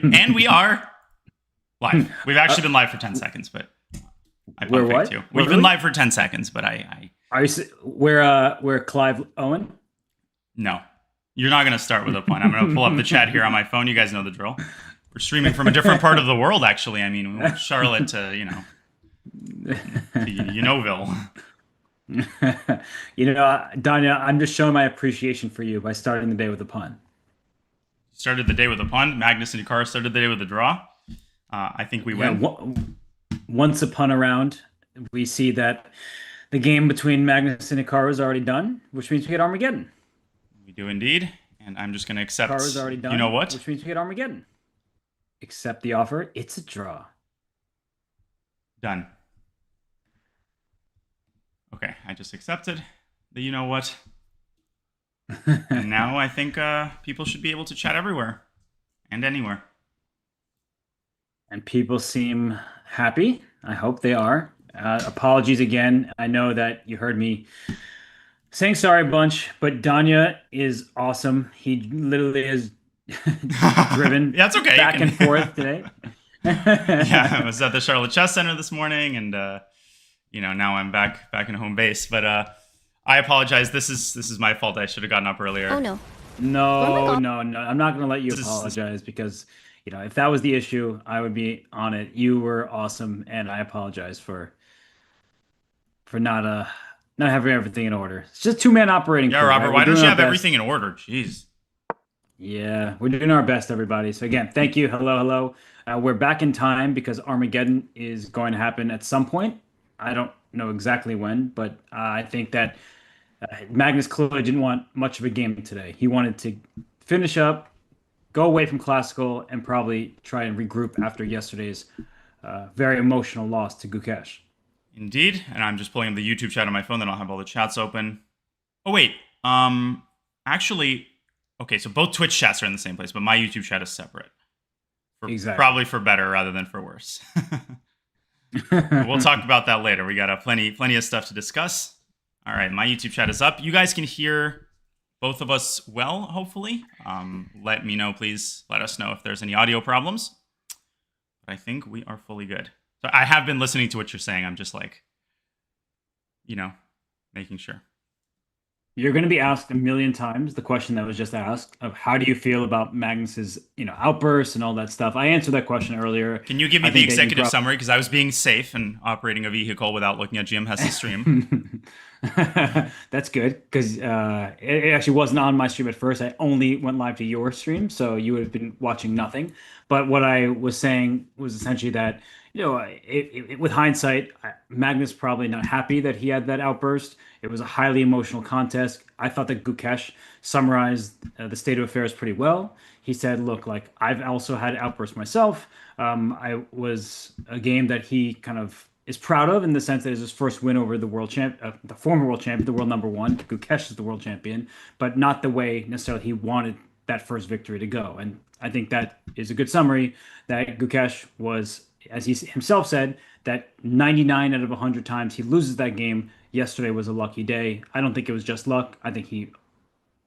And we are live. We've actually been live for 10 seconds, but I We're pump fake what? too. We're We've been really? live for 10 seconds, but I Are you? We're Clive Owen. no. You're not going to start with a pun. I'm going to pull up the chat here on my phone. You guys know the drill. We're streaming from a different part of the world, actually. I mean, we went Charlotte to, to Yenoville. Danya, I'm just showing my appreciation for you by starting the day with a pun. Started the day with a pun. Magnus and Hikaru started the day with a draw. I think we Yeah, win. once a pun around, we see that the game between Magnus and Hikaru is already done, which means we get Armageddon. We do indeed. And I'm just going to accept, Hikaru is already you know done, what? which means we get Armageddon. Accept the offer. It's a draw. Done. Okay, I just accepted the you know what. And now I think people should be able to chat everywhere and anywhere. And people seem happy. I hope they are. Apologies again. I know that you heard me saying sorry a bunch, but Danya is awesome. He literally is driven Yeah, it's okay. back and forth today. Yeah, I was at the Charlotte Chess Center this morning, and now I'm back in home base. But I apologize. This is my fault. I should have gotten up earlier. Oh no. No, no, no. I'm not going to let you apologize because, if that was the issue, I would be on it. You were awesome, and I apologize for not having everything in order. It's just two-man operating Yeah, crew, Robert, right? why We're don't doing you our have best. everything in order? Jeez. Yeah, we're doing our best, everybody. So again, thank you. Hello, hello. We're back in time because Armageddon is going to happen at some point. I don't know exactly when, but I think that Magnus clearly didn't want much of a game today. He wanted to finish up, go away from classical, and probably try and regroup after yesterday's very emotional loss to Gukesh. Indeed. And I'm just pulling up the YouTube chat on my phone, then I'll have all the chats open. Oh wait. Actually, okay, so both Twitch chats are in the same place, but my YouTube chat is separate. Exactly. Probably for better rather than for worse. We'll talk about that later. We got plenty of stuff to discuss. All right, my YouTube chat is up. You guys can hear both of us well, hopefully. Let me know, please. Let us know if there's any audio problems. But I think we are fully good. So I have been listening to what you're saying. I'm just making sure. You're going to be asked a million times the question that was just asked of how do you feel about Magnus's, outbursts and all that stuff. I answered that question earlier. Can you give me I the think that you executive summary? Because I was being safe and operating a vehicle without looking at GM Hess's stream. That's good because it actually wasn't on my stream at first. I only went live to your stream, so you would have been watching nothing. But what I was saying was essentially that, with hindsight, Magnus probably not happy that he had that outburst. It was a highly emotional contest. I thought that Gukesh summarized the state of affairs pretty well. He said, "Look, like I've also had outbursts myself. I was a game that he kind of is proud of in the sense that it's his first win over the the former world champion, the world number one. Gukesh is the world champion, but not the way necessarily he wanted that first victory to go. And I think that is a good summary that Gukesh was, as he himself said, that 99 out of 100 times he loses that game. Yesterday was a lucky day. I don't think it was just luck. I think he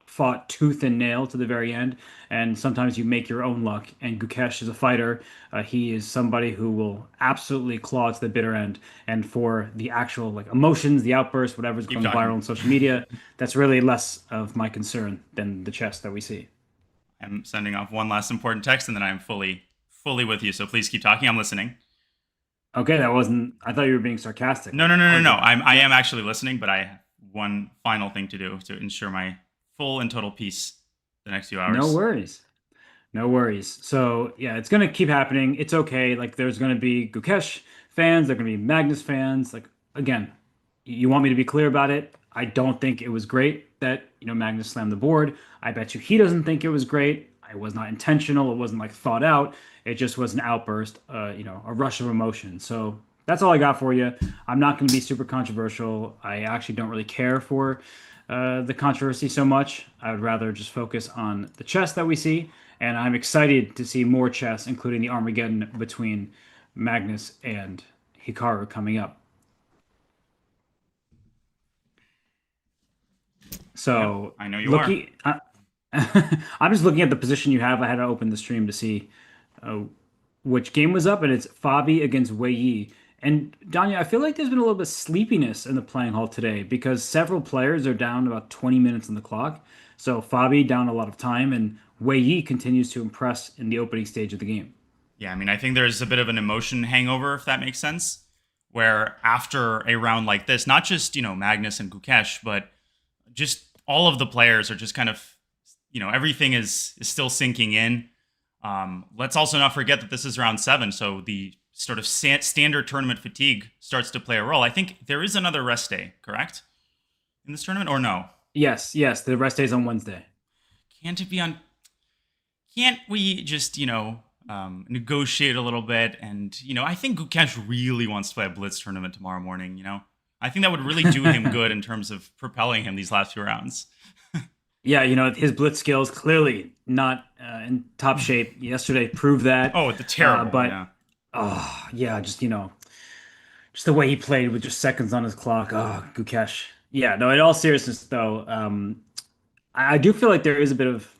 fought tooth and nail to the very end. And sometimes you make your own luck. And Gukesh is a fighter. He is somebody who will absolutely claw to the bitter end. And for the actual emotions, the outbursts, whatever's Keep going talking. viral on social media, that's really less of my concern than the chess that we see. I'm sending off one last important text, and then I'm fully with you. So please keep talking. I'm listening. Okay, that wasn't. I thought you were being sarcastic. No. I am actually listening, but I have one final thing to do to ensure my full and total peace the next few hours. No worries. No worries. So yeah, it's gonna keep happening. It's okay. Like there's gonna be Gukesh fans, there're gonna be Magnus fans. Like again, you want me to be clear about it. I don't think it was great that Magnus slammed the board. I bet you he doesn't think it was great. It was not intentional. It wasn't thought out. It just was an outburst, a rush of emotion. So that's all I got for you. I'm not going to be super controversial. I actually don't really care for the controversy so much. I would rather just focus on the chess that we see. And I'm excited to see more chess, including the Armageddon between Magnus and Hikaru coming up. So I know you are. I'm just looking at the position you have. I had to open the stream to see uh, which game was up, and it's Fabi against Wei Yi. And Danya, I feel like there's been a little bit of sleepiness in the playing hall today because several players are down about 20 minutes on the clock. So Fabi down a lot of time, and Wei Yi continues to impress in the opening stage of the game. Yeah, I mean, I think there's a bit of an emotion hangover, if that makes sense, where after a round like this, not just, Magnus and Gukesh, but just all of the players are just kind of, everything is still sinking in. Let's also not forget that this is round 7, so the sort of standard tournament fatigue starts to play a role. I think there is another rest day, correct? In this tournament, or no? Yes, yes, the rest day is on Wednesday. Can't it be on? Can't we just, negotiate a little bit? And, I think Gukesh really wants to play a Blitz tournament tomorrow morning, I think that would really do him good in terms of propelling him these last few rounds. Yeah, his blitz skills clearly not in top shape. Yesterday proved that. Oh, the terrible, But yeah. oh yeah, just the way he played with just seconds on his clock. Oh, Gukesh. Yeah, no. In all seriousness, though, I do feel like there is a bit of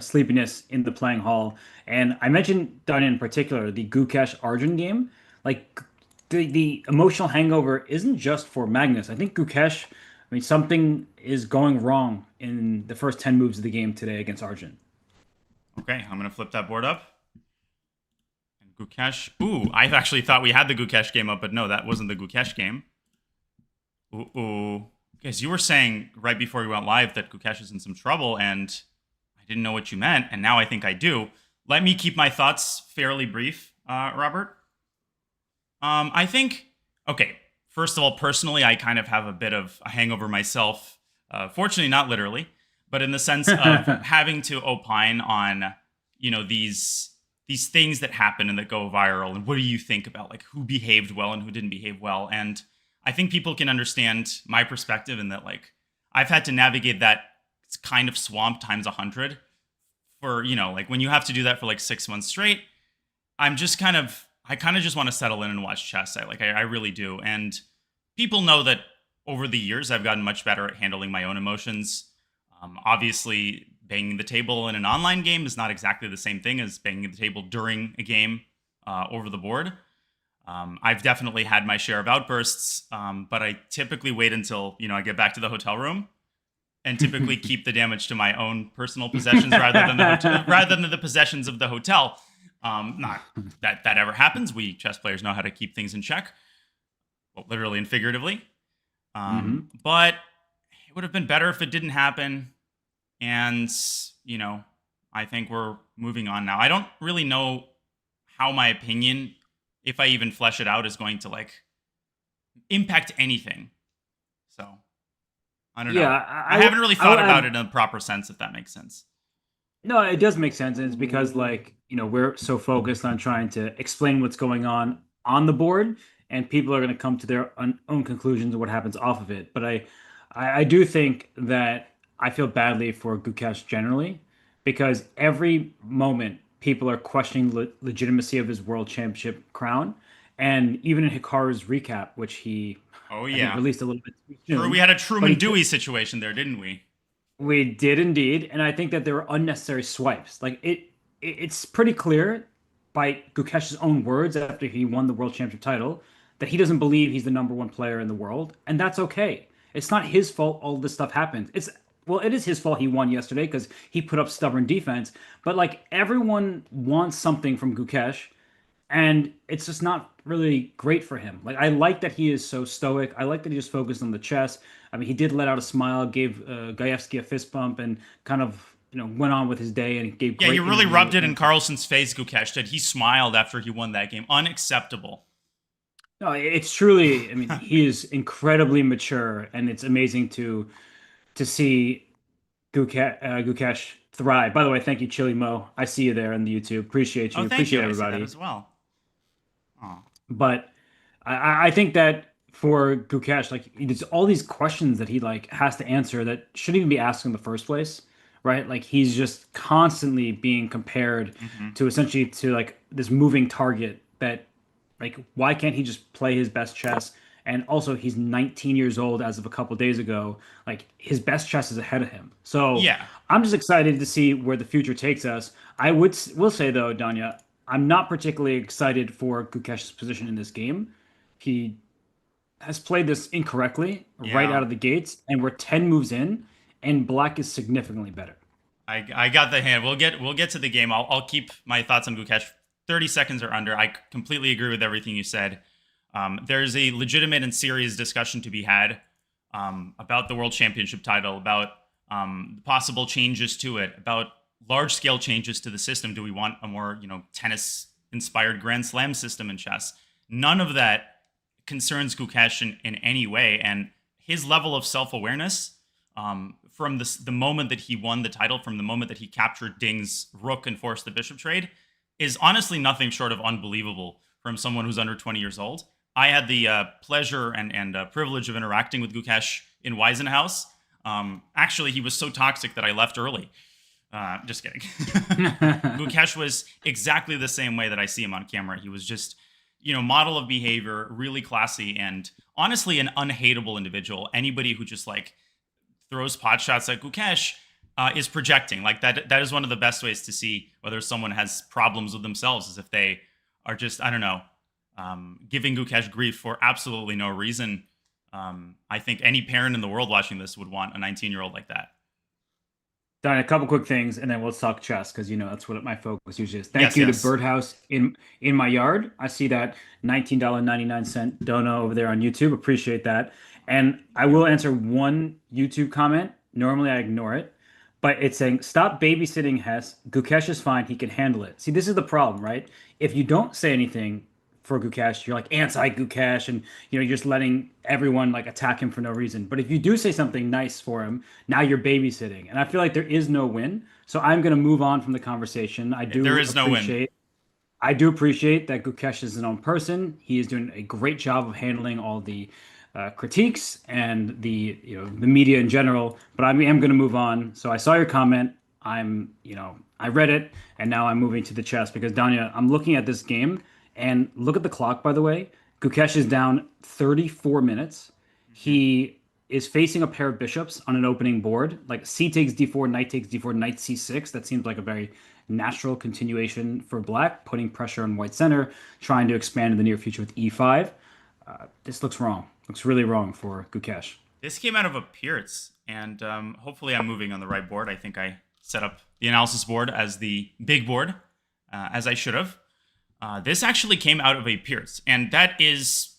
sleepiness in the playing hall, and I mentioned Dunn in particular the Gukesh Arjun game. Like the emotional hangover isn't just for Magnus. I think Gukesh. I mean, something is going wrong in the first 10 moves of the game today against Arjun. Okay, I'm going to flip that board up. And Gukesh. Ooh, I actually thought we had the Gukesh game up, but no, that wasn't the Gukesh game. Ooh. Guys, you were saying right before we went live that Gukesh is in some trouble, and I didn't know what you meant, and now I think I do. Let me keep my thoughts fairly brief, Robert. I think, okay, first of all, personally, I kind of have a bit of a hangover myself. Fortunately, not literally, but in the sense of having to opine on, these things that happen and that go viral, and what do you think about like who behaved well and who didn't behave well. And I think people can understand my perspective in that, like, I've had to navigate that kind of swamp times 100 for, like when you have to do that for like 6 months straight. I kind of just want to settle in and watch chess. I really do. And people know that over the years, I've gotten much better at handling my own emotions. Obviously, banging the table in an online game is not exactly the same thing as banging the table during a game over the board. I've definitely had my share of outbursts, but I typically wait until I get back to the hotel room, and typically keep the damage to my own personal possessions rather than the possessions of the hotel. Not that ever happens. We chess players know how to keep things in check, well, literally and figuratively. But it would have been better if it didn't happen. And, I think we're moving on now. I don't really know how my opinion, if I even flesh it out, is going to like impact anything. So I don't know. Yeah, I haven't really thought about it in a proper sense, if that makes sense. no, it does make sense, and it's because we're so focused on trying to explain what's going on the board, and people are going to come to their own conclusions of what happens off of it. But I do think that I feel badly for Gukesh generally because every moment people are questioning legitimacy of his world championship crown, and even in Hikaru's recap, which he Oh I think yeah, released a little bit too soon, we had a but Truman Dewey situation there, didn't we? we did indeed, and I think that there were unnecessary swipes. It's pretty clear by Gukesh's own words after he won the world championship title that he doesn't believe he's the number one player in the world, and that's okay. It's not his fault all this stuff happened. It is his fault he won yesterday because he put up stubborn defense. But like everyone wants something from Gukesh, and it's just not really great for him. Like I like that he is so stoic. I like that he just focused on the chess. I mean, he did let out a smile, gave Gajewski a fist bump, and kind of went on with his day and gave Yeah, great you really interview. rubbed it in Carlson's face, Gukesh, that he smiled after he won that game. Unacceptable. No, it's truly. I mean, he is incredibly mature, and it's amazing to see Gukesh thrive. By the way, thank you, Chili Mo. I see you there on the YouTube. Appreciate Oh, you. thank you. Appreciate I see that everybody. as well. Oh, But I think that for Gukesh, like there's all these questions that he like has to answer that shouldn't even be asked in the first place, right? Like he's just constantly being compared hmm. to essentially to like this moving target that like why can't he just play his best chess? And also he's 19 years old as of a couple days ago. Like his best chess is ahead of him. So Yeah. I'm just excited to see where the future takes us. Will say though, Danya. I'm not particularly excited for Gukesh's position in this game. He has played this incorrectly right out Yeah. of the gates, and we're 10 moves in, and black is significantly better. I got the hand. We'll get to the game. I'll keep my thoughts on Gukesh 30 seconds or under. I completely agree with everything you said. There's a legitimate and serious discussion to be had about the World Championship title, about possible changes to it, about large scale changes to the system. Do we want a more tennis inspired Grand Slam system in chess? None of that concerns Gukesh in any way, and his level of self awareness from the moment that he won the title, from the moment that he captured Ding's rook and forced the bishop trade, is honestly nothing short of unbelievable from someone who's under 20 years old. I had the pleasure and privilege of interacting with Gukesh in Weisenhaus. Actually, he was so toxic that I left early. Just kidding. Gukesh was exactly the same way that I see him on camera. He was just, model of behavior, really classy, and honestly an unhateable individual. Anybody who just throws pot shots at Gukesh is projecting. Like that is one of the best ways to see whether someone has problems with themselves, is if they are just, I don't know, giving Gukesh grief for absolutely no reason. I think any parent in the world watching this would want a 19-year-old like that. Done a couple quick things, and then we'll talk chess because that's what my focus usually is. Thank Yes, you to yes. Birdhouse in my yard. I see that $19.99 dono over there on YouTube. Appreciate that. And I will answer one YouTube comment. Normally I ignore it, but it's saying stop babysitting Hess. Gukesh is fine. He can handle it. See, this is the problem, right? If you don't say anything for Gukesh, you're like anti Gukesh, and you're just letting everyone attack him for no reason. But if you do say something nice for him, now you're babysitting, and I feel like there is no win. So I'm gonna move on from the conversation. There is no win. I do appreciate that Gukesh is his own person. He is doing a great job of handling all the critiques and the media in general. But I am going to move on. So I saw your comment. I read it, and now I'm moving to the chess because Danya, I'm looking at this game and look at the clock. By the way, Gukesh is down 34 minutes. He is facing a pair of bishops on an opening board, like c takes d4, knight takes d4, knight c6. That seems like a very natural continuation for black, putting pressure on white center, trying to expand in the near future with e5. This looks wrong. Looks really wrong for Gukesh. This came out of a Pierce, and hopefully I'm moving on the right board. I think I set up the analysis board as the big board, as I should have. This actually came out of a Pierce, and that is,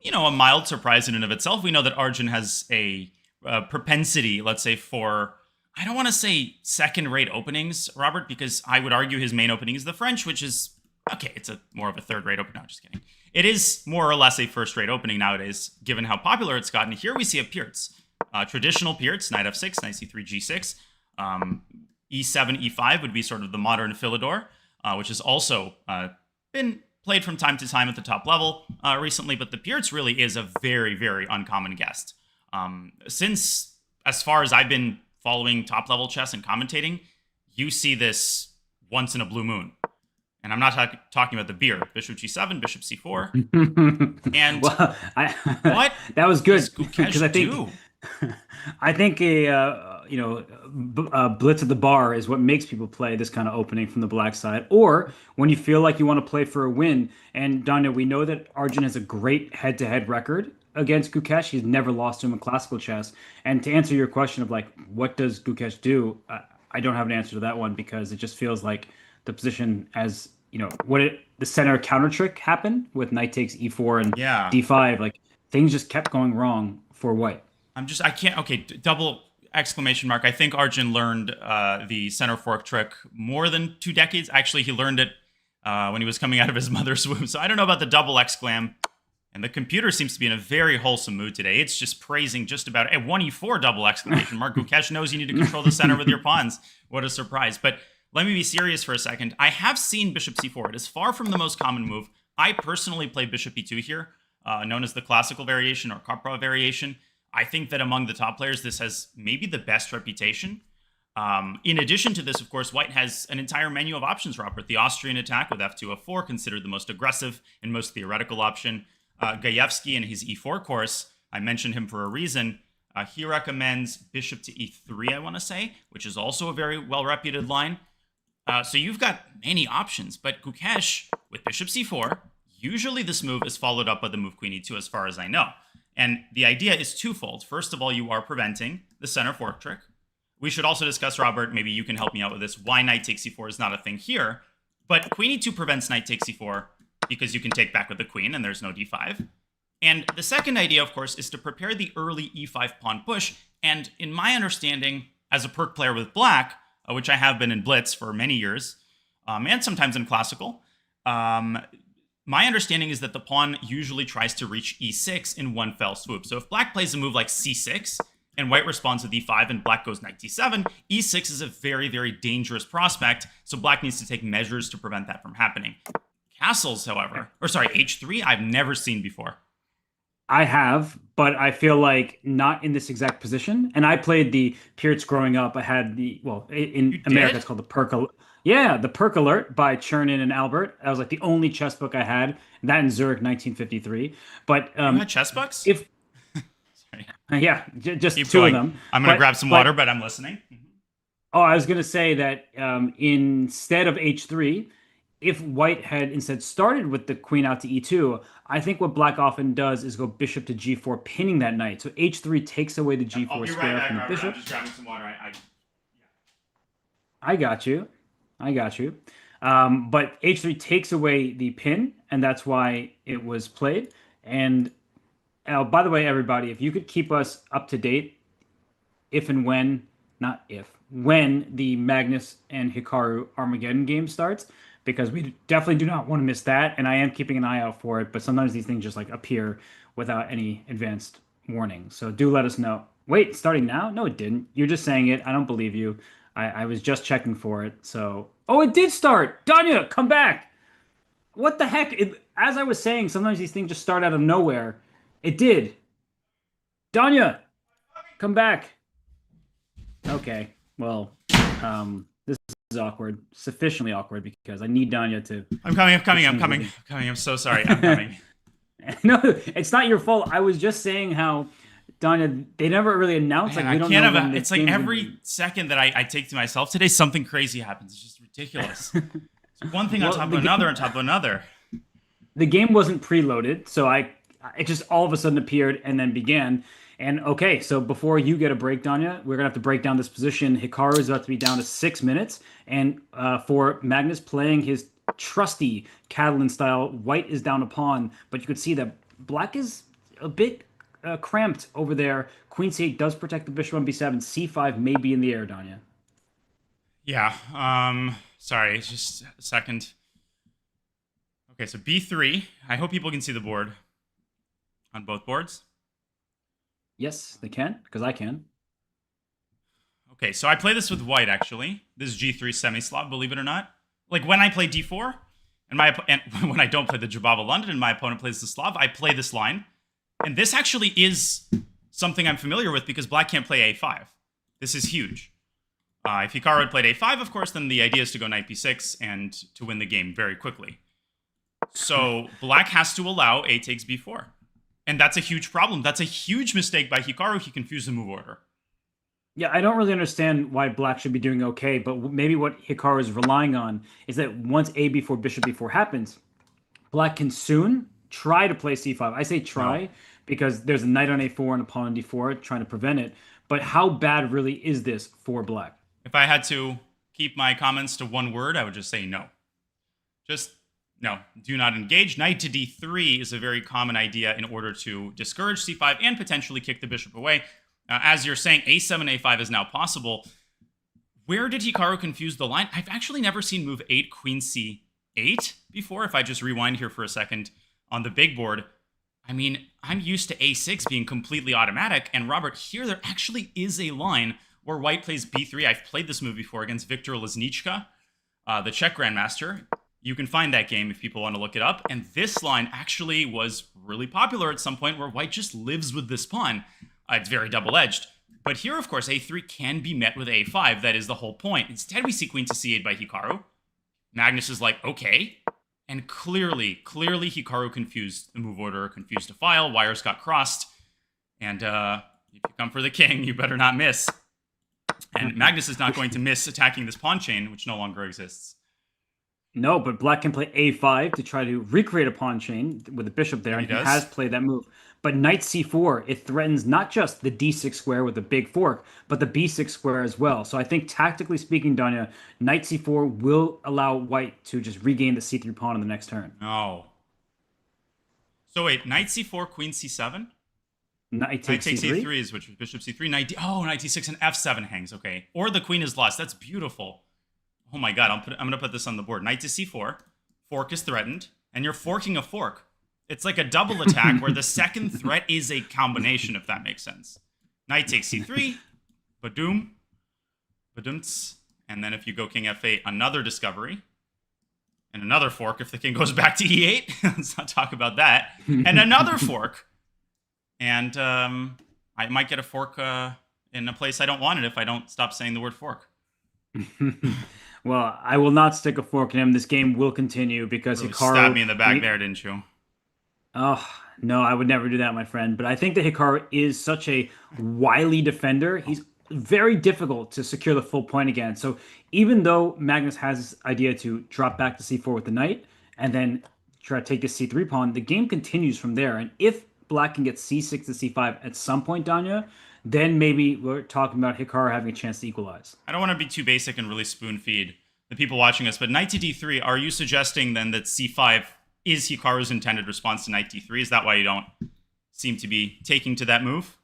a mild surprise in and of itself. We know that Arjun has a propensity, let's say, for, I don't want to say second-rate openings, Robert, because I would argue his main opening is the French, which is, okay, it's more of a third-rate opening. No, just kidding. It is more or less a first-rate opening nowadays, given how popular it's gotten. Here we see a Pierce. Traditional Pierce, knight f6, knight c3, g6. E7, e5 would be sort of the modern Philidor, which has also been played from time to time at the top level recently, but the Pierce really is a very, very uncommon guest. Since, as far as I've been following top-level chess and commentating, you see this once in a blue moon. And I'm not talking about the beer. Bishop g7, bishop c4. And what that was good because I think a blitz at the bar is what makes people play this kind of opening from the black side, or when you feel like you want to play for a win. And Danya, we know that Arjun has a great head-to-head record against Gukesh. He's never lost to him in classical chess. And to answer your question of what does Gukesh do, I don't have an answer to that one because it just feels like the position as the center counter trick happened with knight takes e4 and d5. Things just kept going wrong for white. I can't. Okay, double exclamation mark. I think Arjun learned the center fork trick more than 2 decades. Actually, he learned it when he was coming out of his mother's womb. So I don't know about the double exclam. And the computer seems to be in a very wholesome mood today. It's just praising just about a 1e4 double exclamation mark. Gukesh knows you need to control the center with your pawns. What a surprise. But let me be serious for a second. I have seen bishop c4. It is far from the most common move. I personally play bishop e2 here, known as the classical variation or Karpov variation. I think that among the top players, this has maybe the best reputation. In addition to this, of course, white has an entire menu of options, Robert. The Austrian attack with f2, f4, considered the most aggressive and most theoretical option. Gajewski in his e4 course, I mentioned him for a reason. He recommends bishop to e3, I want to say, which is also a very well-reputed line. So you've got many options, but Gukesh with bishop c4, usually this move is followed up by the move queen e2 as far as I know. And the idea is twofold. First of all, you are preventing the center fork trick. We should also discuss, Robert, maybe you can help me out with this, why knight takes c4 is not a thing here. But queen e2 prevents knight takes c4 because you can take back with the queen and there's no d5. And the second idea, of course, is to prepare the early e5 pawn push. And in my understanding, as a perk player with black, which I have been in Blitz for many years, and sometimes in Classical, my understanding is that the pawn usually tries to reach e6 in one fell swoop. So if black plays a move like c6, and white responds with e5, and black goes knight d7, e6 is a very, very dangerous prospect, so black needs to take measures to prevent that from happening. Castles, however, or sorry, h3, I've never seen before. I have, but I feel like not in this exact position. And I played the Pierce growing up. I had the, well, in America, it's called the Perk. Yeah, the Perk Alert by Chernin and Albert. That was like the only chess book I had. That in Zurich, 1953. But you had chess books? If Sorry. Yeah, just Keep two going. of them. I'm going to grab some water, but I'm listening. Oh, I was going to say that instead of h3, if white had instead started with the queen out to e2, I think what black often does is go bishop to g4, pinning that knight. So h3 takes away the g4 square from the bishop. I'm just grabbing some water. I got you. I got you. But h3 takes away the pin, and that's why it was played. And by the way, everybody, if you could keep us up to date if and when, not if, when the Magnus and Hikaru Armageddon game starts, because we definitely do not want to miss that. And I am keeping an eye out for it, but sometimes these things just like appear without any advanced warning. So do let us know. Wait, starting now? No, it didn't. You're just saying it. I don't believe you. I was just checking for it. So, oh, it did start. Danya, come back. What the heck? As I was saying, sometimes these things just start out of nowhere. It did. Danya, come back. Okay. Well, this is awkward. Sufficiently awkward because I need Danya to. I'm coming. I'm so sorry. I'm coming. No, it's not your fault. I was just saying how Danya, they never really announced. Man, like we don't know. When it's like every second that I take to myself today, something crazy happens. It's just ridiculous. It's one thing on top of another on top of another. The game wasn't preloaded, so it just all of a sudden appeared and then began. And okay, so before you get a break, Danya, we're gonna have to break down this position. Hikaru is about to be down to 6 minutes, and for Magnus playing his trusty Catalan style, white is down a pawn, but you could see that black is a bit cramped over there. Queen c8 does protect the bishop on b7. c5 may be in the air, Danya. Yeah. Sorry, just a second. Okay, so b3. I hope people can see the board on both boards. Yes, they can, because I can. Okay, so I play this with white, actually. This is g3 semi-Slav, believe it or not. Like, when I play d4, and when I don't play the Jabava London and my opponent plays the Slav, I play this line. And this actually is something I'm familiar with because black can't play a5. This is huge. If Hikaru had played a5, of course, then the idea is to go knight b6 and to win the game very quickly. So black has to allow a takes b4. And that's a huge problem. That's a huge mistake by Hikaru. He confused the move order. Yeah, I don't really understand why black should be doing okay, but maybe what Hikaru is relying on is that once a before bishop b4 happens, black can soon try to play c5. I say try because there's a knight on a4 and a pawn on d4 trying to prevent it. But how bad really is this for black? If I had to keep my comments to one word, I would just say no. Just no, do not engage. Knight to d3 is a very common idea in order to discourage c5 and potentially kick the bishop away. As you're saying, a7, a5 is now possible. Where did Hikaru confuse the line? I've actually never seen move 8, queen c8 before. If I just rewind here for a second on the big board, I mean, I'm used to a6 being completely automatic. And Robert, here there actually is a line where white plays b3. I've played this move before against Viktor Lesnichka, the Czech grandmaster. You can find that game if people want to look it up. And this line actually was really popular at some point where white just lives with this pawn. It's very double-edged. But here, of course, a3 can be met with a5. That is the whole point. Instead, we see queen to c8 by Hikaru. Magnus is like, okay. And clearly Hikaru confused the move order, confused a file, wires got crossed. And if you come for the king, you better not miss. And Magnus is not going to miss attacking this pawn chain, which no longer exists. No, but black can play a5 to try to recreate a pawn chain with a bishop there, He and he has does. played that move. But knight c4, it threatens not just the d6 square with a big fork, but the b6 square as well. So I think tactically speaking, Danya, knight c4 will allow white to just regain the c3 pawn on the next turn. Oh. So wait, knight c4, queen c7? Knight Knight takes takes c3. e3 is which? Bishop c3, knight d6 and f7 hangs. Okay. Or the queen is lost. That's beautiful. Oh my god, I'm going to put this on the board. Knight to c4. Fork is threatened. And you're forking a fork. It's like a double attack where the second threat is a combination, if that makes sense. Knight takes c3. Badoom. Badumts. And then if you go king f8, another discovery. And another fork if the king goes back to e8. Let's not talk about that. And another fork. And I might get a fork in a place I don't want it if I don't stop saying the word fork. Well, I will not stick a fork in him. This game will continue because Really Hikaru. stabbed me in the back there, didn't you? Oh, no, I would never do that, my friend. But I think that Hikaru is such a wily defender. He's very difficult to secure the full point again. So even though Magnus has this idea to drop back to c4 with the knight and then try to take the c3 pawn, the game continues from there. And if black can get c6 to c5 at some point, Danya, then maybe we're talking about Hikaru having a chance to equalize. I don't want to be too basic and really spoon feed the people watching us, but knight to d3, are you suggesting then that c5 is Hikaru's intended response to knight d3? Is that why you don't seem to be taking to that move?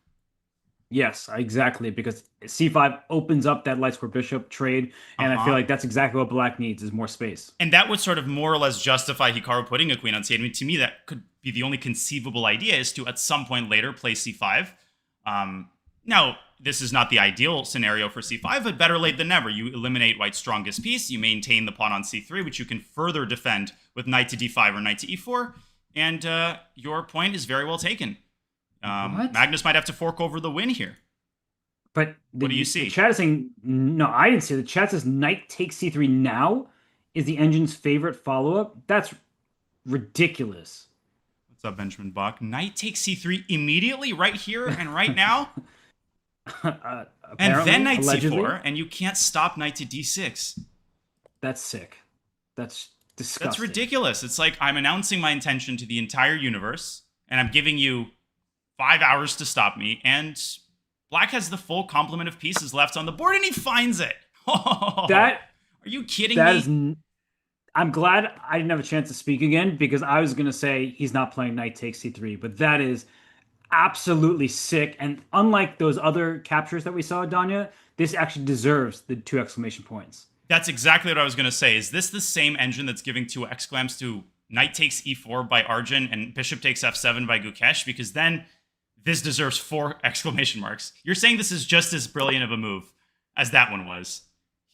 Yes, exactly, because c5 opens up that light square bishop trade, and I feel like that's exactly what black needs is more space. And that would sort of more or less justify Hikaru putting a queen on c8. I mean, to me, that could be the only conceivable idea is to, at some point later, play c5. Now, this is not the ideal scenario for c5, but better late than never. You eliminate white's strongest piece, you maintain the pawn on c3, which you can further defend with knight to d5 or knight to e4, and your point is very well taken. What? Magnus might have to fork over the win here. But What do you see? The chat is saying no. I didn't see it. The chat says knight takes c3 now is the engine's favorite follow-up. That's ridiculous. What's up, Benjamin Bach? Knight takes c3 immediately, right here and right now? And then knight allegedly, c4, and you can't stop knight to d6. That's sick. That's disgusting. That's ridiculous. It's like I'm announcing my intention to the entire universe, and I'm giving you 5 hours to stop me, and black has the full complement of pieces left on the board, and he finds it. That Are you kidding that me? is. I'm glad I didn't have a chance to speak again because I was gonna say he's not playing knight takes c3, but that is absolutely sick. And unlike those other captures that we saw, Danya, this actually deserves the 2 exclamation points. That's exactly what I was going to say. Is this the same engine that's giving 2 exclams to knight takes e4 by Arjun and bishop takes f7 by Gukesh? Because then this deserves 4 exclamation marks. You're saying this is just as brilliant of a move as that one was.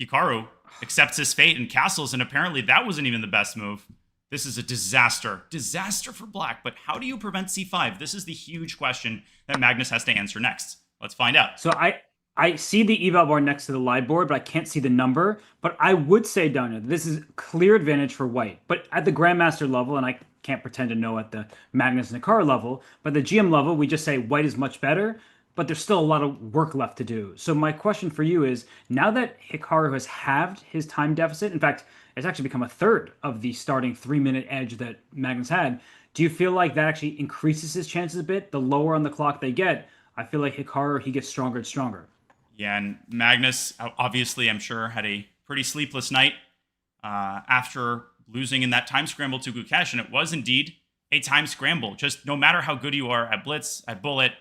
Hikaru accepts his fate and castles, and apparently that wasn't even the best move. This is a disaster. Disaster for black. But how do you prevent c5? This is the huge question that Magnus has to answer next. Let's find out. So I see the eval bar next to the live board, but I can't see the number. But I would say, Danya, this is clear advantage for white. But at the grandmaster level, and I can't pretend to know at the Magnus and Hikaru level, but the GM level, we just say white is much better. But there's still a lot of work left to do. So my question for you is, now that Hikaru has halved his time deficit, in fact, it's actually become a third of the starting 3-minute edge that Magnus had, do you feel like that actually increases his chances a bit? The lower on the clock they get, I feel like Hikaru, he gets stronger and stronger. Yeah, and Magnus, obviously, I'm sure, had a pretty sleepless night after losing in that time scramble to Gukesh, and it was indeed a time scramble. Just no matter how good you are at blitz, at bullet,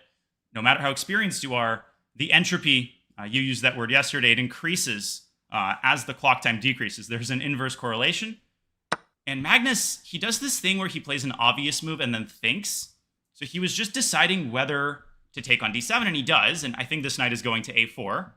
no matter how experienced you are, the entropy, you used that word yesterday, it increases as the clock time decreases. There's an inverse correlation. And Magnus, he does this thing where he plays an obvious move and then thinks. So he was just deciding whether to take on d7, and he does. And I think this knight is going to a4.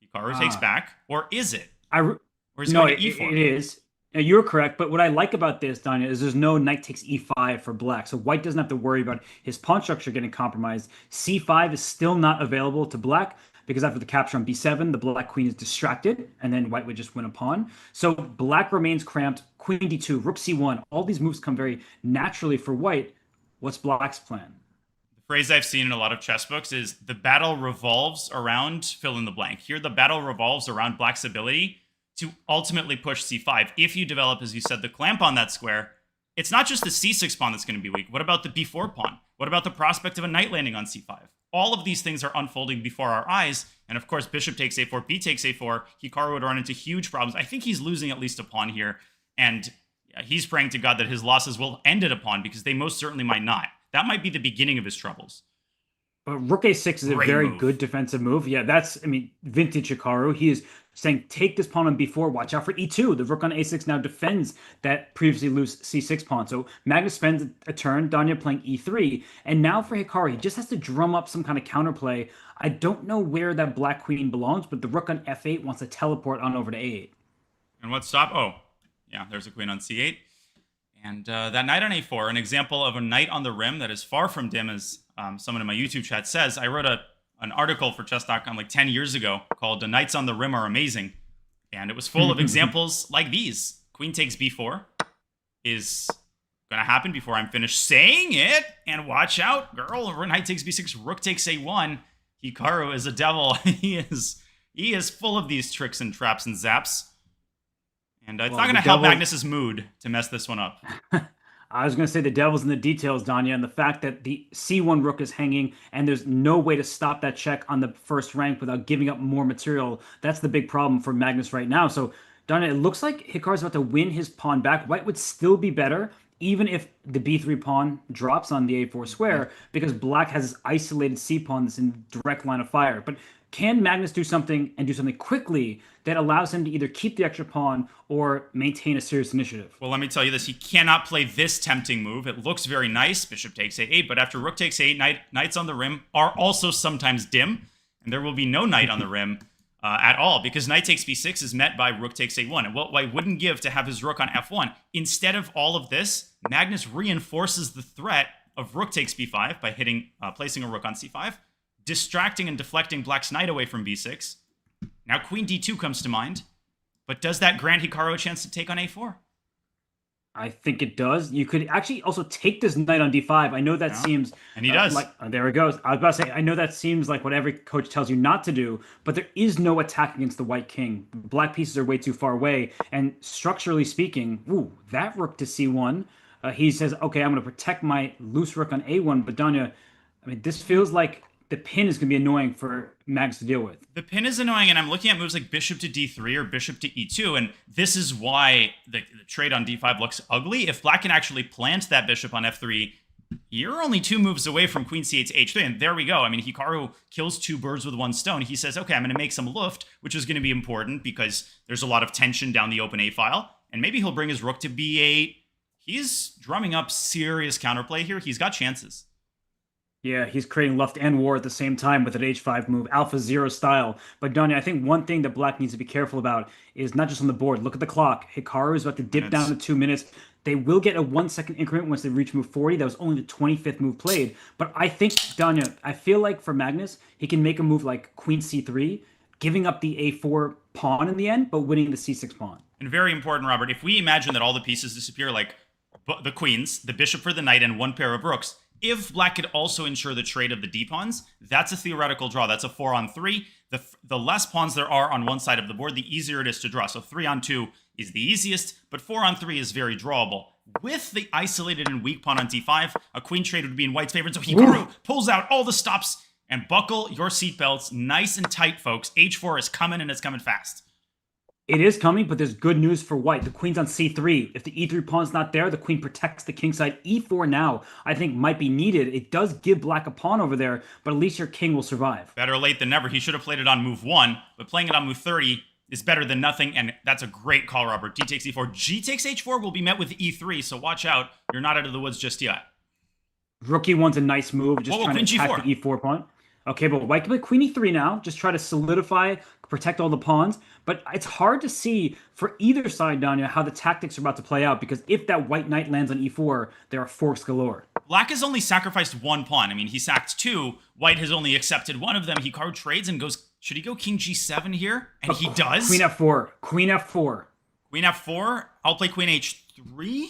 Hikaru takes back. Or is it? Or is it No, going to e4? it is. Now, you're correct, but what I like about this, Danya, is there's no knight takes e5 for black. So white doesn't have to worry about his pawn structure getting compromised. c5 is still not available to black because after the capture on b7, the black queen is distracted, and then white would just win a pawn. So black remains cramped. Queen d2, rook c1, all these moves come very naturally for white. What's black's plan? The phrase I've seen in a lot of chess books is the battle revolves around fill in the blank. Here, the battle revolves around black's ability to ultimately push c5. If you develop, as you said, the clamp on that square, it's not just the c6 pawn that's going to be weak. What about the b4 pawn? What about the prospect of a knight landing on c5? All of these things are unfolding before our eyes. And of course, bishop takes a4, b takes a4. Hikaru would run into huge problems. I think he's losing at least a pawn here. And he's praying to God that his losses will end at a pawn, because they most certainly might not. That might be the beginning of his troubles. Rook a6 is a very good defensive move. Yeah, that's, I mean, vintage Hikaru. He is saying, take this pawn on b4, watch out for e2. The rook on a6 now defends that previously loose c6 pawn. So Magnus spends a turn, Danya playing e3, and now for Hikaru, he just has to drum up some kind of counterplay. I don't know where that black queen belongs, but the rook on f8 wants to teleport on over to a8. And what stop? Oh, yeah, there's a queen on c8. And that knight on a4, an example of a knight on the rim that is far from dim, as someone in my YouTube chat says. I wrote an article for chess.com like 10 years ago called "The Knights on the Rim Are Amazing." And it was full of examples like these. Queen takes b4 is going to happen before I'm finished saying it. And watch out, girl. Knight takes b6, rook takes a1. Hikaru is a devil. He is full of these tricks and traps and zaps. And it's not going to help Magnus's mood to mess this one up. I was going to say the devil's in the details, Danya, and the fact that the c1 rook is hanging and there's no way to stop that check on the first rank without giving up more material. That's the big problem for Magnus right now. So, Danya, it looks like Hikaru's about to win his pawn back. White would still be better, even if the b3 pawn drops on the a4 square, because black has this isolated c pawn that's in direct line of fire. But can Magnus do something, and do something quickly, that allows him to either keep the extra pawn or maintain a serious initiative? Well, let me tell you this. He cannot play this tempting move. It looks very nice. Bishop takes a8, but after rook takes a8, knights on the rim are also sometimes dim, and there will be no knight on the rim at all, because knight takes b6 is met by rook takes a1. And what White wouldn't give to have his rook on f1. Instead of all of this, Magnus reinforces the threat of rook takes b5 by placing a rook on c5, distracting and deflecting black's knight away from b6. Now queen d2 comes to mind, but does that grant Hikaru a chance to take on a4? I think it does. You could actually also take this knight on d5. I know that seems... And he does. There it goes. I was about to say, I know that seems like what every coach tells you not to do, but there is no attack against the white king. Black pieces are way too far away, and structurally speaking, that rook to c1, he says, okay, I'm going to protect my loose rook on a1, but Danya, I mean, this feels like the pin is going to be annoying for Magnus to deal with. The pin is annoying, and I'm looking at moves like bishop to d3 or bishop to e2, and this is why the trade on d5 looks ugly. If black can actually plant that bishop on f3, you're only 2 moves away from queen c8 to h3, and there we go. I mean, Hikaru kills 2 birds with 1 stone. He says, okay, I'm going to make some luft, which is going to be important because there's a lot of tension down the open a file, and maybe he'll bring his rook to b8. He's drumming up serious counterplay here. He's got chances. Yeah, he's creating luft and war at the same time with an h5 move, Alpha Zero style. But Danya, I think one thing that black needs to be careful about is not just on the board. Look at the clock. Hikaru is about to dip down to 2 minutes. They will get a 1-second increment once they reach move 40. That was only the 25th move played. But I think, Danya, I feel like for Magnus, he can make a move like queen c3, giving up the a4 pawn in the end, but winning the c6 pawn. And very important, Robert, if we imagine that all the pieces disappear, like the queens, the bishop for the knight, and 1 pair of rooks, if black could also ensure the trade of the d-pawns, that's a theoretical draw. That's a 4-on-3. The less pawns there are on one side of the board, the easier it is to draw. So 3-on-2 is the easiest, but 4-on-3 is very drawable. With the isolated and weak pawn on d5, a queen trade would be in white's favor. So Hikaru pulls out all the stops, and buckle your seatbelts nice and tight, folks. h4 is coming, and it's coming fast. It is coming, but there's good news for white. The queen's on c3. If the e3 pawn's not there, the queen protects the king side. e4 now, I think, might be needed. It does give black a pawn over there, but at least your king will survive. Better late than never. He should have played it on move 1, but playing it on move 30 is better than nothing, and that's a great call, Robert. D takes e4. G takes h4 will be met with e3, so watch out. You're not out of the woods just yet. Rook e1's a nice move, just trying to attack the e4 pawn. Okay, but white can play queen e3 now, just try to solidify, protect all the pawns. But it's hard to see for either side, Danya, how the tactics are about to play out, because if that white knight lands on e4, there are forks galore. Black has only sacrificed 1 pawn. I mean, he sacked 2. White has only accepted 1 of them. Hikaru trades and goes, should he go king g7 here? And he does. Queen f4. Queen f4. Queen f4. I'll play queen h3.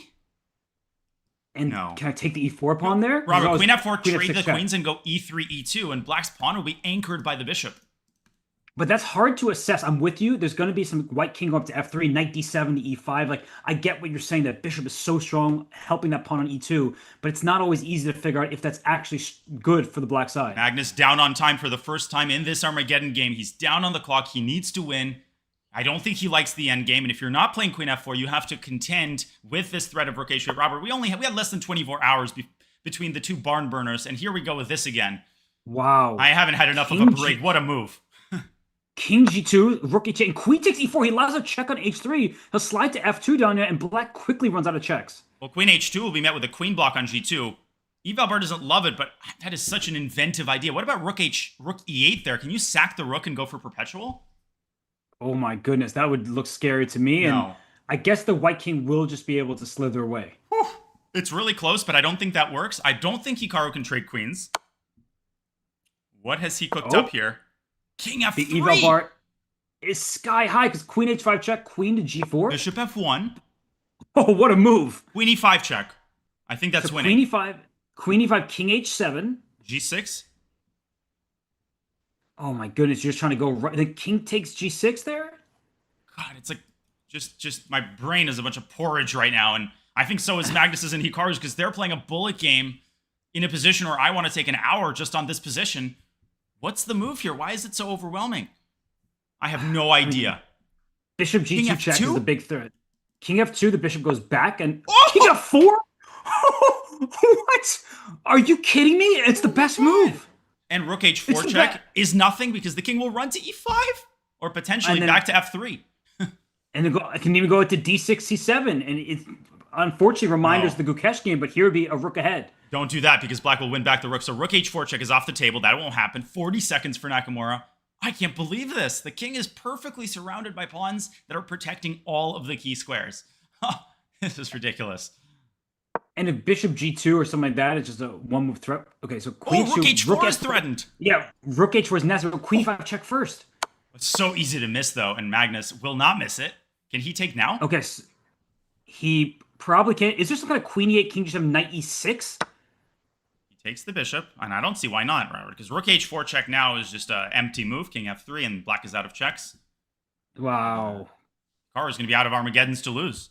And No. can I take the e4 pawn there? Robert, queen f4, queen trade f6 the check. queens and go e3, e2, and black's pawn will be anchored by the bishop. But that's hard to assess. I'm with you. There's going to be some white king go up to f3, knight d7 to e5. Like, I get what you're saying, that bishop is so strong, helping that pawn on e2, but it's not always easy to figure out if that's actually good for the black side. Magnus down on time for the first time in this Armageddon game. He's down on the clock. He needs to win. I don't think he likes the end game, and if you're not playing queen f4, you have to contend with this threat of rook h8. Robert, we had less than 24 hours between the two barn burners, and here we go with this again. Wow. I haven't had enough of a break. What a move. King g2, rook h8, and queen takes e4. He allows a check on h3. He'll slide to f2 down there, and black quickly runs out of checks. Well, queen h2 will be met with a queen block on g2. Evalbar doesn't love it, but that is such an inventive idea. What about rook e8 there? Can you sack the rook and go for perpetual? Oh my goodness, that would look scary to me. No. And I guess the white king will just be able to slither away. Whew. It's really close, but I don't think that works. I don't think Hikaru can trade queens. What has he cooked up here? King f3. The eval bar is sky high because queen h5 check, queen to g4. Bishop f1. Oh, what a move. Queen e5 check. I think that's So winning. queen e5, king h7. G6. Oh my goodness, you're just trying to go right. The king takes g6 there? God, it's like just my brain is a bunch of porridge right now, and I think so is Magnus's and Hikaru's, because they're playing a bullet game in a position where I want to take an hour just on this position. What's the move here? Why is it so overwhelming? I have no idea. Bishop g2 King check F2? is the big threat. King f2, the bishop goes back, and Oh! king f4? What? Are you kidding me? It's the best move. And rook h4 check is nothing because the king will run to e5 or potentially And then- back to f3. And I can even go to d6, c7, and it unfortunately reminders the Gukesh game, but here would be a rook ahead. Don't do that because black will win back the rook. So rook h4 check is off the table. That won't happen. 40 seconds for Nakamura. I can't believe this. The king is perfectly surrounded by pawns that are protecting all of the key squares. This is ridiculous. And if bishop g2 or something like that, it's just a one-move threat. Okay, so queen rook h2, h4 is threatened. Yeah, rook h4 is necessary. Queen 5 check first. It's so easy to miss, though, and Magnus will not miss it. Can he take now? Okay, so he probably can't. Is there some kind of queen e8, king g7, knight e6? He takes the bishop, and I don't see why not, Robert, because rook h4 check now is just an empty move. King f3, and black is out of checks. Wow. Hikaru is going to be out of Armageddons to lose.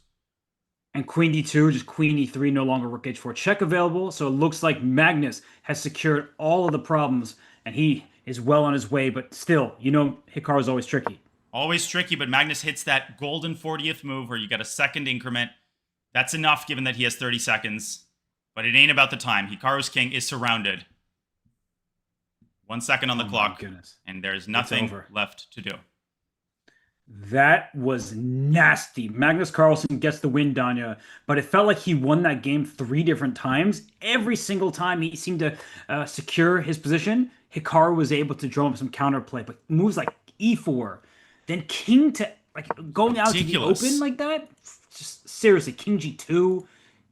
And queen d2, just queen e3, no longer rook h4 check available. So it looks like Magnus has secured all of the problems, and he is well on his way. But still, Hikaru is always tricky. Always tricky, but Magnus hits that golden 40th move where you get a second increment. That's enough given that he has 30 seconds. But it ain't about the time. Hikaru's king is surrounded. 1 second on the clock, and there's nothing left to do. That was nasty. Magnus Carlsen gets the win, Danya, but it felt like he won that game 3 different times. Every single time he seemed to secure his position, Hikaru was able to draw him some counterplay. But moves like e4, then king to going out to the open like that. Just seriously, king g2,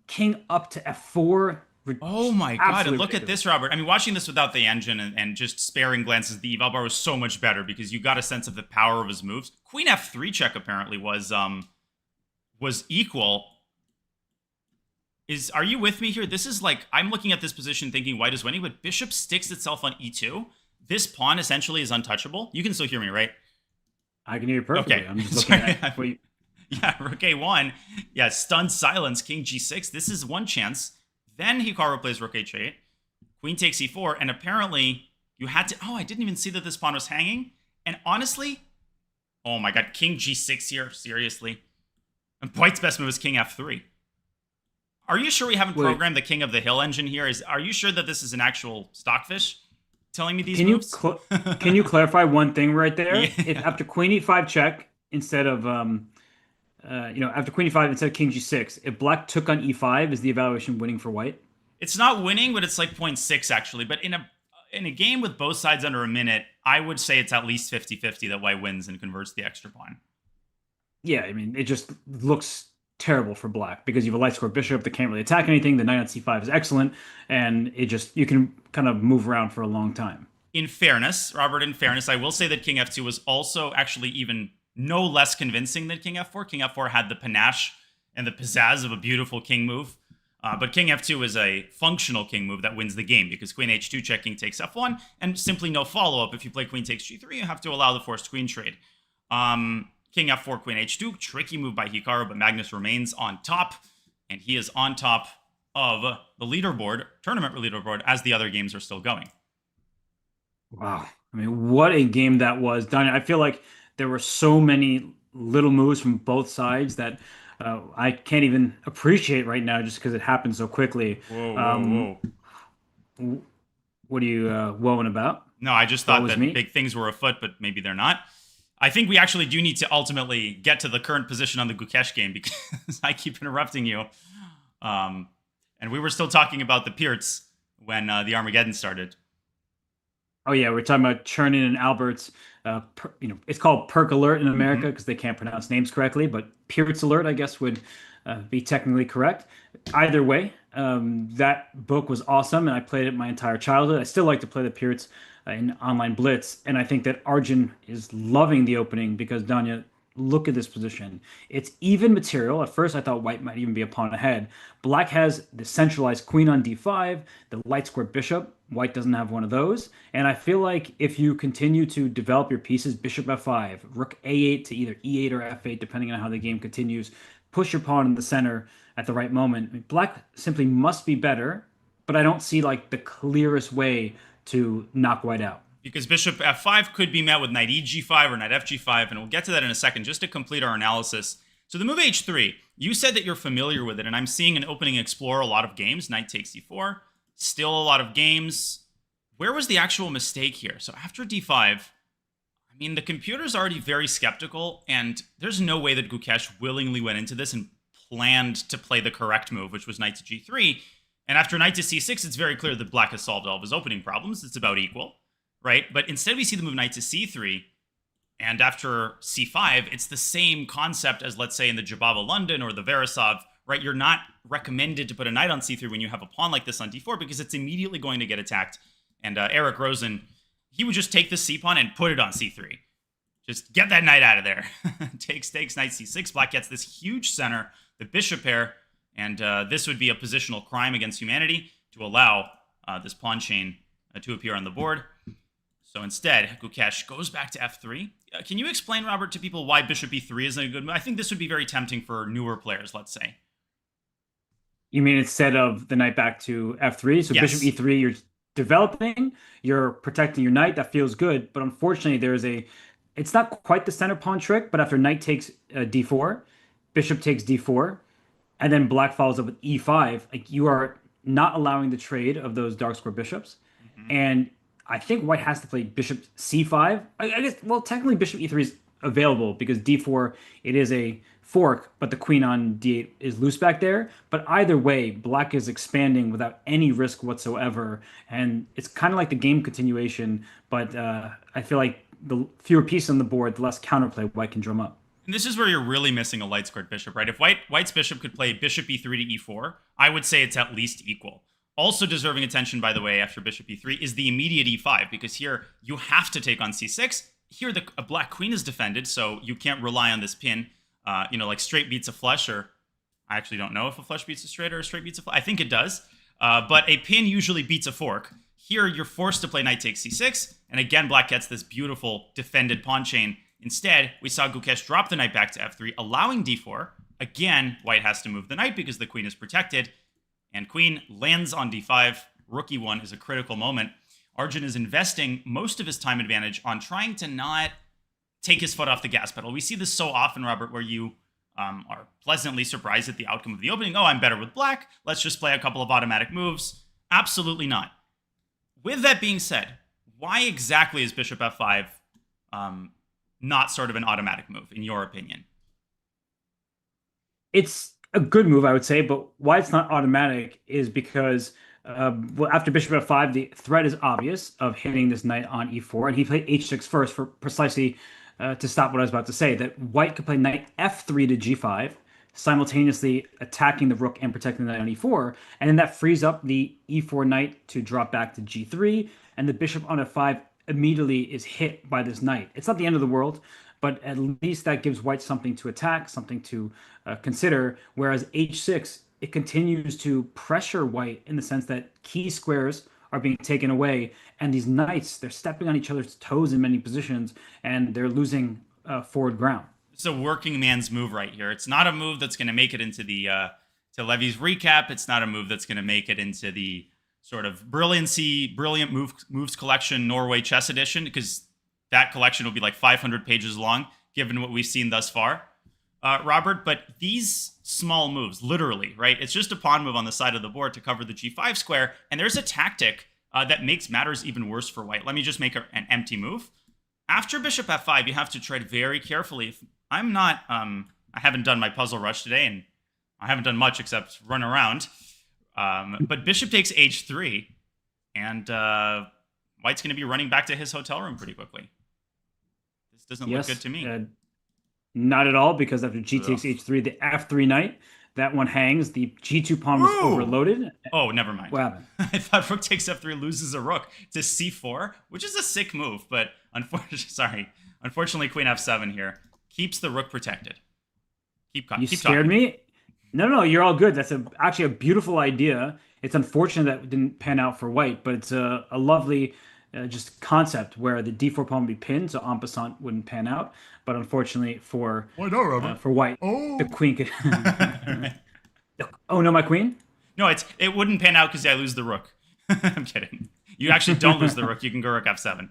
king up to f4. Oh my god, and look at this, Robert. I mean, watching this without the engine and just sparing glances at the eval bar was so much better because you got a sense of the power of his moves. Queen f3 check apparently was equal. Are you with me here? This is like, I'm looking at this position thinking white is winning, but bishop sticks itself on e2. This pawn essentially is untouchable. You can still hear me, right? I can hear you perfectly. Okay. I'm just looking at what you... Yeah, rook a1. Yeah, stunned silence, king g6. This is one chance. Then Hikaru plays rook h8. Queen takes e4, and apparently you had to... Oh, I didn't even see that this pawn was hanging. And honestly, oh my god, king g6 here, seriously. And white's best move is king f3. Are you sure we haven't programmed the King of the Hill engine here? Are you sure that this is an actual stockfish telling me these moves? Can you clarify one thing right there? Yeah. If after queen e5 check instead of after queen e5 instead of king g6, if black took on e5, is the evaluation winning for white? It's not winning, but it's like 0.6 actually. But in a game with both sides under a minute, I would say it's at least 50-50 that white wins and converts the extra pawn. Yeah, I mean, it just looks terrible for black because you have a light square bishop that can't really attack anything. The knight on c5 is excellent, and you can kind of move around for a long time. In fairness, Robert, I will say that king f2 was also actually even no less convincing than king f4. King f4 had the panache and the pizzazz of a beautiful king move. But king f2 is a functional king move that wins the game because queen h2 checking takes f1 and simply no follow-up. If you play queen takes g3, you have to allow the forced queen trade. King f4, queen h2, tricky move by Hikaru, but Magnus remains on top, and he is on top of the leaderboard, tournament leaderboard, as the other games are still going. Wow. I mean, what a game that was, Daniel. I feel like there were so many little moves from both sides that I can't even appreciate right now just because it happened so quickly. Whoa, whoa, Um, whoa. what are you woeing about? No, I just What thought was that me? big things were afoot, but maybe they're not. I think we actually do need to ultimately get to the current position on the Gukesh game because I keep interrupting you. And we were still talking about the Pirts when the Armageddon started. Oh yeah, we're talking about Chernin and Albert's. It's called Perk Alert in Mm-hmm. America because they can't pronounce names correctly, but Peart's Alert, I guess, would be technically correct. Either way, that book was awesome, and I played it my entire childhood. I still like to play the Pearts in online Blitz, and I think that Arjun is loving the opening because Danya, look at this position. It's even material. At first, I thought White might even be a pawn ahead. Black has the centralized queen on d5, the light square bishop. White doesn't have one of those. And I feel like if you continue to develop your pieces, bishop f5, rook a8 to either e8 or f8, depending on how the game continues, push your pawn in the center at the right moment. I mean, Black simply must be better, but I don't see like the clearest way to knock White out. Because bishop f5 could be met with knight eg5 or knight fg5, and we'll get to that in a second just to complete our analysis. So the move h3, you said that you're familiar with it, and I'm seeing an opening explore a lot of games. Knight takes e4, still a lot of games. Where was the actual mistake here? So after d5, I mean, the computer's already very skeptical, and there's no way that Gukesh willingly went into this and planned to play the correct move, which was knight to g3. And after knight to c6, it's very clear that Black has solved all of his opening problems. It's about equal, right? But instead we see the move knight to c3, and after c5, it's the same concept as, let's say, in the Jababa London or the Verisov, right? You're not recommended to put a knight on c3 when you have a pawn like this on d4 because it's immediately going to get attacked. And Eric Rosen, he would just take the c pawn and put it on c3. Just get that knight out of there. Takes knight c6. Black gets this huge center, the bishop pair, and this would be a positional crime against humanity to allow this pawn chain to appear on the board. So instead, Gukesh goes back to f3. Can you explain, Robert, to people why bishop e3 isn't a good move? I think this would be very tempting for newer players, let's say. You mean instead of the knight back to f3? So bishop Yes. e3, you're developing, you're protecting your knight. That feels good. But unfortunately, it's not quite the center pawn trick, but after knight takes d4, bishop takes d4, and then black follows up with e5, like you are not allowing the trade of those dark square bishops. Mm-hmm. And I think white has to play bishop c5. I guess, well, technically bishop e3 is available because d4, it is a fork, but the queen on d8 is loose back there. But either way, black is expanding without any risk whatsoever. And it's kind of like the game continuation, but I feel like the fewer pieces on the board, the less counterplay white can drum up. And this is where you're really missing a light squared bishop, right? If White's bishop could play bishop e3 to e4, I would say it's at least equal. Also deserving attention, by the way, after bishop e3 is the immediate e5, because here you have to take on c6. Here a black queen is defended, so you can't rely on this pin. Like straight beats a flush, or I actually don't know if a flush beats a straight or a straight beats a flush. I think it does. But a pin usually beats a fork. Here you're forced to play knight takes c6, and again black gets this beautiful defended pawn chain. Instead, we saw Gukesh drop the knight back to f3, allowing d4. Again, white has to move the knight because the queen is protected. And queen lands on d5. Rook e1 is a critical moment. Arjun is investing most of his time advantage on trying to not take his foot off the gas pedal. We see this so often, Robert, where you are pleasantly surprised at the outcome of the opening. Oh, I'm better with black. Let's just play a couple of automatic moves. Absolutely not. With that being said, why exactly is bishop f5 not sort of an automatic move, in your opinion? It's a good move, I would say, but why it's not automatic is because well, after bishop f5, the threat is obvious of hitting this knight on e4, and he played h6 first for precisely to stop what I was about to say, that white could play knight f3 to g5, simultaneously attacking the rook and protecting the knight on e4, and then that frees up the e4 knight to drop back to g3, and the bishop on f5 immediately is hit by this knight. It's not the end of the world, but at least that gives white something to attack, something to consider. Whereas h6, it continues to pressure white in the sense that key squares are being taken away, and these knights, they're stepping on each other's toes in many positions, and they're losing forward ground. It's a working man's move right here. It's not a move that's going to make it into the to Levy's recap. It's not a move that's going to make it into the sort of brilliant moves collection Norway Chess edition, because that collection will be like 500 pages long, given what we've seen thus far, Robert. But these small moves, literally, right? It's just a pawn move on the side of the board to cover the g5 square, and there's a tactic that makes matters even worse for white. Let me just make an empty move. After bishop f5, you have to tread very carefully. If I'm not, I haven't done my puzzle rush today, and I haven't done much except run around. But bishop takes h3, and white's going to be running back to his hotel room pretty quickly. This doesn't look good to me. Not at all, because after g takes h3, the f3 knight, that one hangs. The g2 pawn was overloaded. Oh, never mind. What happened? I thought rook takes f3 loses a rook to c4, which is a sick move, but unfortunately, queen f7 here keeps the rook protected. Keep scared talking. Me? No, you're all good. That's actually a beautiful idea. It's unfortunate that it didn't pan out for white, but it's a lovely just concept where the d4 pawn would be pinned, so en passant wouldn't pan out. But unfortunately for Why not, Robert? For white, the queen could. Oh no, my queen. No, it wouldn't pan out because I lose the rook. I'm kidding. You actually don't lose the rook. You can go rook f7.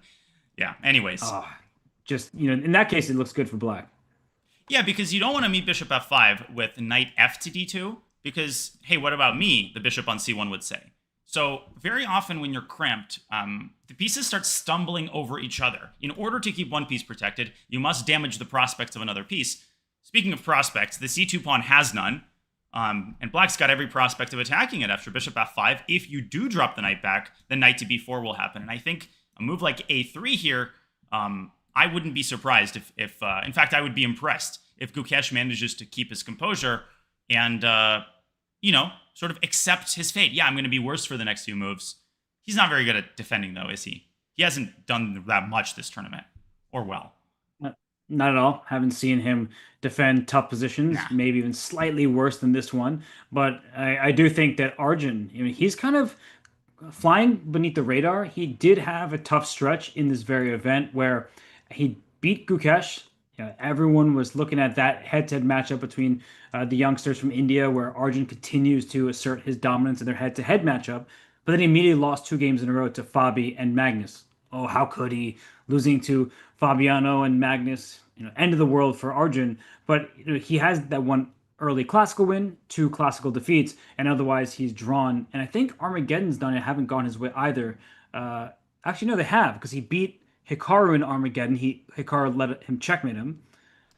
Yeah. Anyways. Just in that case, it looks good for black. Yeah, because you don't want to meet bishop f5 with knight f to d2, because, hey, what about me, the bishop on c1 would say. So very often when you're cramped, the pieces start stumbling over each other. In order to keep one piece protected, you must damage the prospects of another piece. Speaking of prospects, the c2 pawn has none, and black's got every prospect of attacking it after bishop f5. If you do drop the knight back, the knight to b4 will happen. And I think a move like a3 here, I wouldn't be surprised if in fact, I would be impressed if Gukesh manages to keep his composure and, sort of accept his fate. Yeah, I'm going to be worse for the next few moves. He's not very good at defending, though, is he? He hasn't done that much this tournament, or well. Not at all. Haven't seen him defend tough positions, maybe even slightly worse than this one. But I do think that Arjun, he's kind of flying beneath the radar. He did have a tough stretch in this very event where he beat Gukesh. Everyone was looking at that head-to-head matchup between the youngsters from India, where Arjun continues to assert his dominance in their head-to-head matchup. But then he immediately lost 2 games in a row to Fabi and Magnus. Oh, how could he? Losing to Fabiano and Magnus, end of the world for Arjun. But he has that one early classical win, 2 classical defeats, and otherwise he's drawn. And I think Armageddon's done it, haven't gone his way either. Actually, no, they have, because he beat Hikaru in Armageddon. Hikaru let him checkmate him.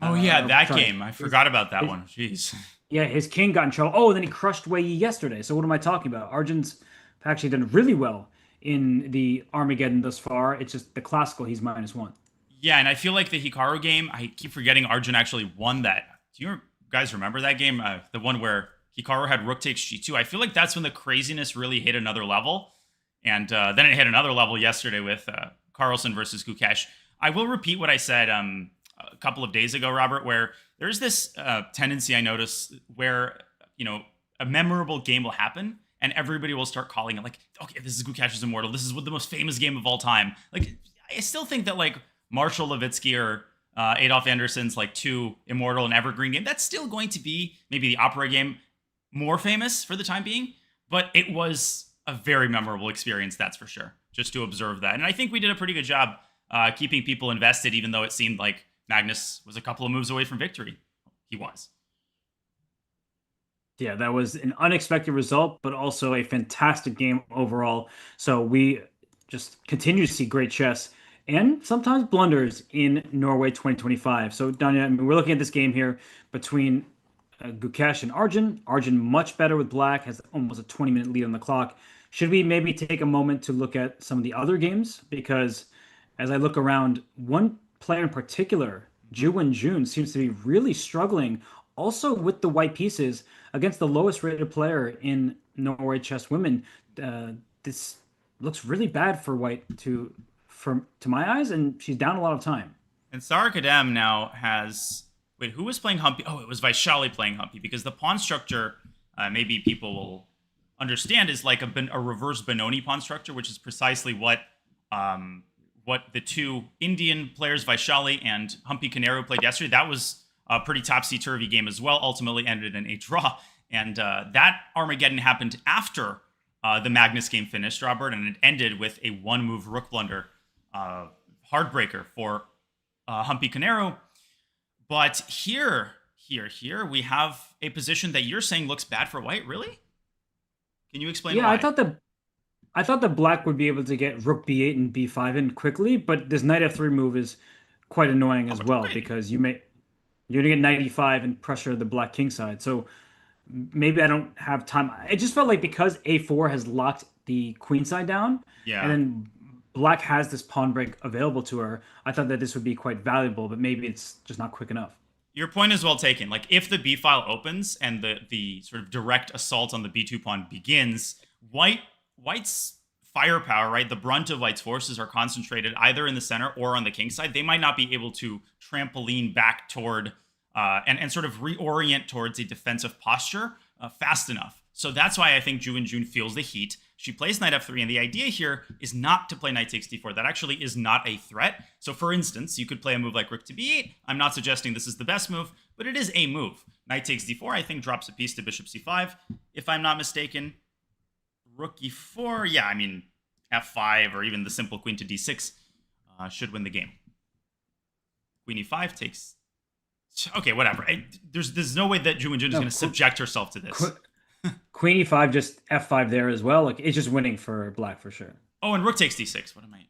Oh yeah, that game. I forgot about that one. Jeez. Yeah, his king got in trouble. Oh, and then he crushed Wei Yi yesterday. So what am I talking about? Arjun's actually done really well in the Armageddon thus far. It's just the classical, he's -1. Yeah, and I feel like the Hikaru game, I keep forgetting Arjun actually won that. Do you guys remember that game? The one where Hikaru had rook takes g2. I feel like that's when the craziness really hit another level. And then it hit another level yesterday with Carlsen versus Gukesh. I will repeat what I said a couple of days ago, Robert, where there's this tendency I notice where, a memorable game will happen and everybody will start calling it like, okay, this is Gukesh's Immortal. This is the most famous game of all time. Like, I still think that like Marshall Levitsky or Adolf Anderson's like 2 Immortal and Evergreen game, that's still going to be maybe the opera game more famous for the time being, but it was a very memorable experience, that's for sure, just to observe that. And I think we did a pretty good job keeping people invested, even though it seemed like Magnus was a couple of moves away from victory. He was. Yeah, that was an unexpected result, but also a fantastic game overall. So we just continue to see great chess and sometimes blunders in Norway 2025. So, Danya, we're looking at this game here between Gukesh and Arjun. Arjun much better with black, has almost a 20-minute lead on the clock. Should we maybe take a moment to look at some of the other games? Because as I look around, one player in particular, Ju Wen-jun, seems to be really struggling also with the white pieces against the lowest rated player in Norway Chess Women. This looks really bad for white to my eyes, and she's down a lot of time. And Sarah Kadam now has... Wait, who was playing Humpy? Oh, it was Vaishali playing Humpy, because the pawn structure maybe people will understand, is like a reverse Benoni pawn structure, which is precisely what the two Indian players, Vaishali and Humpy Canero, played yesterday. That was a pretty topsy-turvy game as well, ultimately ended in a draw. And that Armageddon happened after the Magnus game finished, Robert, and it ended with a one-move rook blunder, heartbreaker for Humpy Canero. But here, we have a position that you're saying looks bad for white. Really? Can you explain Yeah, why? I thought the black would be able to get rook b8 and b5 in quickly, but this knight f3 move is quite annoying as Oh, well wait. because you're gonna get knight e5 and pressure the black king side. So maybe I don't have time. It just felt like because a4 has locked the queen side down, and Yeah. then black has this pawn break available to her, I thought that this would be quite valuable, but maybe it's just not quick enough. Your point is well taken. Like if the B file opens and the sort of direct assault on the B2 pawn begins, white's firepower, right? The brunt of white's forces are concentrated either in the center or on the king side. They might not be able to trampoline back toward and sort of reorient towards a defensive posture fast enough. So that's why I think Ju and June feels the heat. She plays knight f3, and the idea here is not to play knight takes d4. That actually is not a threat. So for instance, you could play a move like rook to b8. I'm not suggesting this is the best move, but it is a move. Knight takes d4, I think, drops a piece to bishop c5, if I'm not mistaken. Rook e4, yeah, I mean, f5 or even the simple queen to d6 should win the game. Queen e5 takes... Okay, whatever. There's no way that Ju and Jun is No, going to subject herself to this. queen e5, just f5 there as well. Like it's just winning for black for sure. Oh, and rook takes d6. What am I...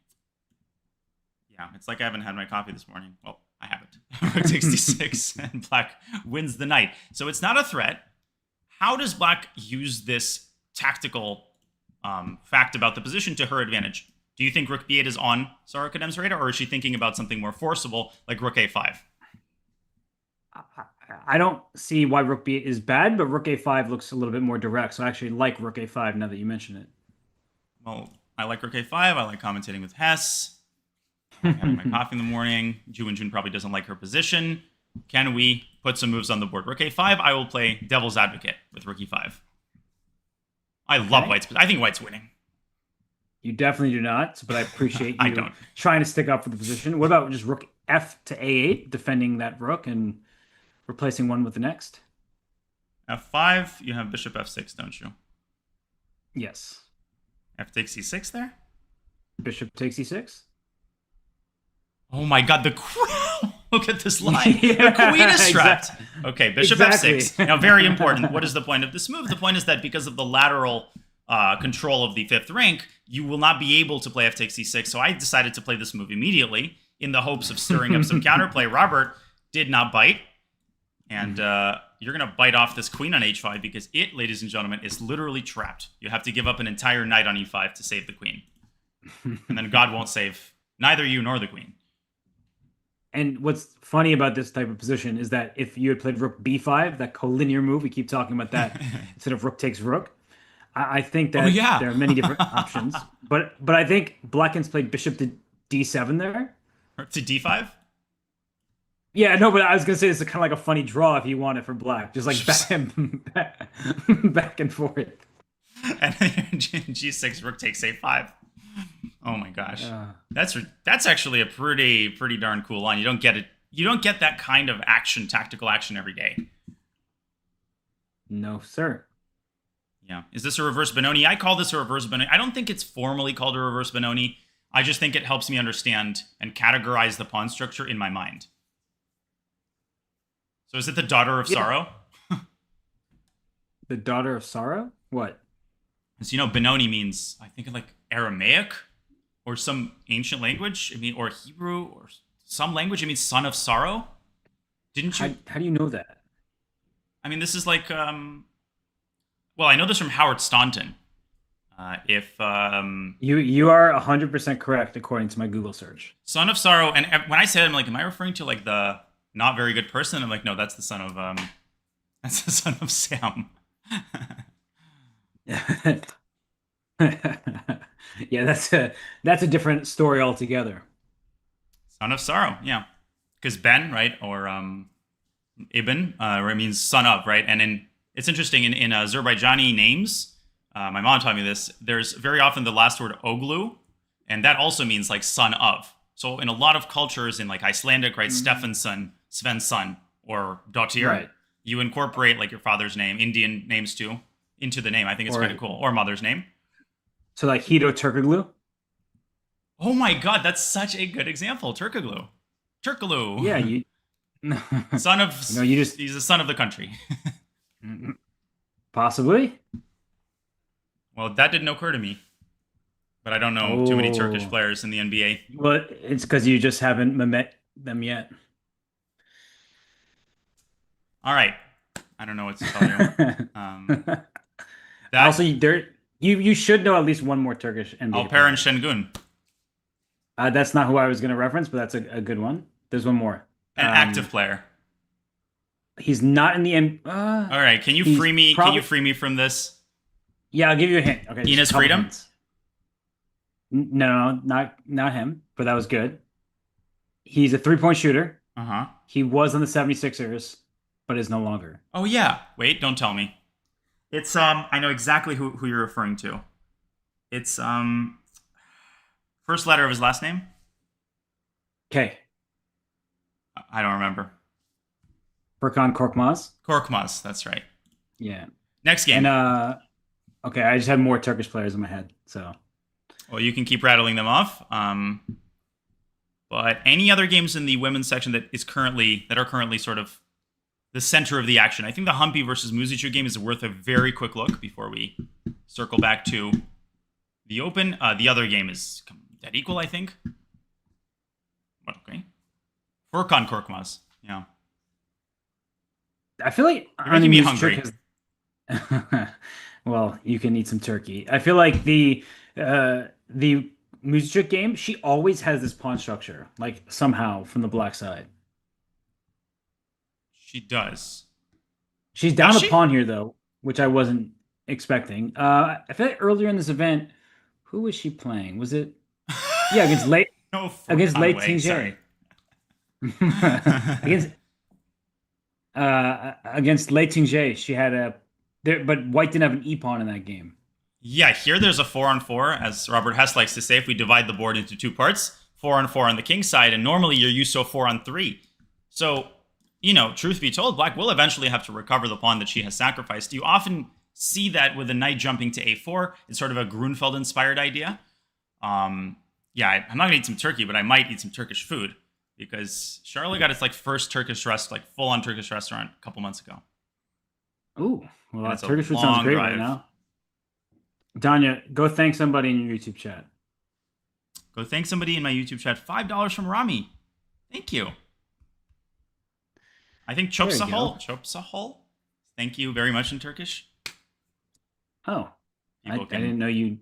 Yeah, it's like I haven't had my coffee this morning. Well, I haven't. Rook takes d6, and black wins the knight. So it's not a threat. How does black use this tactical fact about the position to her advantage? Do you think rook b8 is on Sara Kadem's radar, or is she thinking about something more forcible, like rook a5? I don't see why rook b8 is bad, but rook a5 looks a little bit more direct. So I actually like rook a5 now that you mention Well, I like rook a5. I like commentating with Hess. I'm having my it. coffee in the morning. Ju and Jun probably doesn't like her position. Can we put some moves on the board? Rook a5, I will play devil's advocate with rook e5. I love Okay. white's, but I think white's winning. You definitely do not, but I appreciate I you don't. trying to stick up for the position. What about just rook f to a8, defending that rook and replacing one with the next? f5, you have bishop f6, don't you? Yes. F takes c6 there? Bishop takes e6. Oh my god, the queen! Look at this line. Yeah, The queen is trapped. exactly. Okay, bishop Exactly. f6. Now, very important. What is the point of this move? The point is that because of the lateral control of the fifth rank, you will not be able to play f takes c6. So I decided to play this move immediately in the hopes of stirring up some counterplay. Robert did not bite. And you're going to bite off this queen on h5 because it, ladies and gentlemen, is literally trapped. You have to give up an entire knight on e5 to save the queen. And then God won't save neither you nor the queen. And what's funny about this type of position is that if you had played rook b5, that collinear move, we keep talking about that instead of rook takes rook. I think that Oh, yeah. there are many different options, but I think Blacken's played bishop to d7 there. Or to d5? Yeah, no, but I was gonna say it's kind of like a funny draw if you want it for black, just like back and forth. And then g6, rook takes a5. Oh my gosh, Uh, that's actually a pretty darn cool line. You don't get it. You don't get that kind of action, tactical action every day. no, sir. Yeah. Is this a reverse Benoni? I call this a reverse Benoni. I don't think it's formally called a reverse Benoni. I just think it helps me understand and categorize the pawn structure in my mind. So is it the daughter of Yeah. sorrow? The daughter of sorrow? What? Because Benoni means, I think, like Aramaic or some ancient language. I mean, or Hebrew or some language. It means son of sorrow. Didn't you? How do you know that? I mean, this is like, well, I know this from Howard Staunton. If You are 100% correct according to my Google search. son of sorrow, and when I say it, I'm like, am I referring to like the not very good person? I'm like, no, that's the son of that's the son of Sam. Yeah, that's a different story altogether. Son of sorrow, yeah, because Ben, right, or Ibn, where it means son of, right, and in It's interesting in Azerbaijani names. My mom taught me this. There's very often the last word oglu, and that also means like son of. So in a lot of cultures, in like Icelandic, right, Stefansson, Svensson, or Dottir, Right. you incorporate like your father's name, Indian names too, into the name. I think it's kind of Or cool. Or mother's name. so like Hito Turkoglu. Oh my god, that's such a good example. Turkoglu. Yeah, Turkoglu. you Son of you just he's the son of the country. possibly. Well, that didn't occur to me, but I don't know too many Turkish Oh, players in the NBA. well, it's because you just haven't met them yet. All right, I don't know what to tell you. Um, Also, that you should know at least one more Turkish NBA Alperen player. Şengün, That's not who I was going to reference, but that's a good one. There's one more. an active player. He's not in the M. All right, can you He's free me? Can probably you free me from this? yeah. I'll give you a hint. Okay, just a Enos couple Freedom. hints. No, not him, but that was good. He's a 3-point shooter. Uh huh. He was on the 76ers, but is no longer. Oh yeah. Wait, don't tell me. It's I know exactly who you're referring to. It's first letter of his last name. Okay, I don't remember. Furkan Korkmaz. Korkmaz. That's right. Yeah, Next and game. okay, I just have more Turkish players in my head. So Well, you can keep rattling them off. But any other games in the women's section that are currently sort of the center of the action? I think the Humpy versus Muzicu game is worth a very quick look before we circle back to the Open. The other game is dead equal, I think. But okay. Furkan Korkmaz. Yeah. I feel like You're making me Arnie hungry. Music has. Well, you can eat some turkey. I feel like the Music game, she always has this pawn structure, like somehow from the black side. She does. She's Does down a she? pawn here though, which I wasn't expecting. I feel like earlier in this event, who was she playing? Was it yeah No, against Furkan Lei Wei. Sorry. Tingjie against against Lei Tingjie? She had a there, but White didn't have an e pawn in that game. Yeah, here there's a 4-on-4, as Robert Hess likes to say. If we divide the board into two parts, 4-on-4 on the king side, and normally you're used to a 4-on-3. So, truth be told, Black will eventually have to recover the pawn that she has sacrificed. You often see that with the knight jumping to a4. It's sort of a Grunfeld-inspired idea. Yeah, I'm not gonna eat some turkey, but I might eat some Turkish food because Charlotte got its first Turkish restaurant, full-on Turkish restaurant, a couple months ago, Ooh, well, and it's a Turkish food sounds long great drive. right now. Danya, go thank somebody in your YouTube chat. Go thank somebody in my YouTube chat. $5 from Rami. Thank you. I think There you Chopsahol. go. Chopsahol. Thank you very much in Turkish. Oh, I People didn't can know you.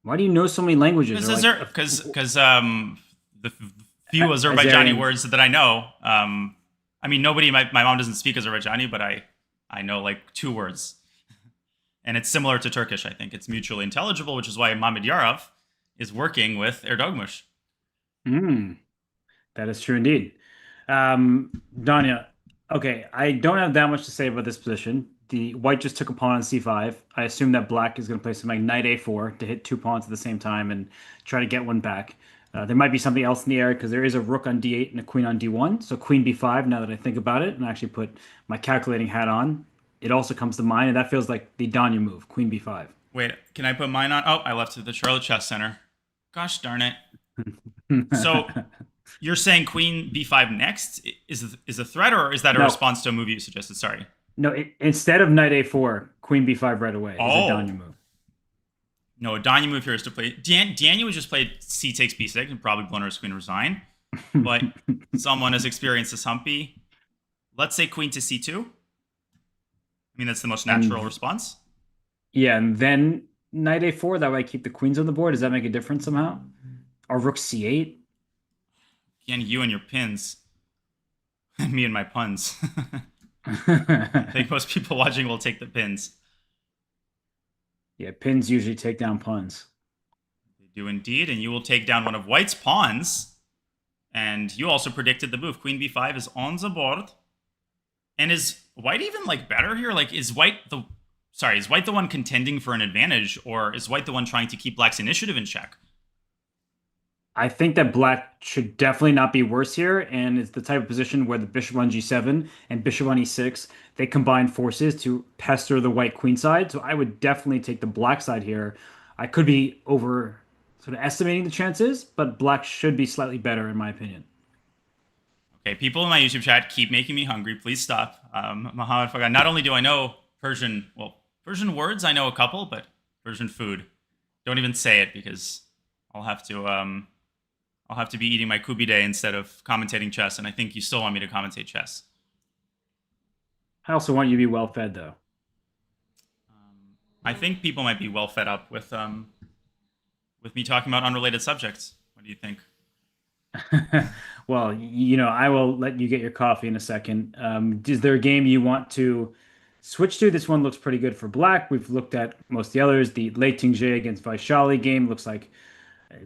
Why do you know so many languages? Or like, because the few Azerbaijani Azerian. words that I know. I mean, nobody. My mom doesn't speak Azerbaijani, but I know like 2 words, and it's similar to Turkish. I think it's mutually intelligible, which is why Mahmud Yarov is working with Erdogmuş. Mm, that is true indeed. Danya, okay, I don't have that much to say about this position. The white just took a pawn on c5. I assume that black is going to play something like knight a4 to hit 2 pawns at the same time and try to get one back. There might be something else in the air because there is a rook on d8 and a queen on d1. So queen b5, now that I think about it and actually put my calculating hat on, it also comes to mind, and that feels like the Danya move, queen b5. Wait, can I put mine on? Oh, I left it at the Charlotte Chess Center. Gosh darn it. So you're saying queen b5 next is a threat, or is that a No, response to a move you suggested? Sorry. no, instead of knight a4, queen b5 right away is a Oh. Danya move. No, a Danya move here is to play. Danya would just play c takes b6 and probably blunder his queen to resign. But someone as experienced as Humpy, let's say queen to c2. I mean, that's the most natural And response. yeah, and then knight a4, that way I keep the queens on the board. Does that make a difference somehow? Or rook c8? Again, you and your pins. Me and my puns. I think most people watching will take the pins. Yeah, pins usually take down pawns. They do indeed, and you will take down one of White's pawns. And you also predicted the move. Queen b5 is on the board. And is white even like better here? Like, is white the one contending for an advantage, or is white the one trying to keep black's initiative in check? I think that black should definitely not be worse here, and it's the type of position where the bishop on g7 and bishop on e6 they combine forces to pester the white queen side. So I would definitely take the black side here. I could be over sort of estimating the chances, but black should be slightly better in my opinion. Okay, people in my YouTube chat keep making me hungry. Please stop. Mohammed Fagan. Not only do I know Persian, well, Persian words, I know a couple, but Persian food, don't even say it because I'll have to. I'll have to be eating my kubi day instead of commentating chess, and I think you still want me to commentate chess. I also want you to be well fed though. I think people might be well fed up with me talking about unrelated subjects. What do you think? Well, I will let you get your coffee in a second. Is there a game you want to switch to? This one looks pretty good for black. We've looked at most of the others. The Lei Tingjie against Vaishali game looks like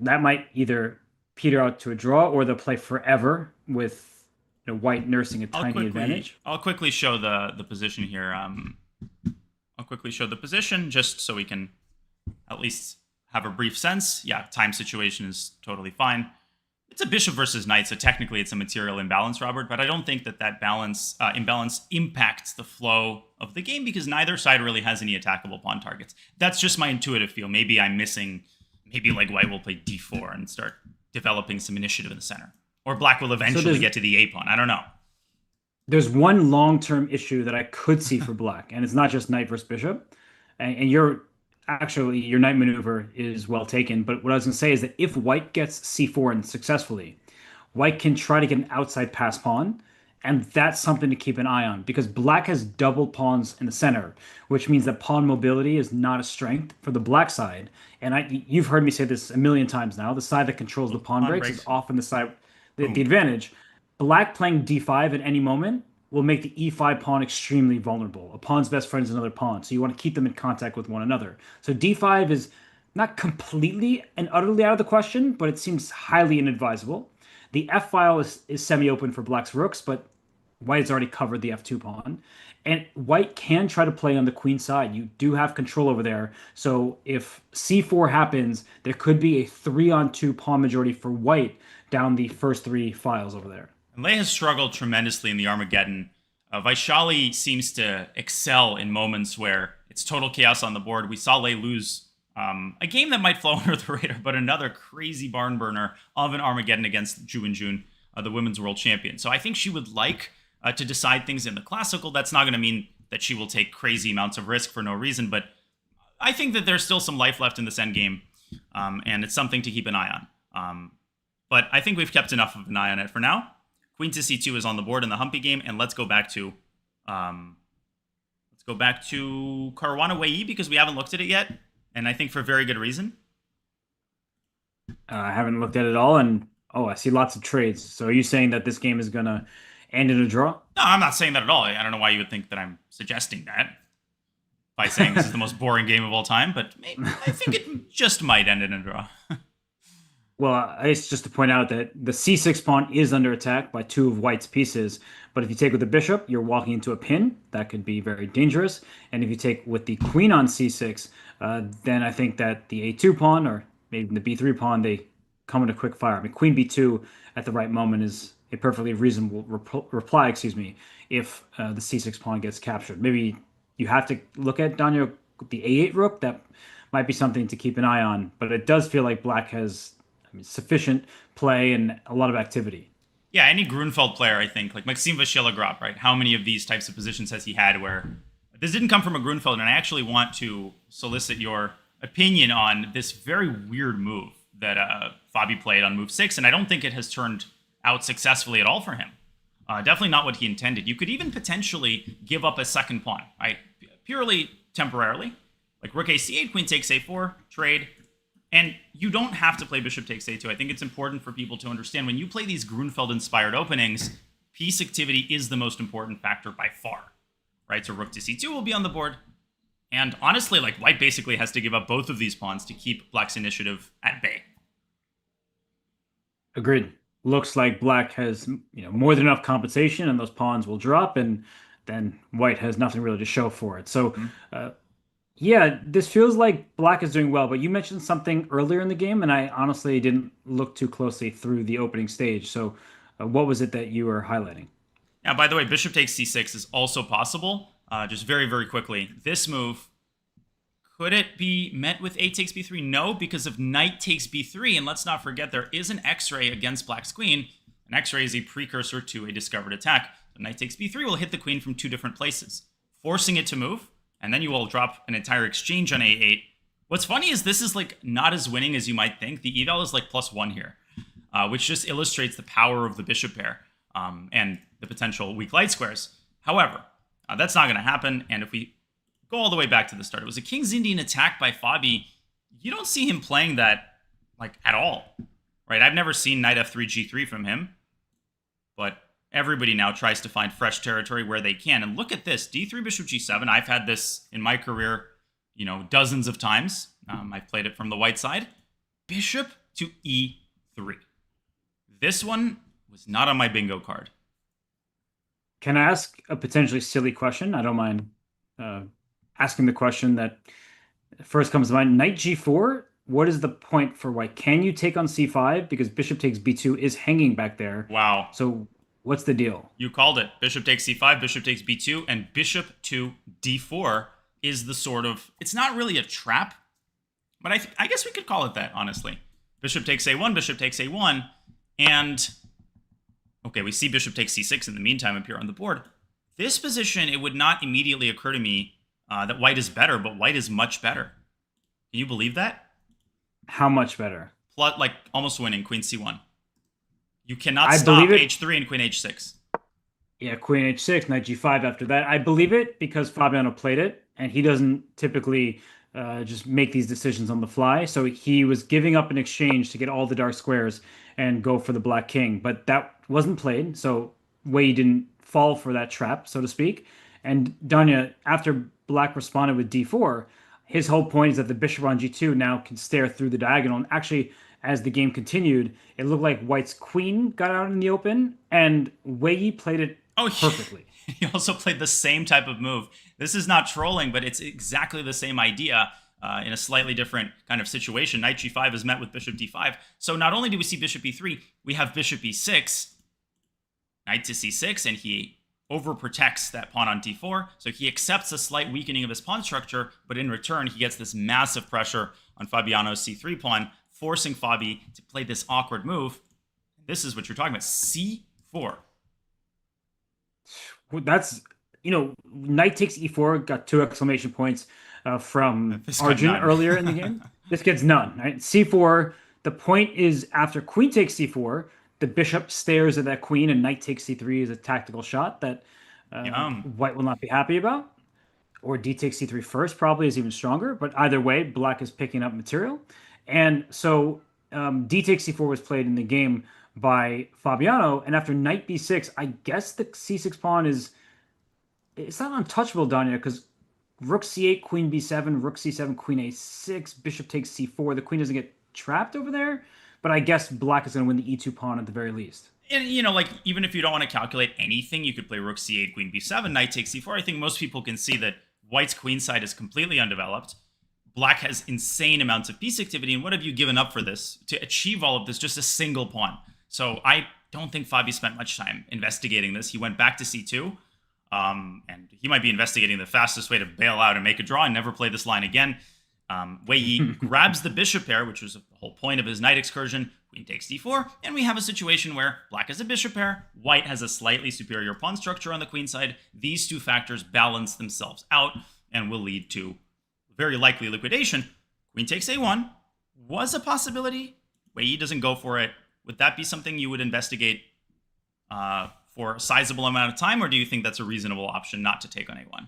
that might either peter out to a draw or they'll play forever with white nursing a tiny advantage. I'll quickly show the position here. I'll quickly show the position just so we can at least have a brief sense. Yeah, time situation is totally fine. It's a bishop versus knight, so technically it's a material imbalance, Robert. But I don't think that imbalance impacts the flow of the game because neither side really has any attackable pawn targets. That's just my intuitive feel. Maybe I'm missing. Maybe like white will play d4 and start developing some initiative in the center, or black will eventually get to the a pawn. I don't know. There's one long-term issue that I could see for black, and it's not just knight versus bishop. And your knight maneuver is well taken. But what I was going to say is that if white gets c4 and successfully, white can try to get an outside pass pawn, and that's something to keep an eye on because black has double pawns in the center, which means that pawn mobility is not a strength for the black side. And you've heard me say this a million times now. The side that controls the pawn breaks is often the side the advantage. Black playing d5 at any moment will make the e5 pawn extremely vulnerable. A pawn's best friend is another pawn, so you want to keep them in contact with one another. So d5 is not completely and utterly out of the question, but it seems highly inadvisable. The f file is semi-open for black's rooks, but white has already covered the f2 pawn. And white can try to play on the queen side. You do have control over there. So if c4 happens, there could be a 3-on-2 pawn majority for white down the first 3 files over there. And Lei has struggled tremendously in the Armageddon. Vaishali seems to excel in moments where it's total chaos on the board. We saw Lei lose a game that might flow under the radar, but another crazy barn burner of an Armageddon against Ju and Jun, the women's world champion. So I think she would like to decide things in the classical. That's not going to mean that she will take crazy amounts of risk for no reason, but I think that there's still some life left in this endgame, and it's something to keep an eye on. But I think we've kept enough of an eye on it for now. Queen to c2 is on the board in the Humpy game, and let's go back to Caruana Wei Yi because we haven't looked at it yet, and I think for very good reason. I haven't looked at it all, and I see lots of trades. So are you saying that this game is gonna end in a draw? No, I'm not saying that at all. I don't know why you would think that I'm suggesting that by saying this is the most boring game of all time, but I think it just might end in a draw. Well, it's just to point out that the c6 pawn is under attack by 2 of white's pieces. But if you take with the bishop, you're walking into a pin. That could be very dangerous. And if you take with the queen on c6, then I think that the a2 pawn or maybe the b3 pawn, they come into quick fire. I mean, queen b2 at the right moment is a perfectly reasonable reply, if the c6 pawn gets captured. Maybe you have to look at Daniel, the a8 rook. That might be something to keep an eye on. But it does feel like black has sufficient play and a lot of activity. Yeah, any Grunfeld player, I think, like Maxim Vachier-Lagrave, right? How many of these types of positions has he had where this didn't come from a Grunfeld? And I actually want to solicit your opinion on this very weird move that Fabi played on move 6, and I don't think it has turned out successfully at all for him. Definitely not what he intended. You could even potentially give up a second pawn, right? Purely temporarily. Like rook a8, queen takes a4, trade. And you don't have to play bishop takes a2. I think it's important for people to understand when you play these Grunfeld-inspired openings, piece activity is the most important factor by far, right? So rook to c2 will be on the board. And honestly, like white basically has to give up both of these pawns to keep black's initiative at bay. Agreed. Looks like black has more than enough compensation, and those pawns will drop, and then white has nothing really to show for it. So, Mhm. uh, yeah, this feels like black is doing well, but you mentioned something earlier in the game, and I honestly didn't look too closely through the opening stage. So, what was it that you were highlighting? Yeah, by the way, bishop takes c6 is also possible. Just very, very quickly. This move, could it be met with a takes b3? No, because of knight takes b3. And let's not forget, there is an x-ray against black's queen. An x-ray is a precursor to a discovered attack. So knight takes b3 will hit the queen from two different places, forcing it to move. And then you will drop an entire exchange on a8. What's funny is this is like not as winning as you might think. The eval is like +1 here, which just illustrates the power of the bishop pair and the potential weak light squares. However, that's not going to happen. And if we go all the way back to the start, it was a King's Indian attack by Fabi. You don't see him playing that like at all, right? I've never seen knight f3 g3 from him, but everybody now tries to find fresh territory where they can. And look at this, d3 bishop g7. I've had this in my career, dozens of times. I've played it from the white side. Bishop to e3. This one was not on my bingo card. Can I ask a potentially silly question? I don't mind asking the question that first comes to mind. Knight g4, what is the point for white? Can you take on c5? Because bishop takes b2 is hanging back there. Wow. So what's the deal? You called it. Bishop takes c5, bishop takes b2, and bishop to d4 is the sort of... It's not really a trap, but I guess we could call it that, honestly. Bishop takes a1, bishop takes a1, and... Okay, we see bishop takes c6 in the meantime appear on the board. This position, it would not immediately occur to me that white is better, but white is much better. Can you believe that? How much better? Like almost winning, queen c1. You cannot stop h3 and queen h6. Yeah, queen h6, knight g5 after that. I believe it because Fabiano played it, and he doesn't typically just make these decisions on the fly. So he was giving up an exchange to get all the dark squares and go for the black king. But that wasn't played, so Wei didn't fall for that trap, so to speak. And Danya, after black responded with d4, his whole point is that the bishop on g2 now can stare through the diagonal. And actually, as the game continued, it looked like white's queen got out in the open, and Wei Yi played it perfectly. He also played the same type of move. This is not trolling, but it's exactly the same idea in a slightly different kind of situation. Knight g5 is met with bishop d5. So not only do we see bishop e3, we have bishop e6, knight to c6, and he overprotects that pawn on d4. So he accepts a slight weakening of his pawn structure, but in return, he gets this massive pressure on Fabiano's c3 pawn, forcing Fabi to play this awkward move. This is what you're talking about, c4. That's, knight takes e4, got 2 exclamation points from Arjun earlier in the game. This gets none, right? c4, the point is after queen takes c4, the bishop stares at that queen, and knight takes c3 is a tactical shot that white will not be happy about. Or d takes c3 first probably is even stronger, but either way, black is picking up material. And so d takes c4 was played in the game by Fabiano, and after knight b6, I guess the c6 pawn it's not untouchable, Danya, because rook c8, queen b7, rook c7, queen a6, bishop takes c4. The queen doesn't get trapped over there, but I guess black is going to win the e2 pawn at the very least. And, even if you don't want to calculate anything, you could play rook c8, queen b7, knight takes c4. I think most people can see that white's queen side is completely undeveloped. Black has insane amounts of piece activity, and what have you given up for this? To achieve all of this, just a single pawn. So I don't think Fabi spent much time investigating this. He went back to c2, and he might be investigating the fastest way to bail out and make a draw and never play this line again. Wei Yi grabs the bishop pair, which was the whole point of his knight excursion. Queen takes d4, and we have a situation where black has a bishop pair, white has a slightly superior pawn structure on the queen side. These two factors balance themselves out and will lead to very likely liquidation. Queen takes a1 was a possibility. Wei Yi doesn't go for it. Would that be something you would investigate for a sizable amount of time, or do you think that's a reasonable option not to take on a1?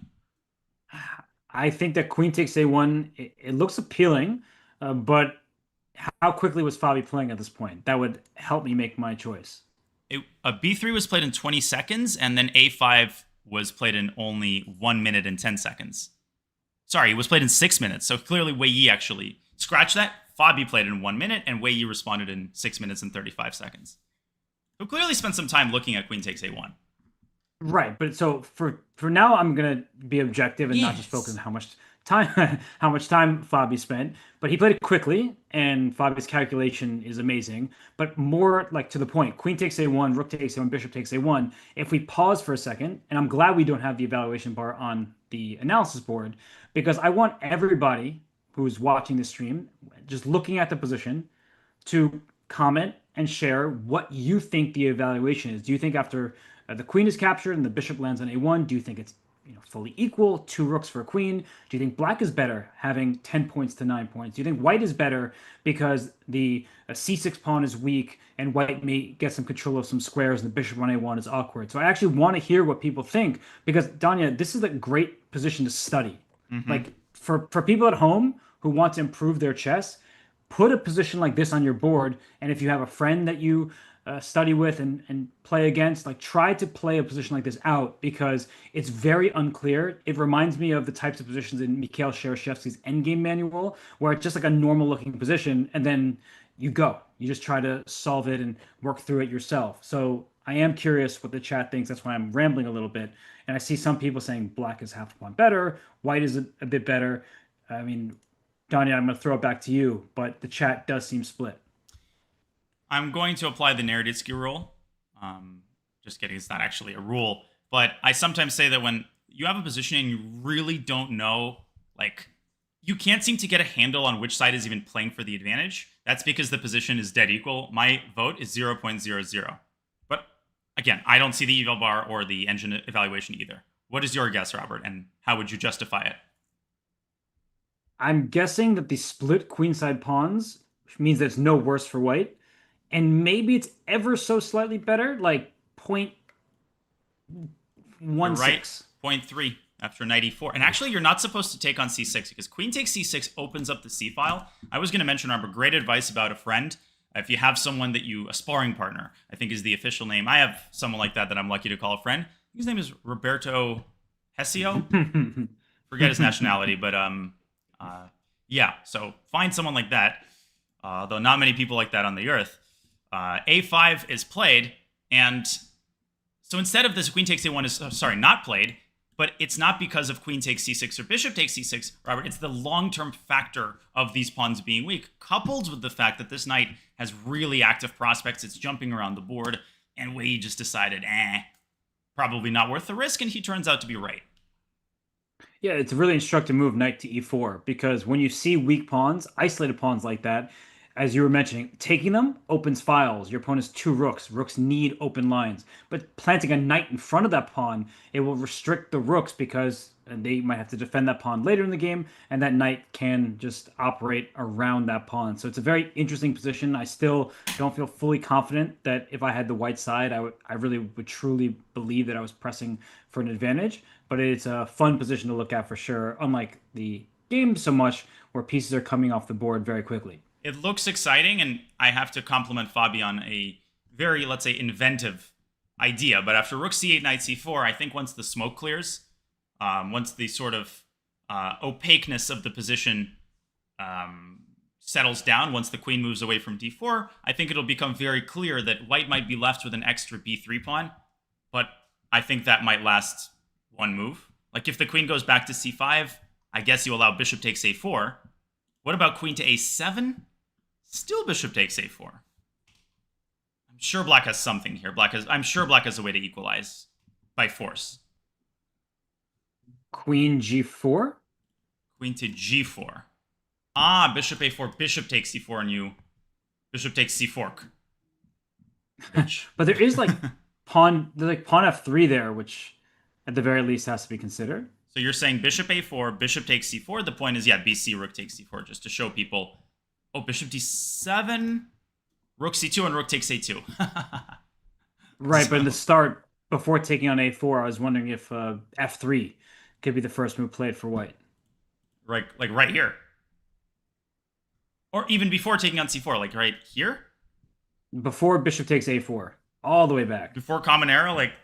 I think that queen takes a1, it looks appealing, but how quickly was Fabi playing at this point? That would help me make my choice. b3 was played in 20 seconds, and then a5 was played in only 1 minute and 10 seconds. Sorry, it was played in 6 minutes, so clearly Wei Yi actually scratched that. Fabi played in 1 minute, and Wei Yi responded in 6 minutes and 35 seconds. So clearly spent some time looking at queen takes a1. Right, but so for now, I'm gonna be objective and not just focus on Yes. how much time how much time Fabi spent. But he played it quickly, and Fabi's calculation is amazing. But more like to the point, Queen takes A1, Rook takes A1, Bishop takes A1. If we pause for a second, and I'm glad we don't have the evaluation bar on the analysis board, because I want everybody who's watching the stream just looking at the position to comment and share what you think the evaluation is. Do you think after the queen is captured and the bishop lands on a1, do you think it's fully equal, two rooks for a queen? Do you think black is better, having 10 points to 9 points? Do you think white is better because the c6 pawn is weak and white may get some control of some squares and the bishop on a1 is awkward? So I actually want to hear what people think because, Danya, this is a great position to study. Mm-hmm. Like for people at home who want to improve their chess, put a position like this on your board. And if you have a friend that you study with and play against, like try to play a position like this out because it's very unclear. It reminds me of the types of positions in Mikhail Shereshevsky's Endgame manual, where it's just like a normal looking position, and then you go. You just try to solve it and work through it yourself. So I am curious what the chat thinks. That's why I'm rambling a little bit. And I see some people saying black is half a point better, white is a bit better. I mean, Danya, I'm going to throw it back to you, but the chat does seem split. I'm going to apply the Naroditsky rule. Just kidding, it's not actually a rule. But I sometimes say that when you have a position and you really don't know, like, you can't seem to get a handle on which side is even playing for the advantage, that's because the position is dead equal. My vote is 0.00. But again, I don't see the eval bar or the engine evaluation either. What is your guess, Robert, and how would you justify it? I'm guessing that the split queenside pawns means that it's no worse for white, and maybe it's ever so slightly better, like You're right. 0.16. Point 0.3 after knight e4. And actually, you're not supposed to take on c6 because queen takes c6 opens up the c file. I was going to mention, Robert, great advice about a friend. If you have someone that a sparring partner, I think is the official name. I have someone like that I'm lucky to call a friend. His name is Roberto Hessio. Forget his nationality, but yeah. So find someone like that. Though not many people like that on the earth. A5 is played, and so instead of this queen takes a1 is, not played, but it's not because of queen takes c6 or bishop takes c6, Robert. It's the long-term factor of these pawns being weak, coupled with the fact that this knight has really active prospects. It's jumping around the board, and Wei Yi just decided, probably not worth the risk, and he turns out to be right. Yeah, it's a really instructive move, knight to e4, because when you see weak pawns, isolated pawns like that, as you were mentioning, taking them opens files. Your opponent has two rooks. Rooks need open lines. But planting a knight in front of that pawn, it will restrict the rooks because they might have to defend that pawn later in the game, and that knight can just operate around that pawn. So it's a very interesting position. I still don't feel fully confident that if I had the white side, I really would truly believe that I was pressing for an advantage. But it's a fun position to look at for sure, unlike the game so much where pieces are coming off the board very quickly. It looks exciting, and I have to compliment Fabi on a very, let's say, inventive idea. But after rook c8, knight c4, I think once the smoke clears, once the sort of opaqueness of the position settles down, once the queen moves away from d4, I think it'll become very clear that white might be left with an extra b3 pawn. But I think that might last one move. Like if the queen goes back to c5, I guess you allow bishop takes a4. What about queen to a7? Still bishop takes a4. I'm sure black has something here. I'm sure black has a way to equalize by force. Queen g4? Queen to g4. Ah, bishop a4, bishop takes c4, and you bishop takes c4. But there is like there's like pawn f3 there, which at the very least has to be considered. So you're saying bishop a4, bishop takes c4. The point is, yeah, bc, rook takes c4, just to show people. Oh, bishop d7, rook c2, and rook takes a2. Right, but in the start, before taking on a4, I was wondering if f3 could be the first move played for white. Right, like right here. Or even before taking on c4, like right here? Before bishop takes a4, all the way back. Before common era, like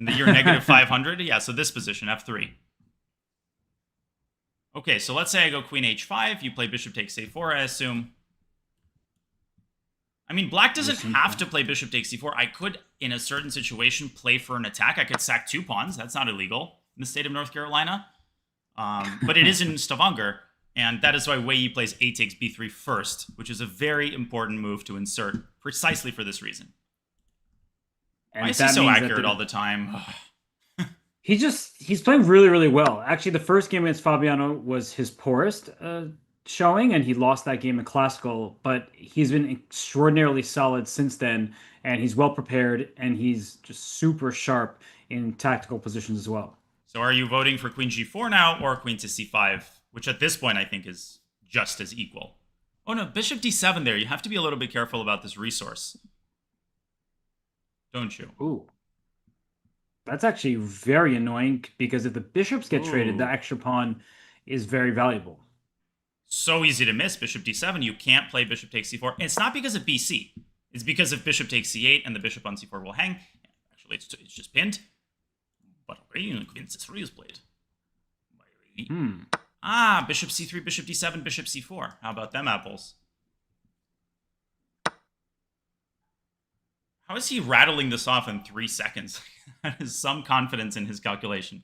in the year negative 500? Yeah, so this position, f3. Okay, so let's say I go queen h5, you play bishop takes a4, I assume. I mean, black doesn't Interesting have point. to play bishop takes c4. I could, in a certain situation, play for an attack. I could sack 2 pawns. That's not illegal in the state of North Carolina. But it is in Stavanger, and that is why Wei Yi plays a takes b3 first, which is a very important move to insert precisely for this reason. Why And is he that so means that accurate all the time? he's playing really, really well. Actually, the first game against Fabiano was his poorest showing, and he lost that game in classical. But he's been extraordinarily solid since then, and he's well prepared, and he's just super sharp in tactical positions as well. So are you voting for queen g4 now or queen to c5, which at this point I think is just as equal? Oh no, bishop d7 there. You have to be a little bit careful about this resource, don't you? Ooh, that's actually very annoying because if the bishops get traded, the Ooh. extra pawn is very valuable. So easy to miss. Bishop d7. You can't play bishop takes c4. And it's not because of bc. It's because of bishop takes c8 and the bishop on c4 will hang. Actually, it's just pinned. But queen c3 is played. Hmm. Ah, bishop c3, bishop d7, bishop c4. How about them apples? How is he rattling this off in 3 seconds? That is some confidence in his calculation.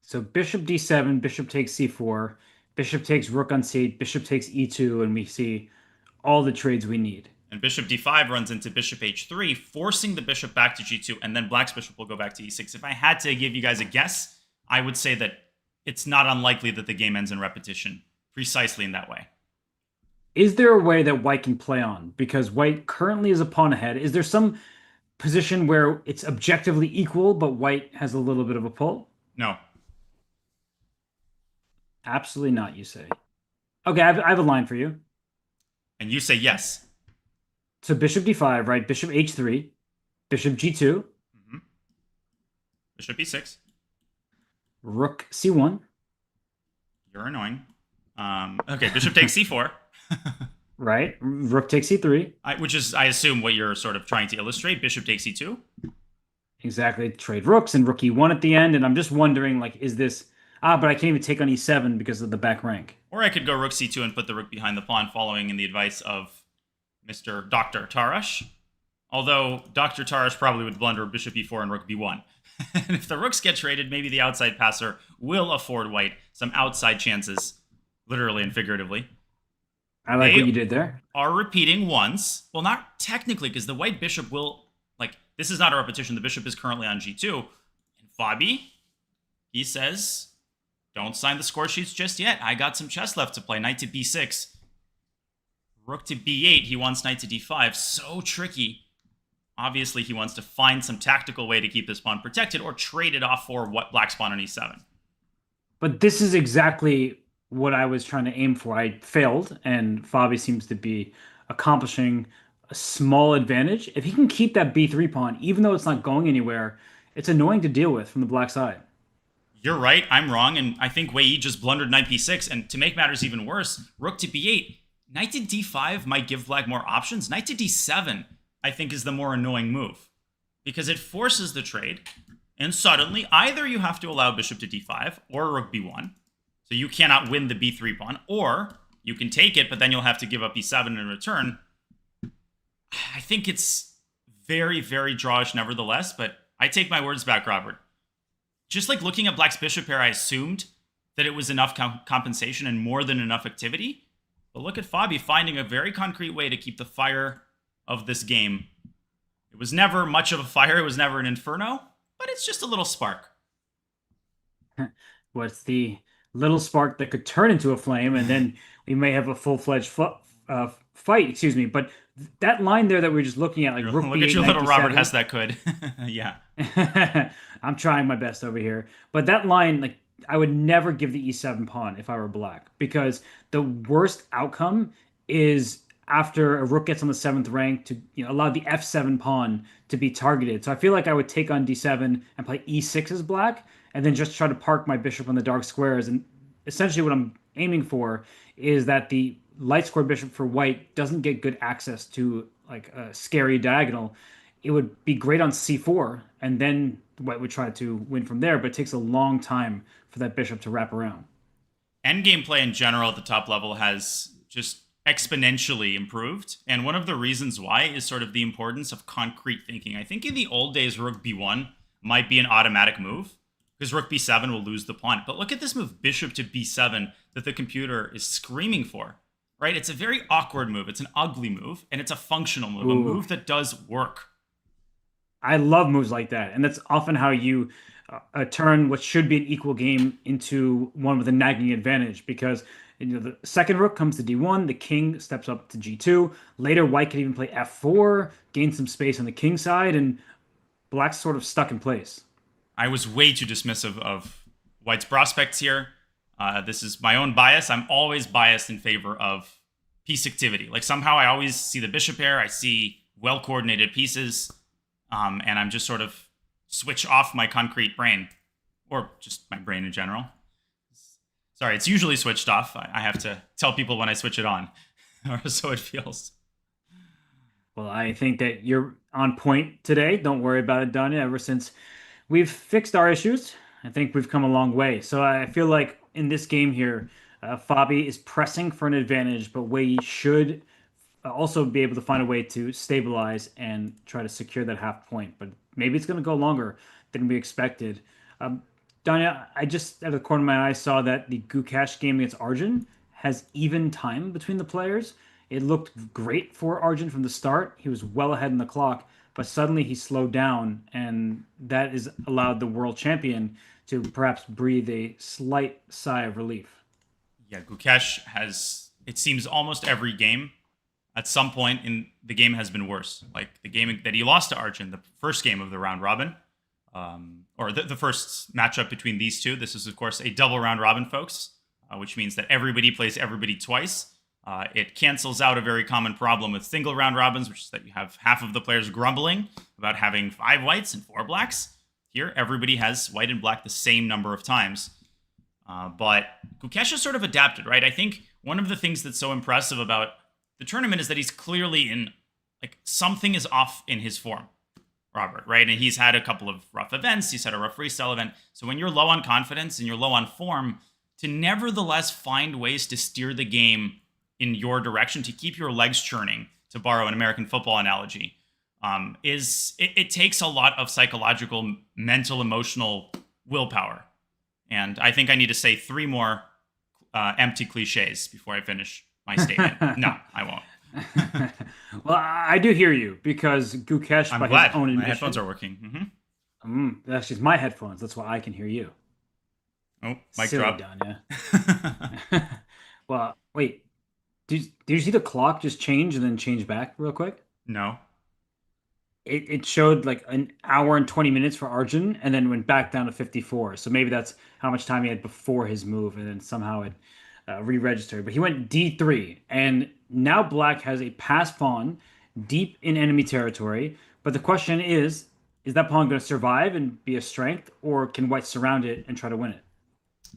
So bishop d7, bishop takes c4, bishop takes rook on c8, bishop takes e2, and we see all the trades we need. And bishop d5 runs into bishop h3, forcing the bishop back to g2, and then black's bishop will go back to e6. If I had to give you guys a guess, I would say that it's not unlikely that the game ends in repetition, precisely in that way. Is there a way that white can play on? Because white currently is a pawn ahead. Is there some position where it's objectively equal, but white has a little bit of a pull? No. Absolutely not, you say. Okay, I have a line for you. And you say yes. So bishop d5, right? Bishop h3, bishop g2, Mm-hmm. Bishop e6. rook c1, You're annoying. Okay, bishop takes c4. right? Rook takes c3. Which is, I assume, what you're sort of trying to illustrate. Bishop takes e2. Exactly. Trade rooks and rook e1 at the end. And I'm just wondering, like, is this... Ah, but I can't even take on e7 because of the back rank. Or I could go rook c2 and put the rook behind the pawn, following in the advice of Mr. Dr. Tarash. Although Dr. Tarash probably would blunder bishop e4 and rook b1. And if the rooks get traded, maybe the outside passer will afford white some outside chances, literally and figuratively. I like They what you did there. are repeating once. Well, not technically, because the white bishop will, like, this is not a repetition. The bishop is currently on g2. And Fabi, he says, don't sign the score sheets just yet. I got some chess left to play. Knight to b6. Rook to b8. He wants knight to d5. So tricky. Obviously, he wants to find some tactical way to keep this pawn protected or trade it off for what black's pawn on e7. But this is exactly what I was trying to aim for. I failed, and Fabi seems to be accomplishing a small advantage. If he can keep that b3 pawn, even though it's not going anywhere, it's annoying to deal with from the black side. You're right, I'm wrong, and I think Wei Yi just blundered knight b6, and to make matters even worse, rook to b8. Knight to d5 might give black more options. Knight to d7, I think, is the more annoying move, because it forces the trade, and suddenly either you have to allow bishop to d5 or rook b1, so you cannot win the b3 pawn, or you can take it, but then you'll have to give up e7 in return. I think it's very, very drawish nevertheless, but I take my words back, Robert. Just like looking at black's bishop pair, I assumed that it was enough compensation and more than enough activity. But look at Fabi finding a very concrete way to keep the fire of this game. It was never much of a fire. It was never an inferno, but it's just a little spark. What's the little spark that could turn into a flame, and then we may have a full-fledged fight, excuse me. But that line there that we were just looking at, like rook Look b8, at your knight little Robert d7. Hess that could. Yeah. I'm trying my best over here. But that line, like, I would never give the e7 pawn if I were black, because the worst outcome is after a rook gets on the seventh rank to allow the f7 pawn to be targeted. So I feel like I would take on d7 and play e6 as black, and then just try to park my bishop on the dark squares. And essentially what I'm aiming for is that the light square bishop for white doesn't get good access to like a scary diagonal. It would be great on c4, and then white would try to win from there, but it takes a long time for that bishop to wrap around. Endgame play in general at the top level has just exponentially improved. And one of the reasons why is sort of the importance of concrete thinking. I think in the old days, rook b1 might be an automatic move because rook b7 will lose the pawn. But look at this move, bishop to b7, that the computer is screaming for, right? It's a very awkward move. It's an ugly move, and it's a functional move, a Ooh. move that does work. I love moves like that, and that's often how you turn what should be an equal game into one with a nagging advantage. Because the second rook comes to d1, the king steps up to g2. Later, white can even play f4, gain some space on the king side, and black's sort of stuck in place. I was way too dismissive of White's prospects here. This is my own bias. I'm always biased in favor of piece activity. Like somehow I always see the bishop pair. I see well coordinated pieces, and I'm just sort of switch off my concrete brain, or just my brain in general. Sorry, it's usually switched off. I have to tell people when I switch it on, or so it feels. Well, I think that you're on point today. Don't worry about it, Danya. Ever since we've fixed our issues, I think we've come a long way. So I feel like in this game here, Fabi is pressing for an advantage, but Wei Yi should also be able to find a way to stabilize and try to secure that half point. But maybe it's going to go longer than we expected. Um, Danya, I just out of the corner of my eye saw that the Gukesh game against Arjun has even time between the players. It looked great for Arjun from the start. He was well ahead in the clock, but suddenly he slowed down, and that has allowed the world champion to perhaps breathe a slight sigh of relief. Yeah, Gukesh has, it seems almost every game at some point in the game has been worse. Like the game that he lost to Arjun, the first game of the round robin, or the first matchup between these two. This is, of course, a double round robin, folks, which means that everybody plays everybody twice. It cancels out a very common problem with single round robins, which is that you have half of the players grumbling about having 5 whites and 4 blacks. Here, everybody has white and black the same number of times. But Gukesh has sort of adapted, right? I think one of the things that's so impressive about the tournament is that he's clearly in, like, something is off in his form, Robert, right? And he's had a couple of rough events. He's had a rough freestyle event. So when you're low on confidence and you're low on form, to nevertheless find ways to steer the game in your direction, to keep your legs churning, to borrow an American football analogy, it takes a lot of psychological, mental, emotional willpower. And I think I need to say 3 more empty cliches before I finish my statement. No, I won't. Well, I do hear you because Gukesh, I'm by glad his own my admission, headphones are working. that's just my headphones. That's why I can hear you. Oh, mic Silly drop. Danya. Well, wait. Did you see the clock just change and then change back real quick? No. It showed like an hour and 20 minutes for Arjun and then went back down to 54. So maybe that's how much time he had before his move, and then somehow it re-registered. But he went D3, and now Black has a pass pawn deep in enemy territory. But the question is that pawn going to survive and be a strength, or can White surround it and try to win it?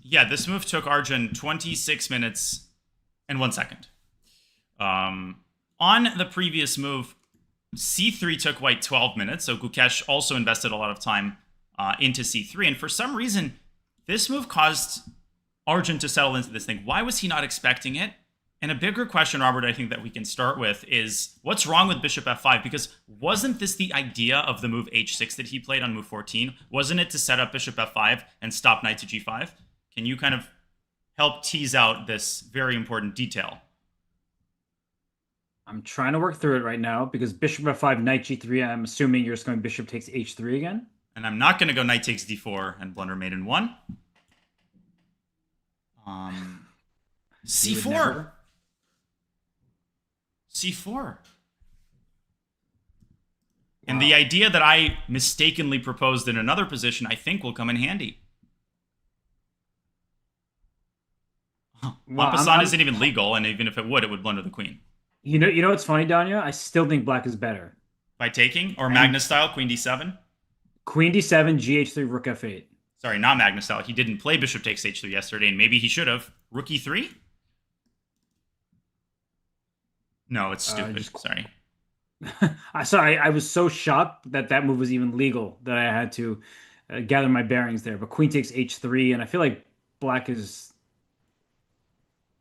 Yeah, this move took Arjun 26 minutes and 1 second. On the previous move, C3 took White 12 minutes, so Gukesh also invested a lot of time into C3. And for some reason, this move caused Arjun to settle into this thing. Why was he not expecting it? And a bigger question, Robert, I think that we can start with is, what's wrong with bishop f5? Because wasn't this the idea of the move h6 that he played on move 14? Wasn't it to set up bishop f5 and stop knight to g5? Can you kind of help tease out this very important detail? I'm trying to work through it right now because bishop f5, knight g3. I'm assuming you're just going bishop takes h3 again. And I'm not going to go knight takes d4 and blunder maiden 1. C4. C4. And the idea that I mistakenly proposed in another position, I think will come in handy. Well, Maupassant isn't even legal, and even if it would blunder the queen. You know what's funny, Danya? I still think black is better. By taking? Or Magnus style, queen d7? Queen d7, gh3, rook f8. Sorry, not Magnus style. He didn't play bishop takes h3 yesterday, and maybe he should have. Rook e3? No, it's stupid. Sorry. I was so shocked that that move was even legal that I had to gather my bearings there. But queen takes h3, and I feel like black is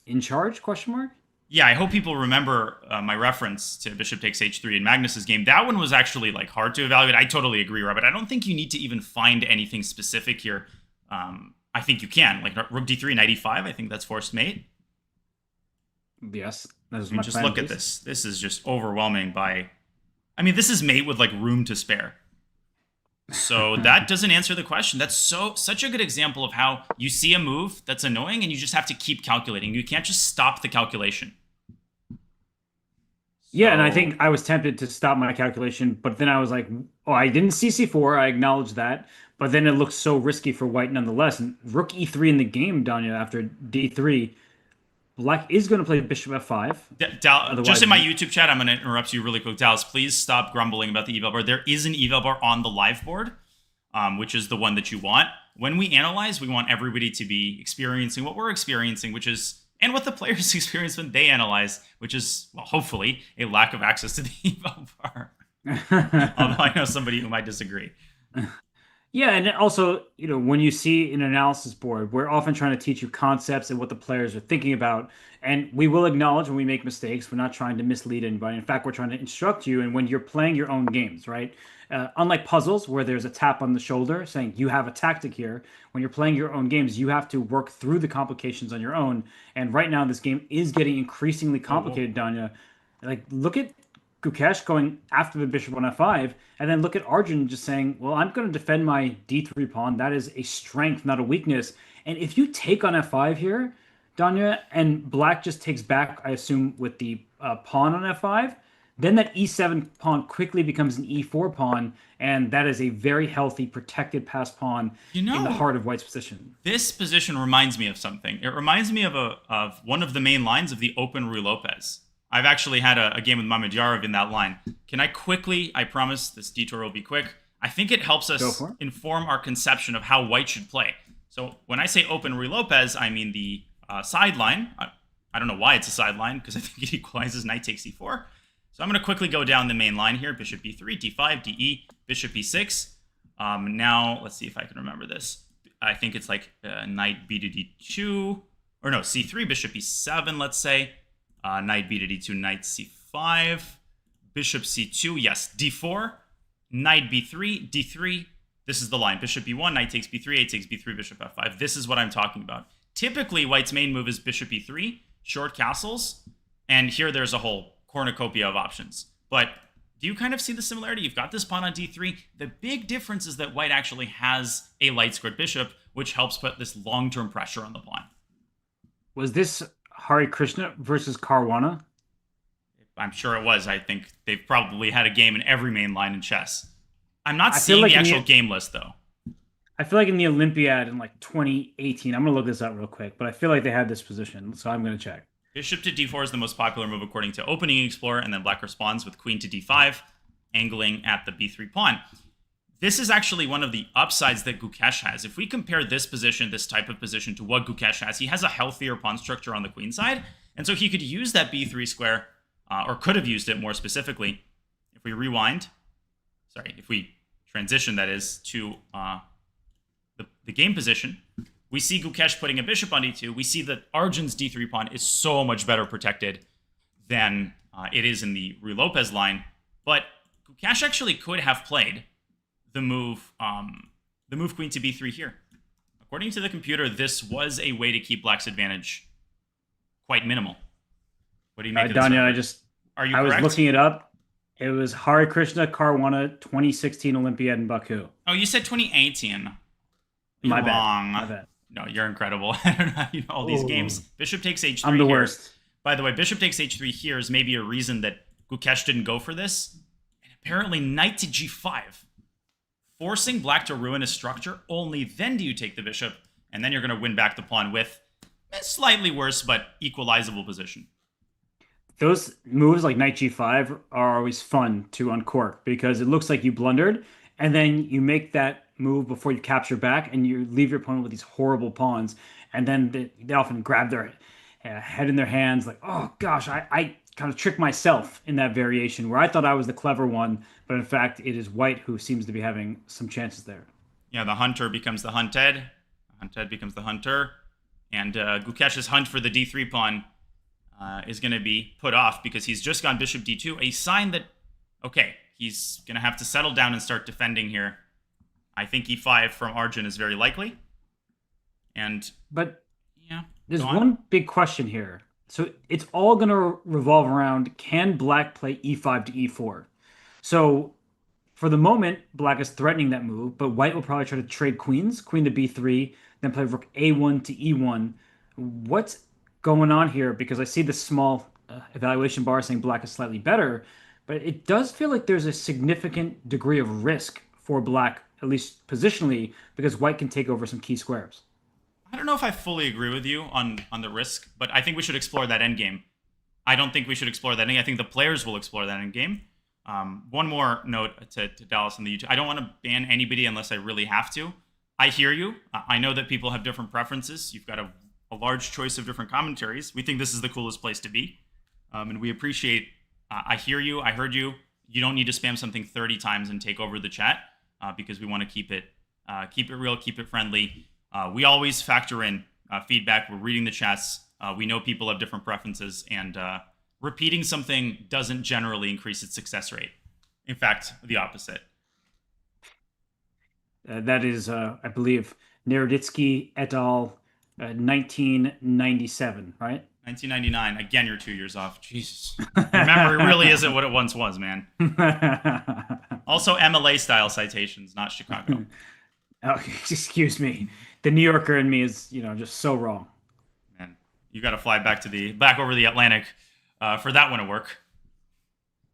in charge? Question mark. Yeah, I hope people remember my reference to bishop takes h3 in Magnus's game. That one was actually like hard to evaluate. I totally agree, Robert. I don't think you need to even find anything specific here. I think you can, like rook d3, knight e5. I think that's forced mate. Yes, that was I mean, my just plan, look at this. This is just overwhelming by. I mean, this is mate with like room to spare. So that doesn't answer the question. That's such a good example of how you see a move that's annoying and you just have to keep calculating. You can't just stop the calculation. Yeah, and I think I was tempted to stop my calculation, but then I was like, oh, I didn't see c4. I acknowledge that. But then it looks so risky for white nonetheless. And rook e3 in the game, Danya, after d3, black is going to play bishop f5. Just in my YouTube chat, I'm going to interrupt you really quick. Dallas, please stop grumbling about the eval bar. There is an eval bar on the live board, which is the one that you want. When we analyze, we want everybody to be experiencing what we're experiencing, which is, and what the players experience when they analyze, which is, well, hopefully, a lack of access to the eval bar. Although I know somebody who might disagree. Yeah, and also, when you see an analysis board, we're often trying to teach you concepts and what the players are thinking about. And we will acknowledge when we make mistakes. We're not trying to mislead anybody. In fact, we're trying to instruct you. And when you're playing your own games, right? Unlike puzzles, where there's a tap on the shoulder saying you have a tactic here, when you're playing your own games, you have to work through the complications on your own. And right now, this game is getting increasingly complicated, Danya. Like, look at Gukesh going after the bishop on f5, and then look at Arjun just saying, well, I'm going to defend my d3 pawn. That is a strength, not a weakness. And if you take on f5 here, Danya, and black just takes back, I assume, with the pawn on f5, then that e7 pawn quickly becomes an e4 pawn, and that is a very healthy, protected passed pawn in the heart of white's position. This position reminds me of something. It reminds me of one of the main lines of the Open Rue Lopez. I've actually had a game with Mamedyarov in that line. Can I quickly, I promise this detour will be quick. I think it helps us inform our conception of how white should play. So when I say Open Rue Lopez, I mean the sideline. I don't know why it's a sideline, because I think it equalizes knight takes e4. So I'm going to quickly go down the main line here. Bishop e3, d5, de, bishop e6. Now, let's see if I can remember this. I think it's like knight b to d2. Or no, c3, bishop e7, let's say. Knight b to d2, knight c5, bishop c2, yes, d4, knight b3, d3. This is the line. Bishop e1, knight takes b3, a takes b3, bishop f5. This is what I'm talking about. Typically, white's main move is bishop e3, short castles, and here there's a whole cornucopia of options. But do you kind of see the similarity? You've got this pawn on d3. The big difference is that white actually has a light squared bishop, which helps put this long-term pressure on the pawn. Was this Hare Krishna versus Caruana? I'm sure it was. I think they've probably had a game in every main line in chess. I'm not seeing like the actual game list, though. I feel like in the Olympiad in like 2018, I'm going to look this up real quick, but I feel like they had this position, so I'm going to check. Bishop to d4 is the most popular move according to Opening Explorer, and then black responds with queen to d5, angling at the b3 pawn. This is actually one of the upsides that Gukesh has. If we compare this position, this type of position, to what Gukesh has, he has a healthier pawn structure on the queen side, and so he could use that b3 square, or could have used it more specifically. If we rewind, if we transition, that is, to the game position, we see Gukesh putting a bishop on d2. We see that Arjun's d3 pawn is so much better protected than it is in the Rue Lopez line, but Gukesh actually could have played the move queen to b3 here. According to the computer, this was a way to keep black's advantage quite minimal. What do you make of this? Danya, I was looking it up. It was Hare Krishna Caruana 2016 Olympiad in Baku. Oh, you said 2018. My wrong. bad. No, you're incredible. I don't know how you know all these games. Bishop takes h3. I'm the worst. By the way, bishop takes h3 here is maybe a reason that Gukesh didn't go for this. And apparently knight to g5. Forcing black to ruin his structure, only then do you take the bishop, and then you're going to win back the pawn with a slightly worse but equalizable position. Those moves like knight g5 are always fun to uncork because it looks like you blundered, and then you make that move before you capture back, and you leave your opponent with these horrible pawns, and then they often grab their head in their hands like, oh gosh, I kind of tricked myself in that variation where I thought I was the clever one, but in fact it is white who seems to be having some chances there. Yeah, the hunter becomes the hunted. The hunted becomes the hunter. And Gukesh's hunt for the d3 pawn is going to be put off because he's just gone bishop d2, a sign that, okay, he's going to have to settle down and start defending here. I think e5 from Arjun is very likely. But Yeah. there's one big question here. So it's all going to revolve around, can black play e5 to e4? So for the moment, black is threatening that move, but white will probably try to trade queens, queen to b3, then play rook a1 to e1. What's going on here? Because I see the small evaluation bar saying black is slightly better, but it does feel like there's a significant degree of risk for black, at least positionally, because white can take over some key squares. I don't know if I fully agree with you on the risk, but I think we should explore that endgame. I don't think we should explore that endgame. I think the players will explore that endgame. One more note to Dallas on the YouTube. I don't want to ban anybody unless I really have to. I hear you. I know that people have different preferences. You've got a large choice of different commentaries. We think this is the coolest place to be. And we appreciate, I hear you. I heard you. You don't need to spam something 30 times and take over the chat because we want to keep it real, keep it friendly. We always factor in feedback. We're reading the chats. We know people have different preferences, and repeating something doesn't generally increase its success rate. In fact, the opposite. That is, I believe, Naroditsky et al. 1997, right? 1999. Again, you're 2 years off. Jesus. Your memory really isn't what it once was, man. Also, MLA style citations, not Chicago. Oh, excuse me. The New Yorker in me is, just so wrong. Man, you got to fly back over the Atlantic for that one to work.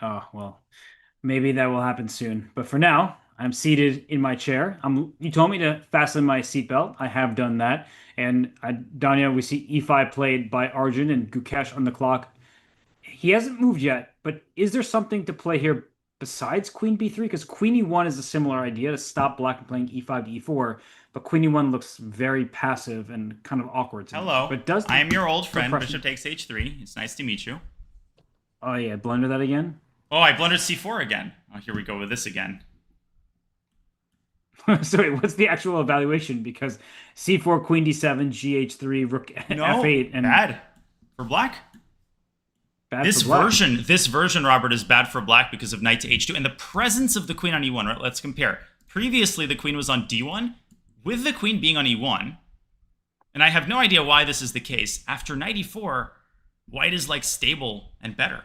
Oh, well, maybe that will happen soon. But for now, I'm seated in my chair. You told me to fasten my seatbelt. I have done that. And Danya, we see e5 played by Arjun and Gukesh on the clock. He hasn't moved yet, but is there something to play here besides queen b3? Because queen e1 is a similar idea to stop black from playing e5 to e4, but queen e1 looks very passive and kind of awkward to me. Hello, but I am your old friend, bishop takes h3. It's nice to meet you. Oh yeah, blunder that again? Oh, I blundered c4 again. Oh, here we go with this again. So wait, what's the actual evaluation? Because c4, queen d7, gh3, rook f8, and bad for black. This version, Robert, is bad for black because of knight to h2 and the presence of the queen on e1. Right? Let's compare. Previously, the queen was on d1, with the queen being on e1, and I have no idea why this is the case. After knight e4, white is like stable and better.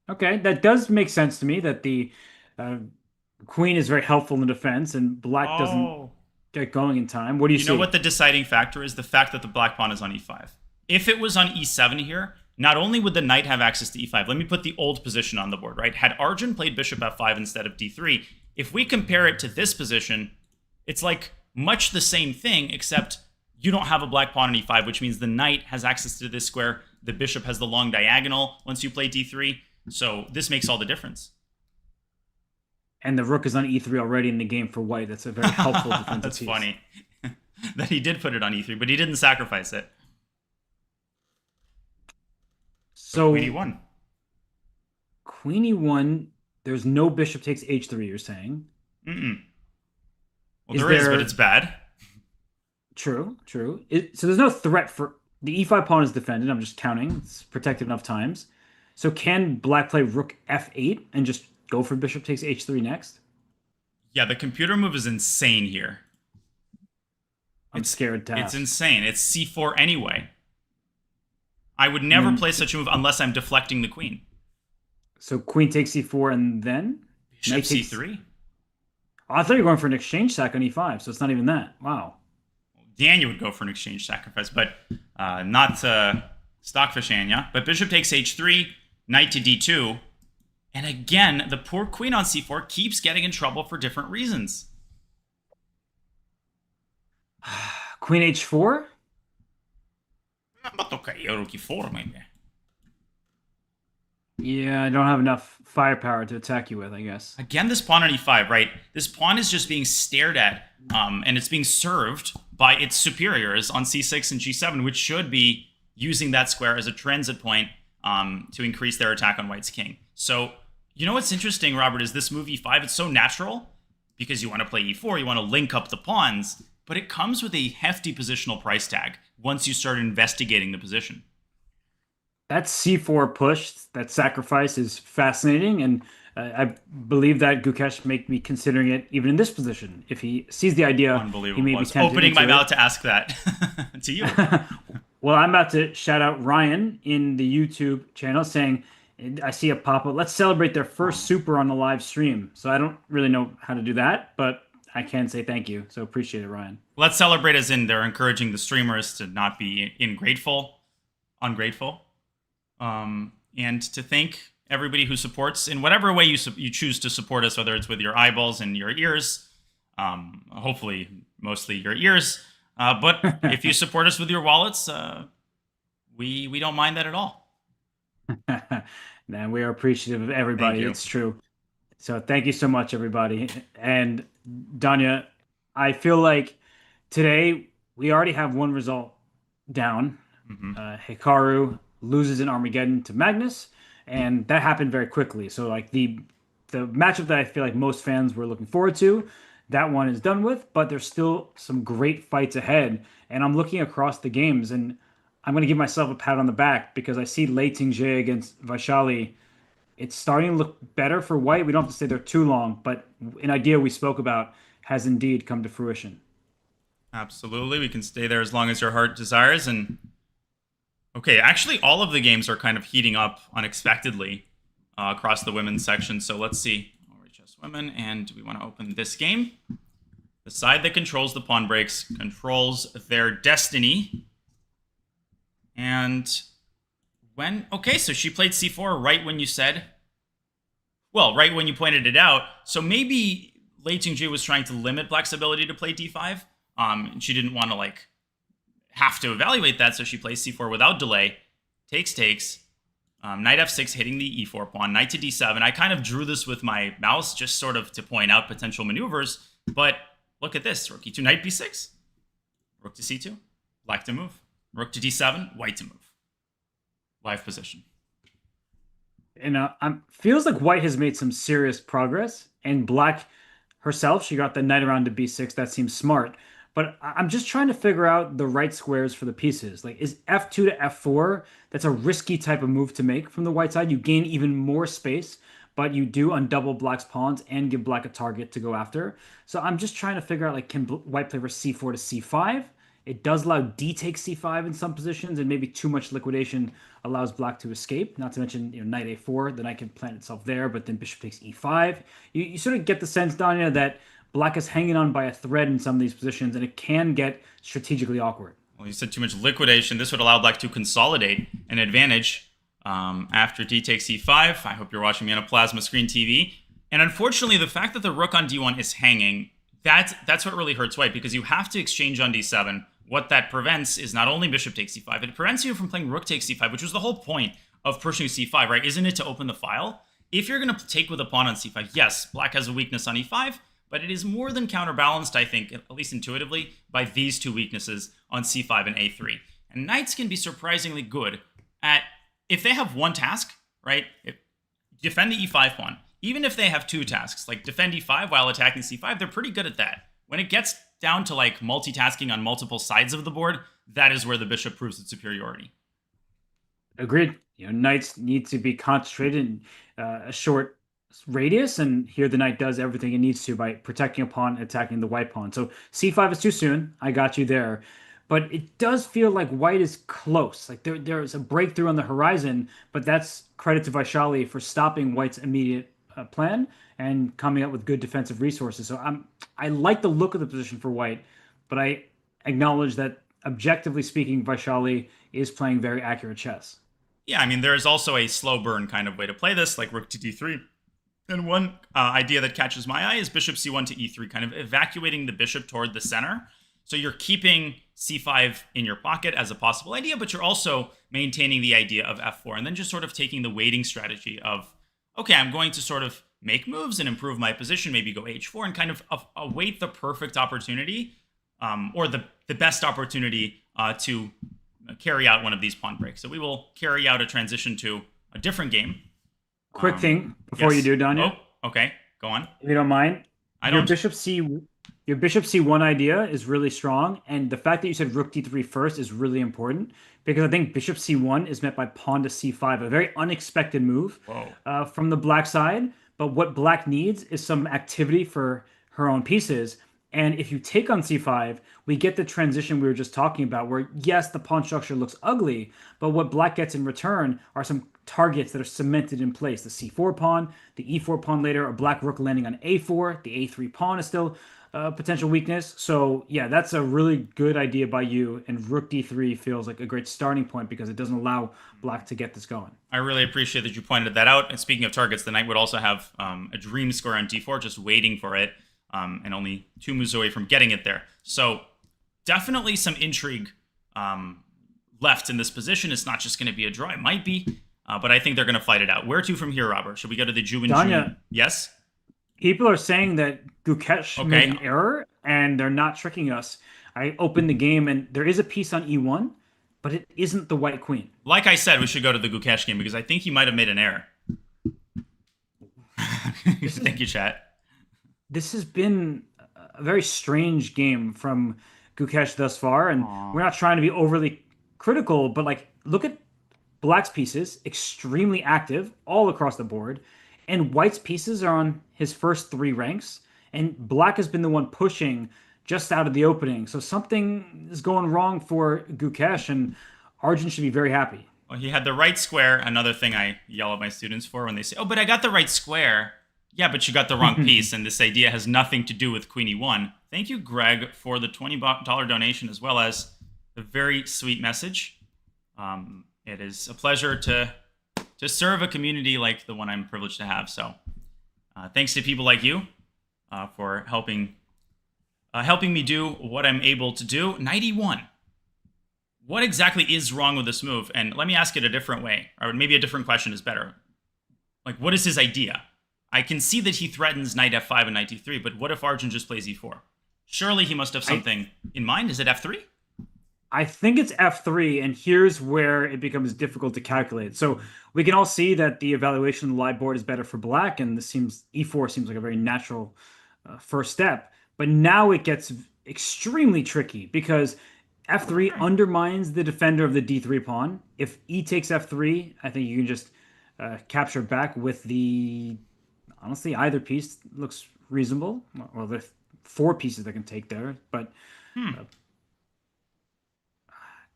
Okay, that does make sense to me. That the queen is very helpful in defense, and black doesn't get going in time. What do you see? You know what the deciding factor is? The fact that the black pawn is on e5. If it was on e7 here, not only would the knight have access to e5, let me put the old position on the board, right? Had Arjun played bishop f5 instead of d3, if we compare it to this position, it's like much the same thing, except you don't have a black pawn on e5, which means the knight has access to this square. The bishop has the long diagonal once you play d3. So this makes all the difference. And the rook is on e3 already in the game for white. That's a very helpful defensive That's piece. funny that he did put it on e3, but he didn't sacrifice it. So queen e1. Queen e1, there's no bishop takes h3, you're saying? Well, there is, but it's bad. True. So there's no threat for... The e5 pawn is defended. I'm just counting. It's protected enough times. So can black play rook f8 and just go for bishop takes h3 next? Yeah, the computer move is insane here. I'm scared to ask. It's insane. It's c4 anyway. I would never play such a move unless I'm deflecting the queen. So queen takes c4 and then? Bishop c3. Oh, I thought you were going for an exchange sack on e5, so it's not even that. Wow. Daniel would go for an exchange sacrifice, but not Stockfish Anya. But bishop takes h3, knight to d2. And again, the poor queen on c4 keeps getting in trouble for different reasons. Queen h4? But okay, rook e4 maybe. Yeah, I don't have enough firepower to attack you with, I guess. Again, this pawn on e5, right? This pawn is just being stared at, and it's being served by its superiors on c6 and g7, which should be using that square as a transit point to increase their attack on white's king. So, you know what's interesting, Robert, is this move e5, it's so natural because you want to play e4, you want to link up the pawns, but it comes with a hefty positional price tag. once you start investigating the position. That C4 push, that sacrifice is fascinating, and I believe that Gukesh may be considering it even in this position. If he sees the idea, he Unbelievable. may I be was tempted opening my into mouth to ask that to you. it. Well, I'm about to shout out Ryan in the YouTube channel saying, I see a pop-up. Let's celebrate their first super on the live stream. So I don't really know how to do that, but I can say thank you. So appreciate it, Ryan. Let's celebrate as in they're encouraging the streamers to not be ungrateful, and to thank everybody who supports in whatever way you choose to support us, whether it's with your eyeballs and your ears, hopefully mostly your ears. But if you support us with your wallets, we don't mind that at all. Man, we are appreciative of everybody. Thank you. It's true. So thank you so much, everybody. And Danya, I feel like today we already have one result down. Hikaru loses in Armageddon to Magnus, and that happened very quickly. So like the matchup that I feel like most fans were looking forward to, that one is done with, but there's still some great fights ahead. And I'm looking across the games, and I'm going to give myself a pat on the back because I see Lei Tingjie against Vaishali. It's starting to look better for White. We don't have to stay there too long, but an idea we spoke about has indeed come to fruition. Absolutely, we can stay there as long as your heart desires. And okay, actually, all of the games are kind of heating up unexpectedly across the women's section. So let's see. Norway Chess Women, and we want to open this game. The side that controls the pawn breaks controls their destiny. And okay, so she played c4 right when you said, well, right when you pointed it out. So maybe Lei Tingjie was trying to limit Black's ability to play d5. And she didn't want to like have to evaluate that, so she plays c4 without delay, takes, knight f6 hitting the e4 pawn, knight to d7. I kind of drew this with my mouse just sort of to point out potential maneuvers, but look at this. Rook e2, knight b6, rook to c2, black to move, rook to d7, white to move. Live position. And feels like White has made some serious progress, and Black herself, she got the knight around to b6. That seems smart. But I'm just trying to figure out the right squares for the pieces. Like, is f2 to f4? That's a risky type of move to make from the white side. You gain even more space, but you do undouble Black's pawns and give Black a target to go after. So I'm just trying to figure out, like, can White play for c4 to c5? It does allow d takes c5 in some positions, and maybe too much liquidation allows Black to escape. Not to mention, knight a4, the knight can plant itself there, but then bishop takes e5. You sort of get the sense, Danya, that Black is hanging on by a thread in some of these positions, and it can get strategically awkward. Well, you said too much liquidation. This would allow Black to consolidate an advantage after d takes e5. I hope you're watching me on a plasma screen TV. And unfortunately, the fact that the rook on d1 is hanging, that's what really hurts White, because you have to exchange on d7. What that prevents is not only bishop takes c5, it prevents you from playing rook takes c5, which was the whole point of pushing c5, right? Isn't it to open the file? If you're going to take with a pawn on c5, yes, Black has a weakness on e5, but it is more than counterbalanced, I think, at least intuitively, by these two weaknesses on c5 and a3. And knights can be surprisingly good at, if they have one task, right? Defend the e5 pawn. Even if they have two tasks, like defend e5 while attacking c5, they're pretty good at that. When it gets down to like multitasking on multiple sides of the board, that is where the bishop proves its superiority. Agreed. Knights need to be concentrated in a short radius, and here the knight does everything it needs to by protecting a pawn and attacking the white pawn. So c5 is too soon. I got you there. But it does feel like White is close. Like there's a breakthrough on the horizon, but that's credit to Vaishali for stopping White's immediate plan and coming up with good defensive resources. So I like the look of the position for White, but I acknowledge that objectively speaking, Vaishali is playing very accurate chess. Yeah, I mean, there is also a slow burn kind of way to play this, like rook to d3. And one idea that catches my eye is bishop c1 to e3, kind of evacuating the bishop toward the center. So you're keeping c5 in your pocket as a possible idea, but you're also maintaining the idea of f4, and then just sort of taking the waiting strategy of, okay, I'm going to sort of make moves and improve my position, maybe go h4 and kind of await the perfect opportunity or the best opportunity to carry out one of these pawn breaks. So we will carry out a transition to a different game. Quick thing before you do, Danya. Oh, okay. Go on. If you don't mind. I don't. Bishop c... Your bishop c1 idea is really strong, and the fact that you said rook d3 first is really important because I think bishop c1 is met by pawn to c5, a very unexpected move Whoa. from the black side. But what black needs is some activity for her own pieces. And if you take on c5, we get the transition we were just talking about, where yes, the pawn structure looks ugly, but what black gets in return are some targets that are cemented in place. The c4 pawn, the e4 pawn later, a black rook landing on a4, the a3 pawn is still a potential weakness. So yeah, that's a really good idea by you. And rook d3 feels like a great starting point because it doesn't allow black to get this going. I really appreciate that you pointed that out. And speaking of targets, the knight would also have a dream square on d4, just waiting for it, and only 2 moves away from getting it there. So definitely some intrigue left in this position. It's not just going to be a draw. It might be, but I think they're going to fight it out. Where to from here, Robert? Should we go to the Ju and Ju? Yes? People are saying that Gukesh made an error and they're not tricking us. I opened the game and there is a piece on e1, but it isn't the white queen. Like I said, we should go to the Gukesh game because I think he might have made an error. Thank you, chat. This has been a very strange game from Gukesh thus far, and we're not trying to be overly critical, but like look at Black's pieces, extremely active all across the board, and White's pieces are on his first 3 ranks, and Black has been the one pushing just out of the opening. So something is going wrong for Gukesh, and Arjun should be very happy. Well, he had the right square. Another thing I yell at my students for when they say, "Oh, but I got the right square." Yeah, but you got the wrong piece, and this idea has nothing to do with Queen E1. Thank you, Greg, for the $20 donation, as well as a very sweet message. It is a pleasure to serve a community like the one I'm privileged to have. So thanks to people like you for helping me do what I'm able to do. Knight E1. What exactly is wrong with this move? And let me ask it a different way, or maybe a different question is better. Like, what is his idea? I can see that he threatens knight f5 and knight d3, but what if Arjun just plays e4? Surely he must have something in mind. Is it f3? I think it's f3, and here's where it becomes difficult to calculate. So we can all see that the evaluation of the live board is better for black, and e4 seems like a very natural first step. But now it gets extremely tricky because f3 undermines the defender of the d3 pawn. If e takes f3, I think you can just capture back with the... Honestly, either piece looks reasonable. Well, there's 4 pieces that can take there, but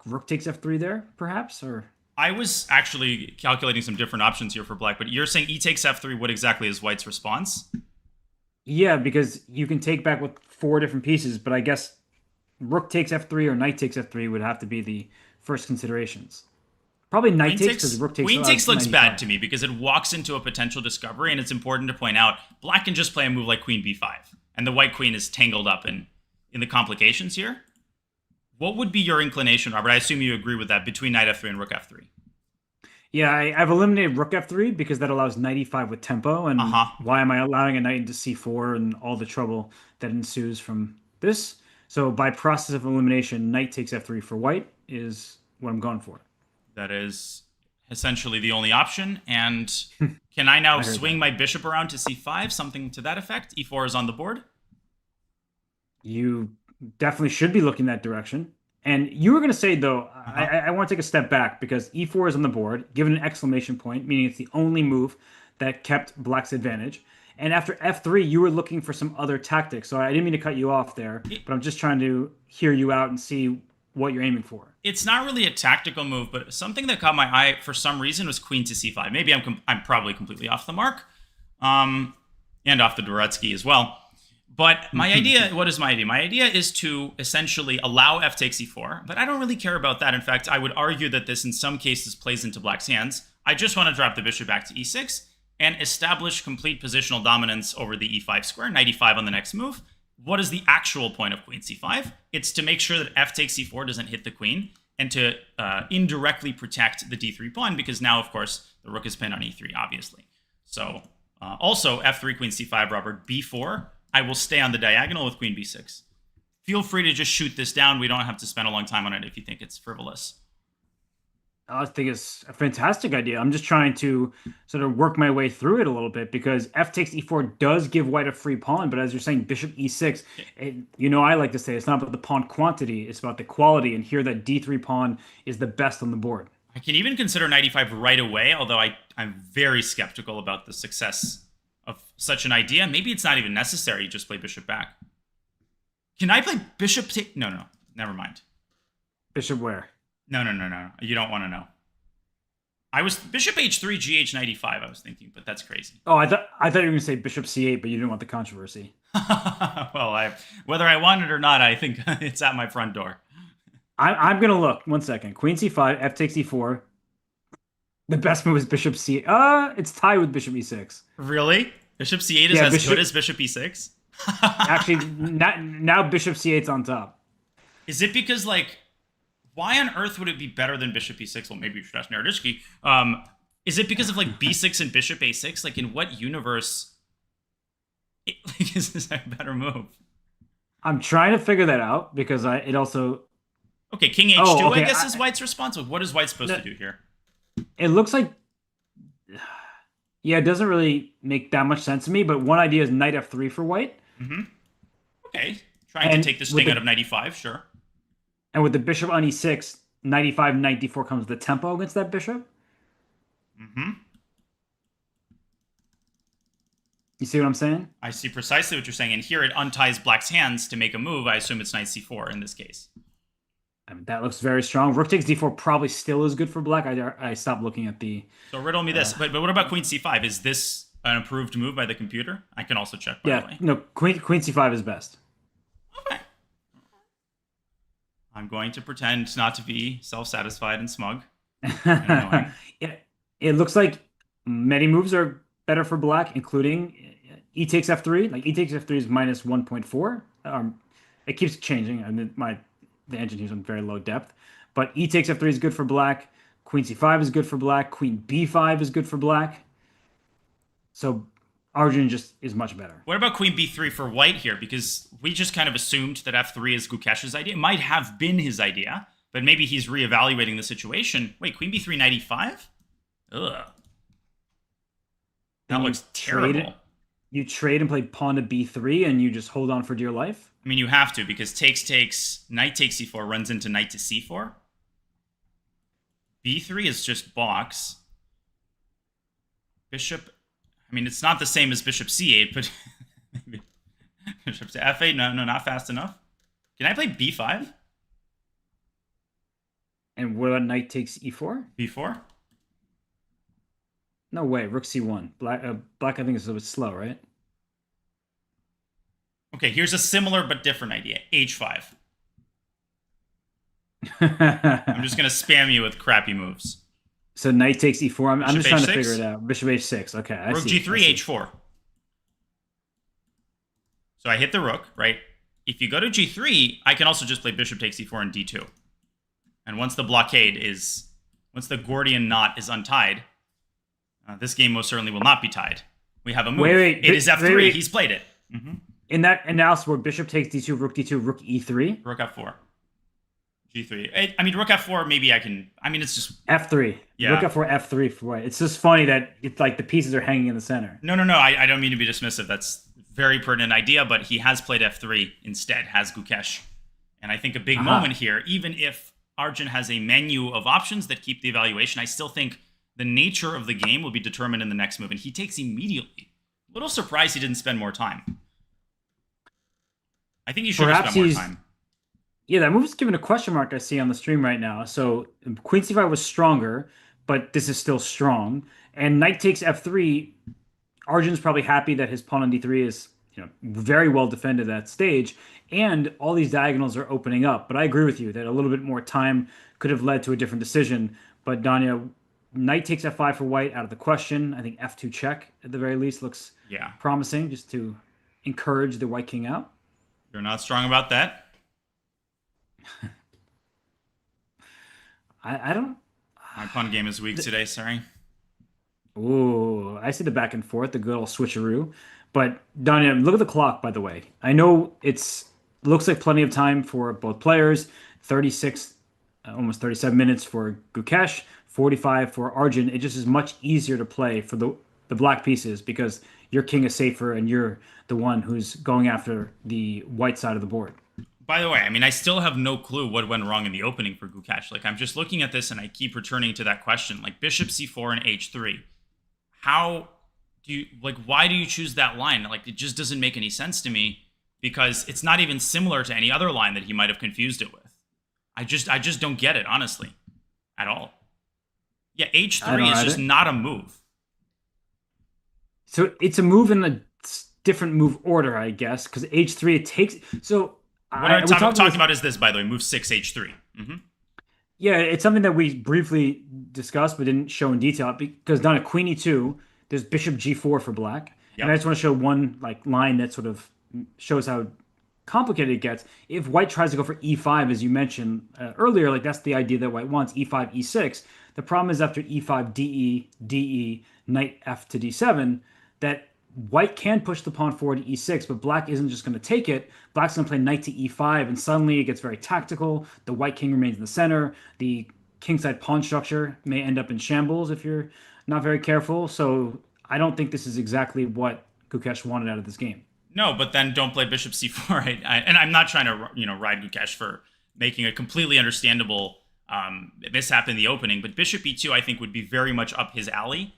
rook takes f3 there, perhaps? Or I was actually calculating some different options here for black, but you're saying e takes f3. What exactly is white's response? Yeah, because you can take back with 4 different pieces, but I guess rook takes f3 or knight takes f3 would have to be the first considerations. Probably knight takes because rook takes. Queen takes looks bad to me because it walks into a potential discovery, and it's important to point out black can just play a move like queen b5, and the white queen is tangled up in the complications here. What would be your inclination, Robert? I assume you agree with that, between knight f3 and rook f3. Yeah, I've eliminated rook f3 because that allows knight e5 with tempo, and why am I allowing a knight into c4 and all the trouble that ensues from this? So by process of elimination, knight takes f3 for white is what I'm going for. That is essentially the only option. And can I now swing my bishop around to c5? Something to that effect? e4 is on the board? You definitely should be looking that direction. And you were going to say, though, I want to take a step back because e4 is on the board, given an exclamation point, meaning it's the only move that kept black's advantage. And after f3, you were looking for some other tactics. So I didn't mean to cut you off there, but I'm just trying to hear you out and see what you're aiming for. It's not really a tactical move, but something that caught my eye for some reason was queen to c5. Maybe I'm probably completely off the mark, and off the Naroditsky as well. But my idea, what is my idea? My idea is to essentially allow f takes e4, but I don't really care about that. In fact, I would argue that this in some cases plays into black's hands. I just want to drop the bishop back to e6 and establish complete positional dominance over the e5 square, knight e5 on the next move. What is the actual point of queen c5? It's to make sure that f takes c4 doesn't hit the queen, and to indirectly protect the d3 pawn, because now, of course, the rook is pinned on e3, obviously. So also f3, queen c5, Robert, b4. I will stay on the diagonal with queen b6. Feel free to just shoot this down. We don't have to spend a long time on it if you think it's frivolous. I think it's a fantastic idea. I'm just trying to sort of work my way through it a little bit because f takes e4 does give white a free pawn, but as you're saying, bishop e6, I like to say it's not about the pawn quantity, it's about the quality. And here, that d3 pawn is the best on the board. I can even consider knight e5 right away, although I'm very skeptical about the success of such an idea. Maybe it's not even necessary. You just play bishop back. Can I play bishop take? No, no, never mind. Bishop where? No, no, no, no. You don't want to know. I was bishop h3, gh knight e5. I was thinking, but that's crazy. Oh, I thought you were going to say bishop c8, but you didn't want the controversy. Well, whether I want it or not, I think it's at my front door. I'm going to look. 1 second. Queen c5, f takes e4. The best move is bishop c. It's tied with bishop e6. Really? Bishop c8 is Yeah, as good as bishop e6? Actually, now bishop c8's on top. Is it because, like, why on earth would it be better than bishop e6? Well, maybe you should ask Naroditsky. Is it because of, like, b6 and bishop a6? Like, in what universe is this a better move? I'm trying to figure that out because it also. Okay, king h2, Oh, okay, I guess, is White's response. What is White supposed to do here? It looks like. Yeah, it doesn't really make that much sense to me, but one idea is knight f3 for white. Mm-hmm. Okay, trying to take this thing out of knight e5, sure. And with the bishop on e6, knight e5, knight d4 comes the tempo against that bishop. Mm-hmm. You see what I'm saying? I see precisely what you're saying, and here it unties black's hands to make a move. I assume it's knight c4 in this case. I mean, that looks very strong. Rook takes d4 probably still is good for black. I stopped looking at the. So riddle me this, but what about queen c5? Is this an approved move by the computer? I can also check, by the way. No, queen c5 is best. Okay. I'm going to pretend not to be self-satisfied and smug. It looks like many moves are better for black, including e takes f3. Like e takes f3 is minus 1.4. It keeps changing. I mean, the engine here is on very low depth, but e takes f3 is good for black. Queen c5 is good for black. Queen b5 is good for black. So Arjun just is much better. What about queen b3 for white here? Because we just kind of assumed that f3 is Gukesh's idea. It might have been his idea, but maybe he's reevaluating the situation. Wait, queen b3, knight e5? Ugh. That looks terrible. You trade and play pawn to b3 and you just hold on for dear life? I mean, you have to, because takes, knight takes c4, runs into knight to c4. b3 is just box. Bishop, I mean, it's not the same as bishop c8, but maybe bishop to f8, no, not fast enough. Can I play b5? And what about knight takes e4? b4? No way, rook c1. Black, I think is a bit slow, right? Okay, here's a similar but different idea. h5. I'm just going to spam you with crappy moves. So knight takes e4. I'm just trying h6? to figure it out. Bishop h6. Okay, I rook see. g3, h4. So I hit the rook, right? If you go to g3, I can also just play bishop takes e4 and d2. And once the Gordian knot is untied, this game most certainly will not be tied. We have a move. It is f3. Wait. He's played it. Mm-hmm. In that analysis where bishop takes d2, rook e3? Rook f4. g3. I mean, rook f4, maybe I can... I mean, it's just... f3. Yeah. Rook f4, f3 for white. It's just funny that it's like the pieces are hanging in the center. No. I don't mean to be dismissive. That's a very pertinent idea, but he has played f3 instead, has Gukesh. And I think a big moment here, even if Arjun has a menu of options that keep the evaluation, I still think the nature of the game will be determined in the next move, and he takes immediately. A little surprised he didn't spend more time. I think he should have spent more time. Yeah, that move is given a question mark I see on the stream right now. So queen c5 was stronger, but this is still strong. And knight takes f3. Arjun's probably happy that his pawn on d3 is very well defended at that stage, and all these diagonals are opening up. But I agree with you that a little bit more time could have led to a different decision. But Danya, knight takes f5 for white out of the question. I think f2 check at the very least looks promising, just to encourage the white king out. You're not strong about that? I don't... My pawn game is weak today, sorry. Ooh, I see the back and forth, the good old switcheroo. But Danya, look at the clock, by the way. I know looks like plenty of time for both players. 36, almost 37 minutes for Gukesh, 45 for Arjun, it just is much easier to play for the black pieces because your king is safer and you're the one who's going after the white side of the board. By the way, I mean, I still have no clue what went wrong in the opening for Gukesh. Like, I'm just looking at this and I keep returning to that question. Like, bishop c4 and h3. How do you, like, why do you choose that line? Like, it just doesn't make any sense to me because it's not even similar to any other line that he might have confused it with. I just don't get it, honestly, at all. Yeah, h3 is just not a move. So it's a move in a different move order, I guess, because h3 it takes. So what I'm talking about is this, by the way, move 6 h3. Yeah, it's something that we briefly discussed but didn't show in detail because down at queen e2, there's bishop g4 for black, Yep. and I just want to show one like line that sort of shows how complicated it gets. If white tries to go for e5, as you mentioned earlier, like that's the idea that white wants e5, e6. The problem is after e5, de, knight f to d7, that white can push the pawn forward to e6, but black isn't just going to take it. Black's going to play knight to e5, and suddenly it gets very tactical. The white king remains in the center. The kingside pawn structure may end up in shambles if you're not very careful. So I don't think this is exactly what Gukesh wanted out of this game. No, but then don't play bishop c4. And I'm not trying to ride Gukesh for making a completely understandable mishap in the opening, but bishop e2 I think would be very much up his alley.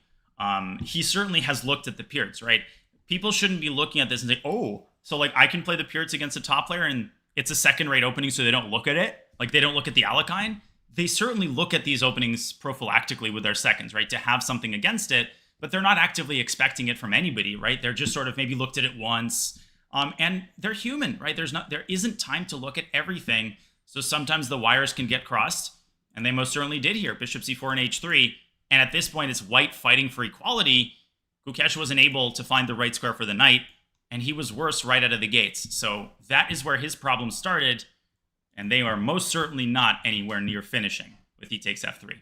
He certainly has looked at the Peerts, right? People shouldn't be looking at this and say, oh, so like I can play the Peerts against a top player and it's a second-rate opening, so they don't look at it. Like they don't look at the Alekhine. They certainly look at these openings prophylactically with their seconds, right? To have something against it, but they're not actively expecting it from anybody, right? They're just sort of maybe looked at it once. And they're human, right? There isn't time to look at everything. So sometimes the wires can get crossed, and they most certainly did here. Bishop c4 and h3. And at this point, it's white fighting for equality. Gukesh wasn't able to find the right square for the knight, and he was worse right out of the gates. So that is where his problems started, and they are most certainly not anywhere near finishing with he takes f3.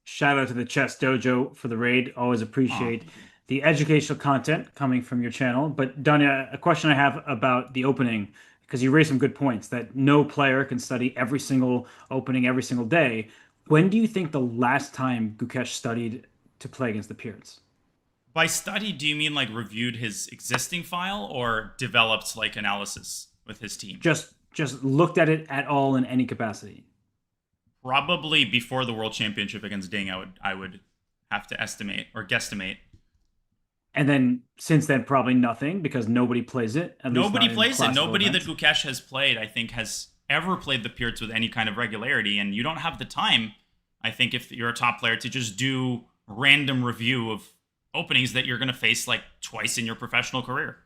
Shout out to the Chess Dojo for the raid. Always appreciate the educational content coming from your channel. But Danya, a question I have about the opening, because you raised some good points that no player can study every single opening every single day. When do you think the last time Gukesh studied to play against the Peerts? By study, do you mean like reviewed his existing file or developed like analysis with his team? Just looked at it at all in any capacity. Probably before the World Championship against Ding, I would have to estimate or guesstimate. And then since then, probably nothing because nobody plays it. Nobody plays it. Nobody events. that Gukesh has played, I think, has ever played the Peerts with any kind of regularity. And you don't have the time, I think, if you're a top player, to just do random review of openings that you're going to face like twice in your professional career.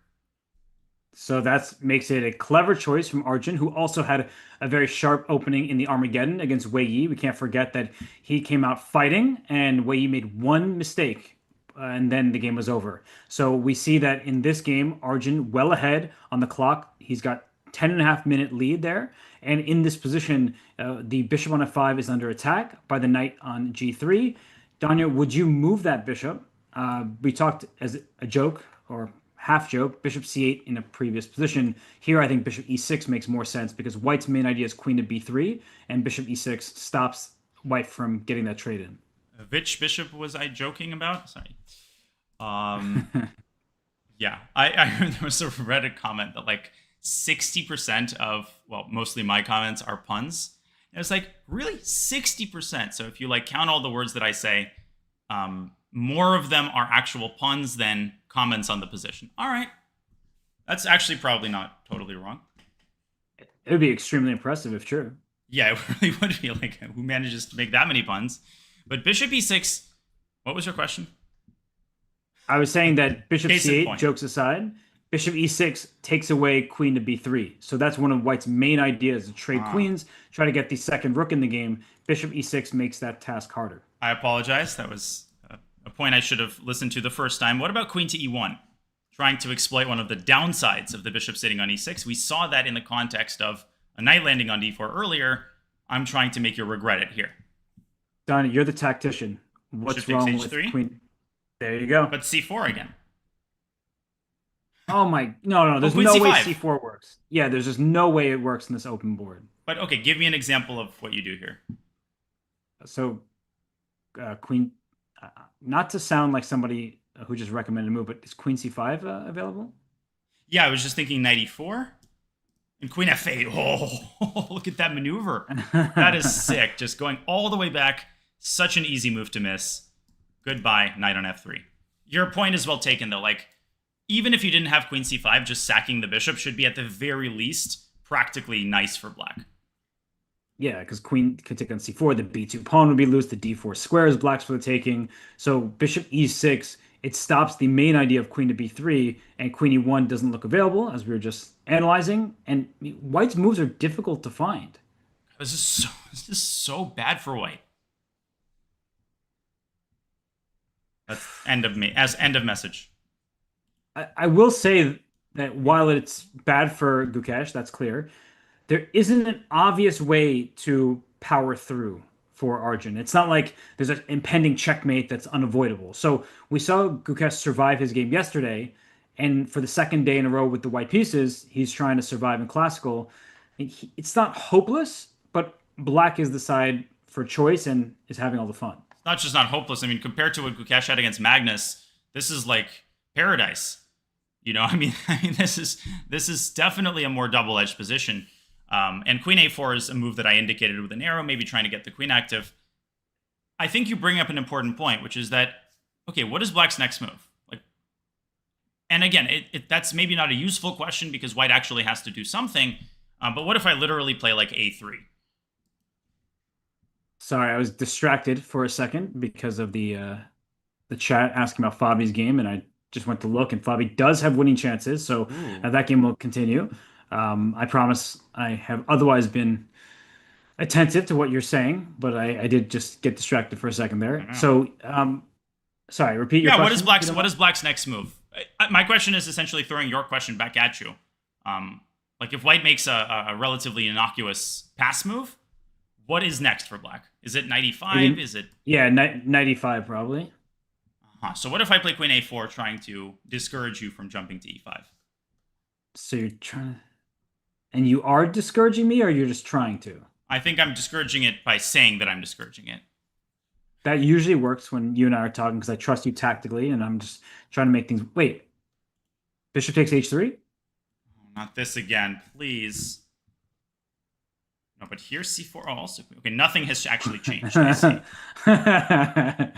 So that makes it a clever choice from Arjun, who also had a very sharp opening in the Armageddon against Wei Yi. We can't forget that he came out fighting, and Wei Yi made one mistake, and then the game was over. So we see that in this game, Arjun well ahead on the clock. He's got 10.5-minute lead there. And in this position, the bishop on f5 is under attack by the knight on g3. Danya, would you move that bishop? We talked as a joke or half joke, bishop c8 in a previous position. Here, I think bishop e6 makes more sense because white's main idea is queen to b3, and bishop e6 stops white from getting that trade in. Which bishop was I joking about? Sorry. Yeah, I heard there was a Reddit comment that like 60% of, well, mostly my comments are puns. And it's like, really? 60%? So if you like count all the words that I say, more of them are actual puns than comments on the position. All right. That's actually probably not totally wrong. It would be extremely impressive if true. Yeah, it really would be. Like, who manages to make that many puns? But bishop e6, what was your question? I was saying that bishop c8, jokes aside, bishop e6 takes away queen to b3. So that's one of white's main ideas, to trade queens, try to get the second rook in the game. Bishop e6 makes that task harder. I apologize. That was a point I should have listened to the first time. What about queen to e1? Trying to exploit one of the downsides of the bishop sitting on e6. We saw that in the context of a knight landing on d4 earlier. I'm trying to make you regret it here. Donnie, you're the tactician. What's wrong with queen? There you go. But c4 again. Oh my, no, there's no way c4 works. Yeah, there's just no way it works in this open board. But okay, give me an example of what you do here. So queen. Uh, Not to sound like somebody who just recommended a move, but is queen c5 available? Yeah, I was just thinking knight e4 and queen f8. Oh, look at that maneuver. That is sick. Just going all the way back. Such an easy move to miss. Goodbye, knight on f3. Your point is well taken, though. Like, even if you didn't have queen c5, just sacking the bishop should be at the very least practically nice for black. Yeah, because queen could take on c4, the b2 pawn would be loose, the d4 square is black's for the taking. So bishop e6, it stops the main idea of queen to b3, and queen e1 doesn't look available, as we were just analyzing. And white's moves are difficult to find. This is so bad for white. That's end of message. I will say that while it's bad for Gukesh, that's clear, there isn't an obvious way to power through for Arjun. It's not like there's an impending checkmate that's unavoidable. So we saw Gukesh survive his game yesterday, and for the second day in a row with the white pieces, he's trying to survive in classical. It's not hopeless, but black is the side for choice and is having all the fun. Not just not hopeless. I mean, compared to what Gukesh had against Magnus, this is like paradise. This is definitely a more double-edged position. And queen a4 is a move that I indicated with an arrow, maybe trying to get the queen active. I think you bring up an important point, which is that, okay, what is black's next move? Like, and again, that's maybe not a useful question because white actually has to do something. But what if I literally play like a3? Sorry, I was distracted for a second because of the chat asking about Fabi's game, and I just went to look, and Fabi does have winning chances, so that game will continue. I promise I have otherwise been attentive to what you're saying, but I did just get distracted for a second there. So, sorry, repeat your question. What is black's next move? My question is essentially throwing your question back at you. Like if white makes a relatively innocuous pass move, what is next for black? Is it knight e5? Is it? Yeah, knight e5 probably. So what if I play queen a4 trying to discourage you from jumping to e5? So you're trying to... And you are discouraging me, or you're just trying to? I think I'm discouraging it by saying that I'm discouraging it. That usually works when you and I are talking because I trust you tactically, and I'm just trying to make things... Wait. Bishop takes h3? Not this again, please. No, but here's c4. Oh, also... Okay, nothing has actually changed. I see.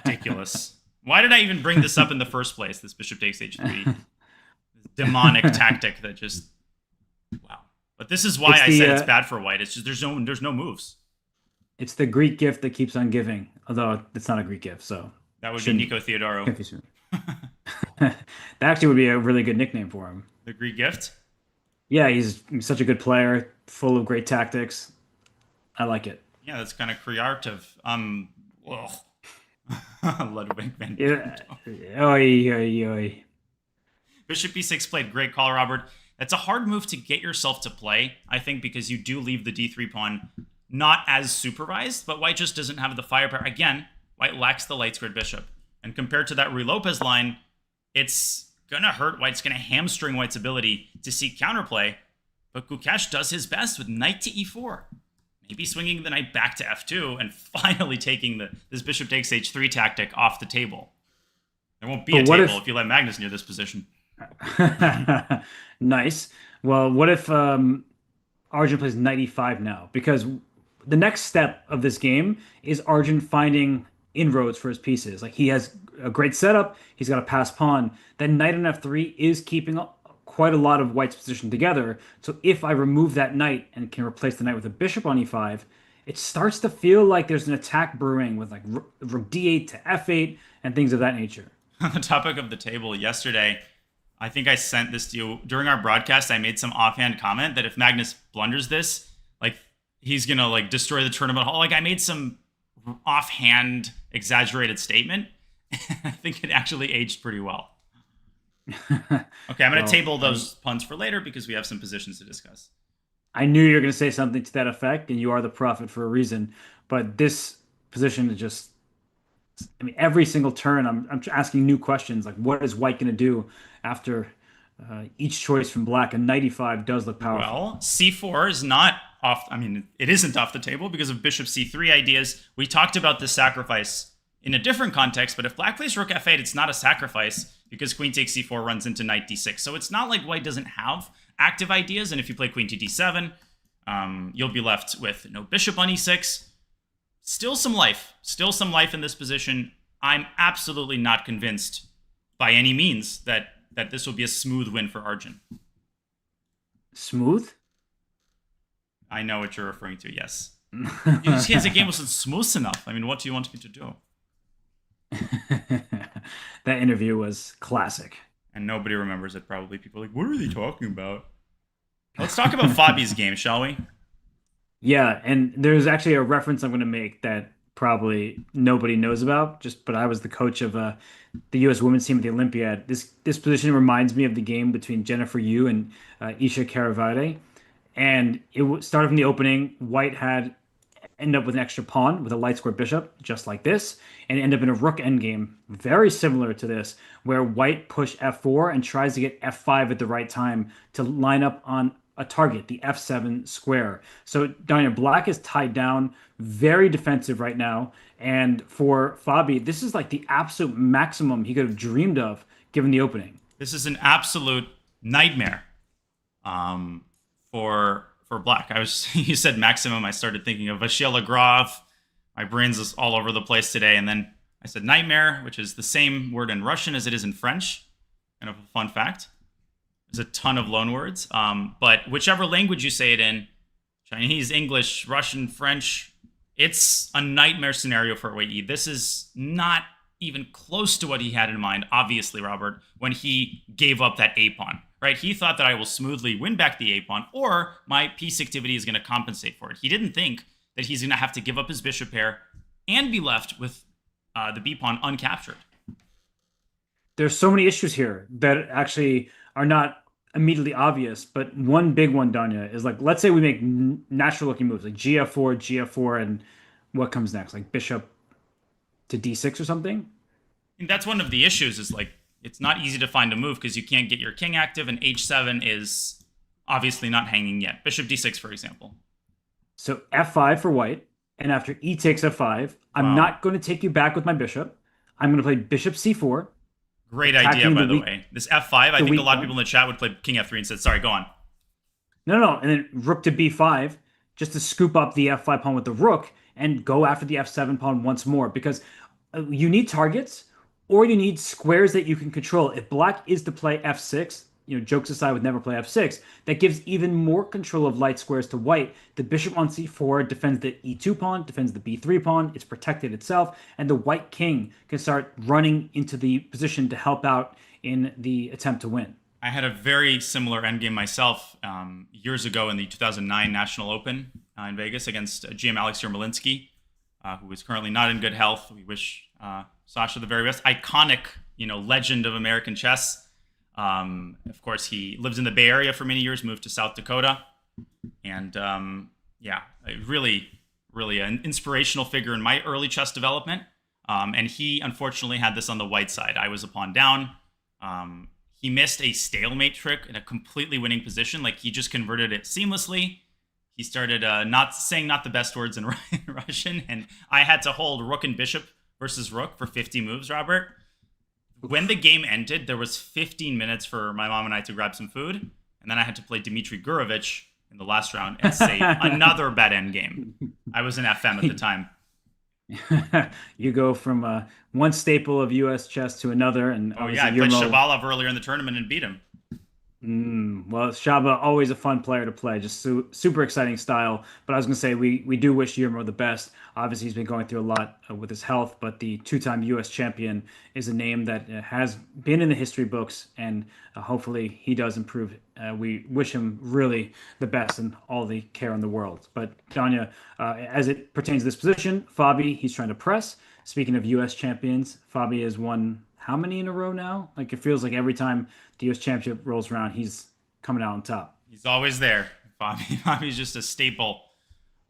Ridiculous. Why did I even bring this up in the first place, this bishop takes h3? This demonic tactic that just... Wow. But this is why I said it's bad for white. It's just there's no moves. It's the Greek gift that keeps on giving, although it's not a Greek gift, so... That would be Nico Theodoro. That actually would be a really good nickname for him. The Greek gift? Yeah, he's such a good player, full of great tactics. I like it. Yeah, that's kind of creative. Ludwig van Yeah. Oy, oy, oy. Bishop b6 played. Great call, Robert. That's a hard move to get yourself to play, I think, because you do leave the d3 pawn not as supervised, but white just doesn't have the firepower. Again, white lacks the light squared bishop. And compared to that Ruy Lopez line, it's going to hurt white's going to hamstring white's ability to seek counterplay. But Gukesh does his best with knight to e4. Maybe swinging the knight back to f2 and finally taking this bishop takes h3 tactic off the table. There won't be a table if you let Magnus near this position. Nice. Well, what if Arjun plays knight e5 now? Because the next step of this game is Arjun finding inroads for his pieces. Like he has a great setup. He's got a passed pawn. Then knight on f3 is keeping quite a lot of white's position together. So if I remove that knight and can replace the knight with a bishop on e5, it starts to feel like there's an attack brewing with like rook d8 to f8 and things of that nature. On the topic of the table, yesterday, I think I sent this to you. During our broadcast, I made some offhand comment that if Magnus blunders this, like he's going to like destroy the tournament hall. Like I made some offhand exaggerated statement. I think it actually aged pretty well. Okay, I'm going to table those puns for later because we have some positions to discuss. I knew you were going to say something to that effect, and you are the prophet for a reason. But this position is just, I mean, every single turn, I'm asking new questions. Like, what is white going to do after each choice from black? And knight e5 does look powerful. Well, c4 is not off. I mean, it isn't off the table because of bishop c3 ideas. We talked about this sacrifice in a different context, but if black plays rook f8, it's not a sacrifice because queen takes c4 runs into knight d6. So it's not like white doesn't have active ideas, and if you play queen to d7, you'll be left with no bishop on e6. Still some life in this position. I'm absolutely not convinced by any means that this will be a smooth win for Arjun. Smooth? I know what you're referring to, yes. You just can't say game wasn't smooth enough. I mean, what do you want me to do? That interview was classic. And nobody remembers it, probably. People are like, what are they talking about? Let's talk about Fabi's game, shall we? Yeah, and there's actually a reference I'm going to make that probably nobody knows about. But I was the coach of the U.S. women's team at the Olympiad. This position reminds me of the game between Jennifer Yu and Isha Karavade, and started from the opening. White had end up with an extra pawn with a light square bishop, just like this, and end up in a rook endgame, very similar to this, where white push f4 and tries to get f5 at the right time to line up on a target, the f7 square. So Danya, black is tied down, very defensive right now, and for Fabi, this is like the absolute maximum he could have dreamed of given the opening. This is an absolute nightmare for black. You said maximum, I started thinking of Vaishali Grov. My brain's is all over the place today. And then I said nightmare, which is the same word in Russian as it is in French. Kind of a fun fact. There's a ton of loan words. But whichever language you say it in, Chinese, English, Russian, French, it's a nightmare scenario for Wei Yi. This is not even close to what he had in mind, obviously, Robert, when he gave up that A-pawn. Right? He thought that I will smoothly win back the A-pawn, or my piece activity is going to compensate for it. He didn't think that he's going to have to give up his bishop pair and be left with the B-pawn uncaptured. There's so many issues here that actually are not immediately obvious, but one big one, Danya, is like, let's say we make natural-looking moves, like GF4, and what comes next? Like bishop to D6 or something? And that's one of the issues, is like, it's not easy to find a move because you can't get your king active, and H7 is obviously not hanging yet. Bishop D6, for example. So F5 for white, and after E takes F5, I'm not going to take you back with my bishop. I'm going to play bishop C4. Great idea, by the way. This F5, I think a lot of people in the chat would play king F3 instead. Sorry, go on. No. And then rook to B5, just to scoop up the F5 pawn with the rook and go after the F7 pawn once more, because you need targets, or you need squares that you can control. If black is to play f6, jokes aside with never play f6, that gives even more control of light squares to white. The bishop on c4 defends the e2 pawn, defends the b3 pawn, it's protected itself, and the white king can start running into the position to help out in the attempt to win. I had a very similar endgame myself years ago in the 2009 National Open in Vegas against GM Alex Yermolinsky, who is currently not in good health. We wish Sasha the very best. Iconic, legend of American chess. Of course, he lived in the Bay Area for many years, moved to South Dakota. And really, really an inspirational figure in my early chess development. And he, unfortunately, had this on the white side. I was a pawn down. He missed a stalemate trick in a completely winning position. Like, he just converted it seamlessly. He started not the best words in Russian. And I had to hold rook and bishop versus rook for 50 moves, Robert. When the game ended, there was 15 minutes for my mom and I to grab some food, and then I had to play Dmitry Gurevich in the last round and save another bad end game. I was an FM at the time. You go from one staple of U.S. chess to another, and I played Shabalov earlier in the tournament and beat him. Well, Shaba, always a fun player to play, just super exciting style. But I was going to say, we do wish Yermo the best. Obviously, he's been going through a lot with his health, but the two-time U.S. champion is a name that has been in the history books, and hopefully he does improve. We wish him really the best and all the care in the world. But Danya, as it pertains to this position, Fabi, he's trying to press. Speaking of U.S. champions, Fabi has won how many in a row now? Like, it feels like every time the U.S. championship rolls around, he's coming out on top. He's always there. Fabi's just a staple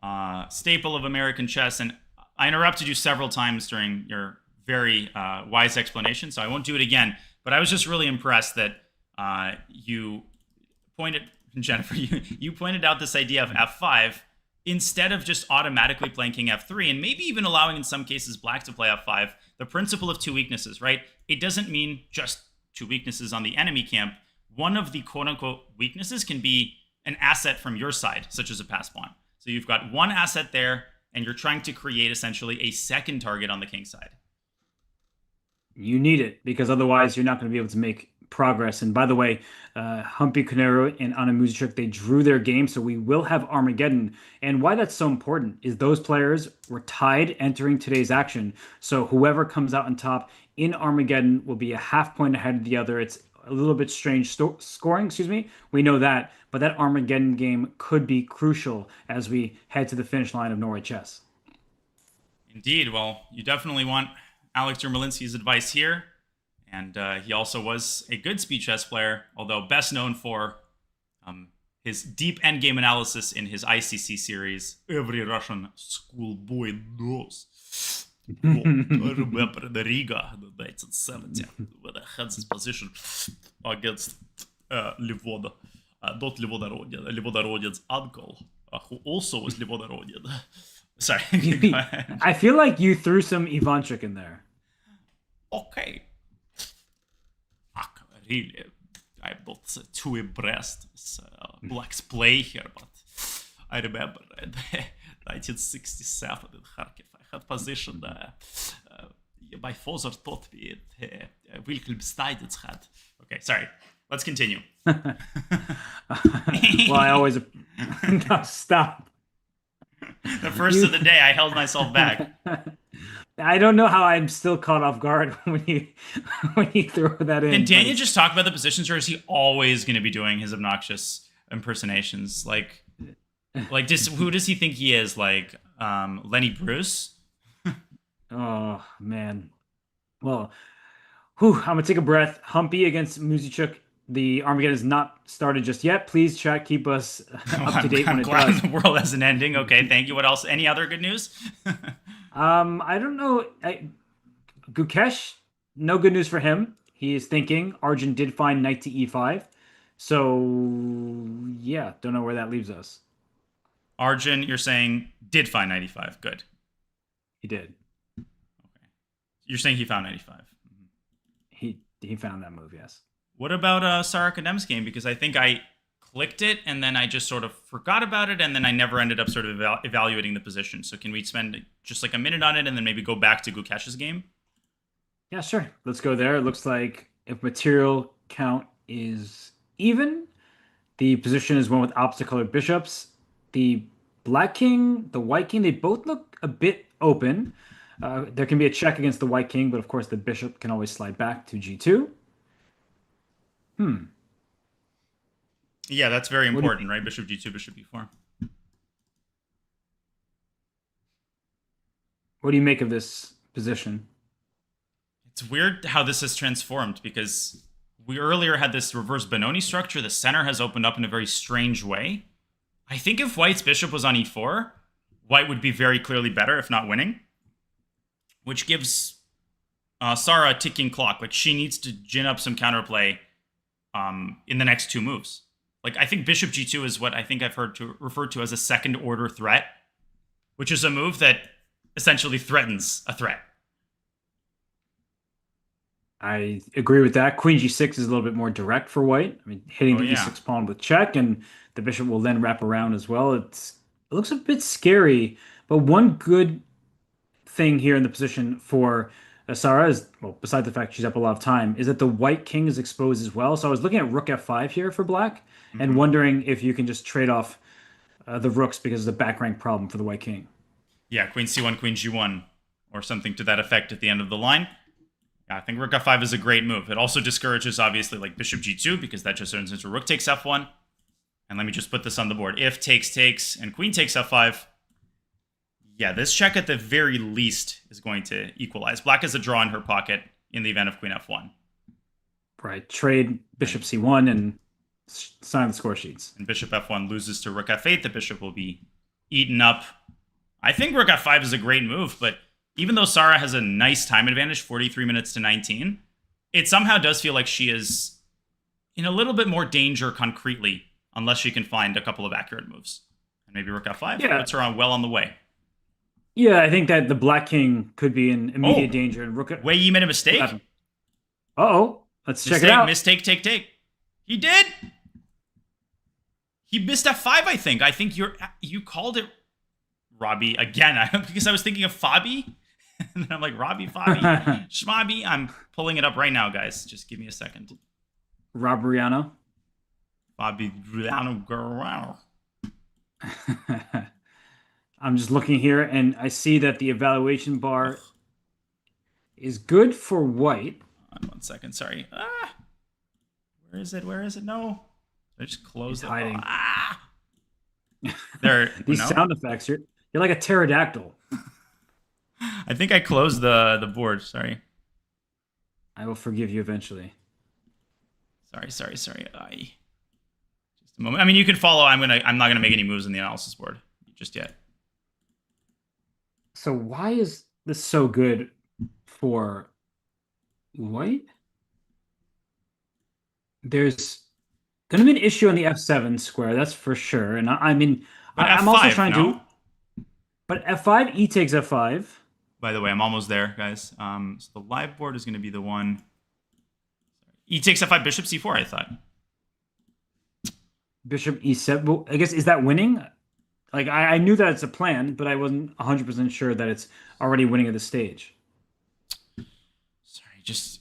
of American chess. And I interrupted you several times during your very wise explanation, so I won't do it again. But I was just really impressed that you pointed, Jennifer, you pointed out this idea of F5 instead of just automatically playing king f3 and maybe even allowing in some cases black to play f5, the principle of two weaknesses, right? It doesn't mean just two weaknesses on the enemy camp. One of the quote-unquote weaknesses can be an asset from your side, such as a pass pawn. So you've got one asset there, and you're trying to create essentially a second target on the king side. You need it because otherwise you're not going to be able to make progress. And by the way, Humpy Canero and Anna Muzichuk, they drew their game, so we will have Armageddon. And why that's so important is those players were tied entering today's action. So whoever comes out on top in Armageddon will be a half point ahead of the other. It's a little bit strange scoring, excuse me. We know that, but that Armageddon game could be crucial as we head to the finish line of Norway Chess. Indeed. Well, you definitely want Alex Yermolinsky's advice here. And he also was a good speed chess player, although best known for his deep endgame analysis in his ICC series, Every Russian Schoolboy Knows. I remember the Riga in 1970 when I had this position against Levoda, not Levodorodin's uncle, who also was Levodorodin. Sorry. I feel like you threw some Ivanchuk in there. Okay. Really, I'm not too impressed with Black's play here, but I remember in 1967 in Kharkiv, I had position. My father taught me Wilhelm Steinitz had. Okay, sorry. Let's continue. Well, I always no, stop. The first of the day, I held myself back. I don't know how I'm still caught off guard when you throw that in. Can Daniel just talk about the positions, or is he always going to be doing his obnoxious impersonations? Like who does he think he is? Like Lenny Bruce? Oh man. Well, I'm gonna take a breath. Humpy against Muzichuk. The Armageddon is not started just yet. Please chat, keep us up to date when it does. I'm glad the world has an ending. Okay, thank you. What else? Any other good news? I don't know. Gukesh, no good news for him. He is thinking. Arjun did find knight to e5. So, yeah, don't know where that leaves us. Arjun, you're saying, did find 95. Good. He did. Okay. You're saying he found 95. He found that move, yes. What about Sarah Kadem's game? Because I think I clicked it and then I just sort of forgot about it and then I never ended up sort of evaluating the position. So can we spend just like a minute on it and then maybe go back to Gukesh's game? Yeah, sure. Let's go there. It looks like if material count is even, the position is one with opposite colored bishops. The black king, the white king, they both look a bit open. There can be a check against the white king, but of course the bishop can always slide back to g2. Yeah, that's very important, right? Bishop g2, bishop e4. What do you make of this position? It's weird how this has transformed because we earlier had this reverse Benoni structure. The center has opened up in a very strange way. I think if white's bishop was on e4, white would be very clearly better, if not winning, which gives Sarah a ticking clock. Like, she needs to gin up some counterplay in the next two moves. Like, I think bishop g2 is what I think I've heard referred to as a second order threat, which is a move that essentially threatens a threat. I agree with that. Queen g6 is a little bit more direct for white. I mean, hitting the e6 pawn with check, and the bishop will then wrap around as well. It looks a bit scary, but one good thing here in the position for Sarah is, well, besides the fact she's up a lot of time, is that the white king is exposed as well. So I was looking at rook f5 here for black and wondering if you can just trade off the rooks because of the back rank problem for the white king. Yeah, queen c1, queen g1, or something to that effect at the end of the line. Yeah, I think rook f5 is a great move. It also discourages, obviously, like bishop g2, because that just turns into rook takes f1. And let me just put this on the board. If takes, and queen takes f5. Yeah, this check at the very least is going to equalize. Black has a draw in her pocket in the event of queen f1. Right, trade bishop c1 and sign the score sheets. And bishop f1 loses to rook f8. The bishop will be eaten up. I think rook f5 is a great move, but even though Sarah has a nice time advantage, 43 minutes to 19, it somehow does feel like she is in a little bit more danger concretely, unless she can find a couple of accurate moves. And Maybe rook f5 Yeah, puts her on well on the way. yeah. I think that the black king could be in immediate Oh, danger, and rook. Wei Yi made a What mistake. happened? Uh-oh. Let's check it Mistake, out. mistake, take. He did. He missed f5. I think you called it Robbie again because I was thinking of Fabi, and then I'm like Robbie, Fabi, Schmabi. I'm pulling it up right now, guys. Just give me a second. Robriano. Fabi Guarano. I'm just looking here, and I see that the evaluation bar is good for white. Hold on 1 second. Sorry. Where is it? Where is it? No. I just closed it. Hiding. There. These No? sound effects, you're like a pterodactyl. I think I closed the board. Sorry. I will forgive you eventually. Sorry. Just a moment. I mean, you can follow. I'm not gonna make any moves in the analysis board just yet. So why is this so good for white? There's going to be an issue on the f7 square, that's for sure. And I mean, But I'm f5, also trying no? to. But f5, e takes f5. By the way, I'm almost there, guys. So the live board is going to be the one. E takes f5, bishop c4, I thought. Bishop e7. Well, I guess, is that winning? Like, I knew that it's a plan, but I wasn't 100% sure that it's already winning at the stage. Sorry, it's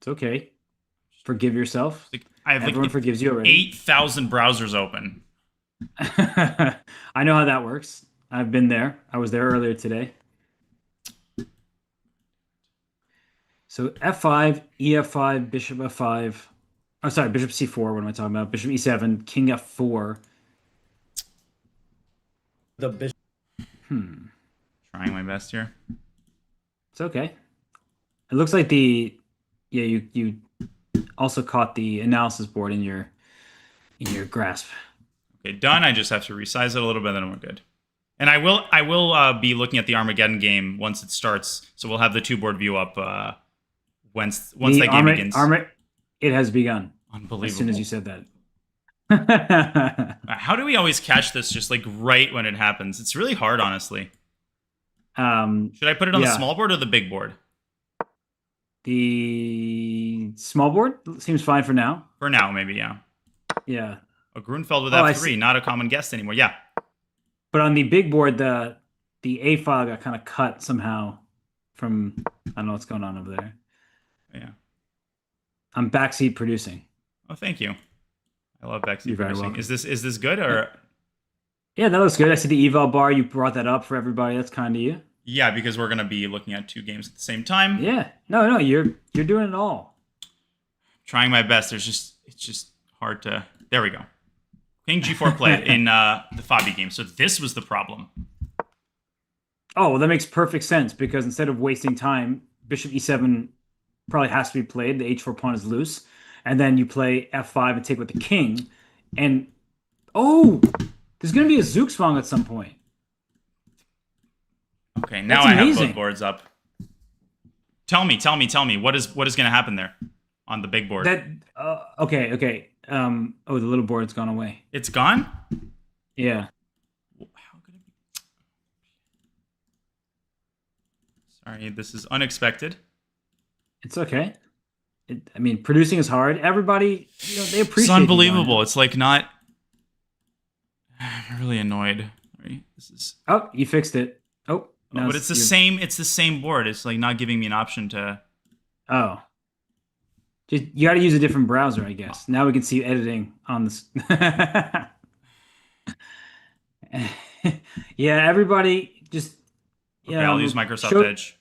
okay. Forgive yourself. like I have Everyone like forgives you already. 8,000 browsers open. I know how that works. I've been there. I was there earlier today. So f5, ef5, bishop f5. Oh, sorry, bishop c4. What am I talking about? Bishop e7, king f4. The bishop. Trying my best here. It's okay. It looks like you also caught the analysis board in your grasp. Okay, done. I just have to resize it a little bit, then we're good. And I will be looking at the Armageddon game once it starts, so we'll have the two board view up once that game begins. It has begun. Unbelievable. As soon as you said that. How do we always catch this just like right when it happens? It's really hard, honestly. Should I put it on the small board or the big board? The small board seems fine for now. For now, maybe, yeah. Yeah. A Grunfeld with F3, not a common guest anymore. Yeah. But on the big board, the A file got kind of cut somehow from, I don't know what's going on over there. Yeah. I'm backseat producing. Oh, thank you. I love backseat You're very producing. welcome. Is this good or? Yeah, that looks good. I see the eval bar. You brought that up for everybody. That's kind of you. Yeah, because we're gonna be looking at two games at the same time. Yeah. No, you're doing it all. Trying my best. It's just hard to. There we go. King G4 played in the Fabi game. So this was the problem. Oh, well, that makes perfect sense because instead of wasting time, bishop e7 probably has to be played. The h4 pawn is loose. And then you play f5 and take with the king. And, oh, there's going to be a Zugzwang at some point. Okay, now That's I have amazing. both boards up. Tell me. What is going to happen there on the big board? Okay. Oh, the little board's gone away. It's gone? Yeah. How could it be? Sorry, this is unexpected. It's okay. I mean, producing is hard. Everybody, they appreciate It's you unbelievable. doing it. It's like not. I'm really annoyed. Right? This is. Oh, you fixed it. Oh, no, But it's the same. It's the same board. It's like not giving me an option to. Oh. Just, you got to use a different browser, I guess. Now we can see editing on this. Yeah, everybody just. Okay, I'll use Microsoft Edge.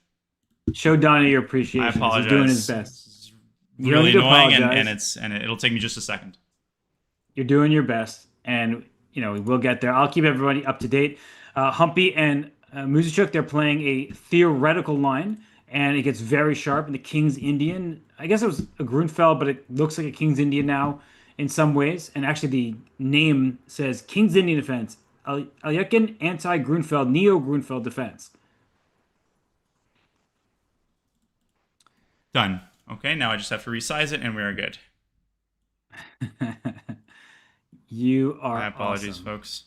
Show Donnie your appreciation. I apologize. He's doing his best. This is You don't really need to annoying, apologize. and it'll take me just a second. You're doing your best, and we'll get there. I'll keep everybody up to date. Humpy and Muzichuk, they're playing a theoretical line, and it gets very sharp. And the King's Indian, I guess it was a Grunfeld, but it looks like a King's Indian now in some ways. And actually, the name says King's Indian Defense, Alekhine Anti-Grunfeld, Neo-Grunfeld Defense. Done. Okay, now I just have to resize it, and we are good. You My are apologies, awesome. folks.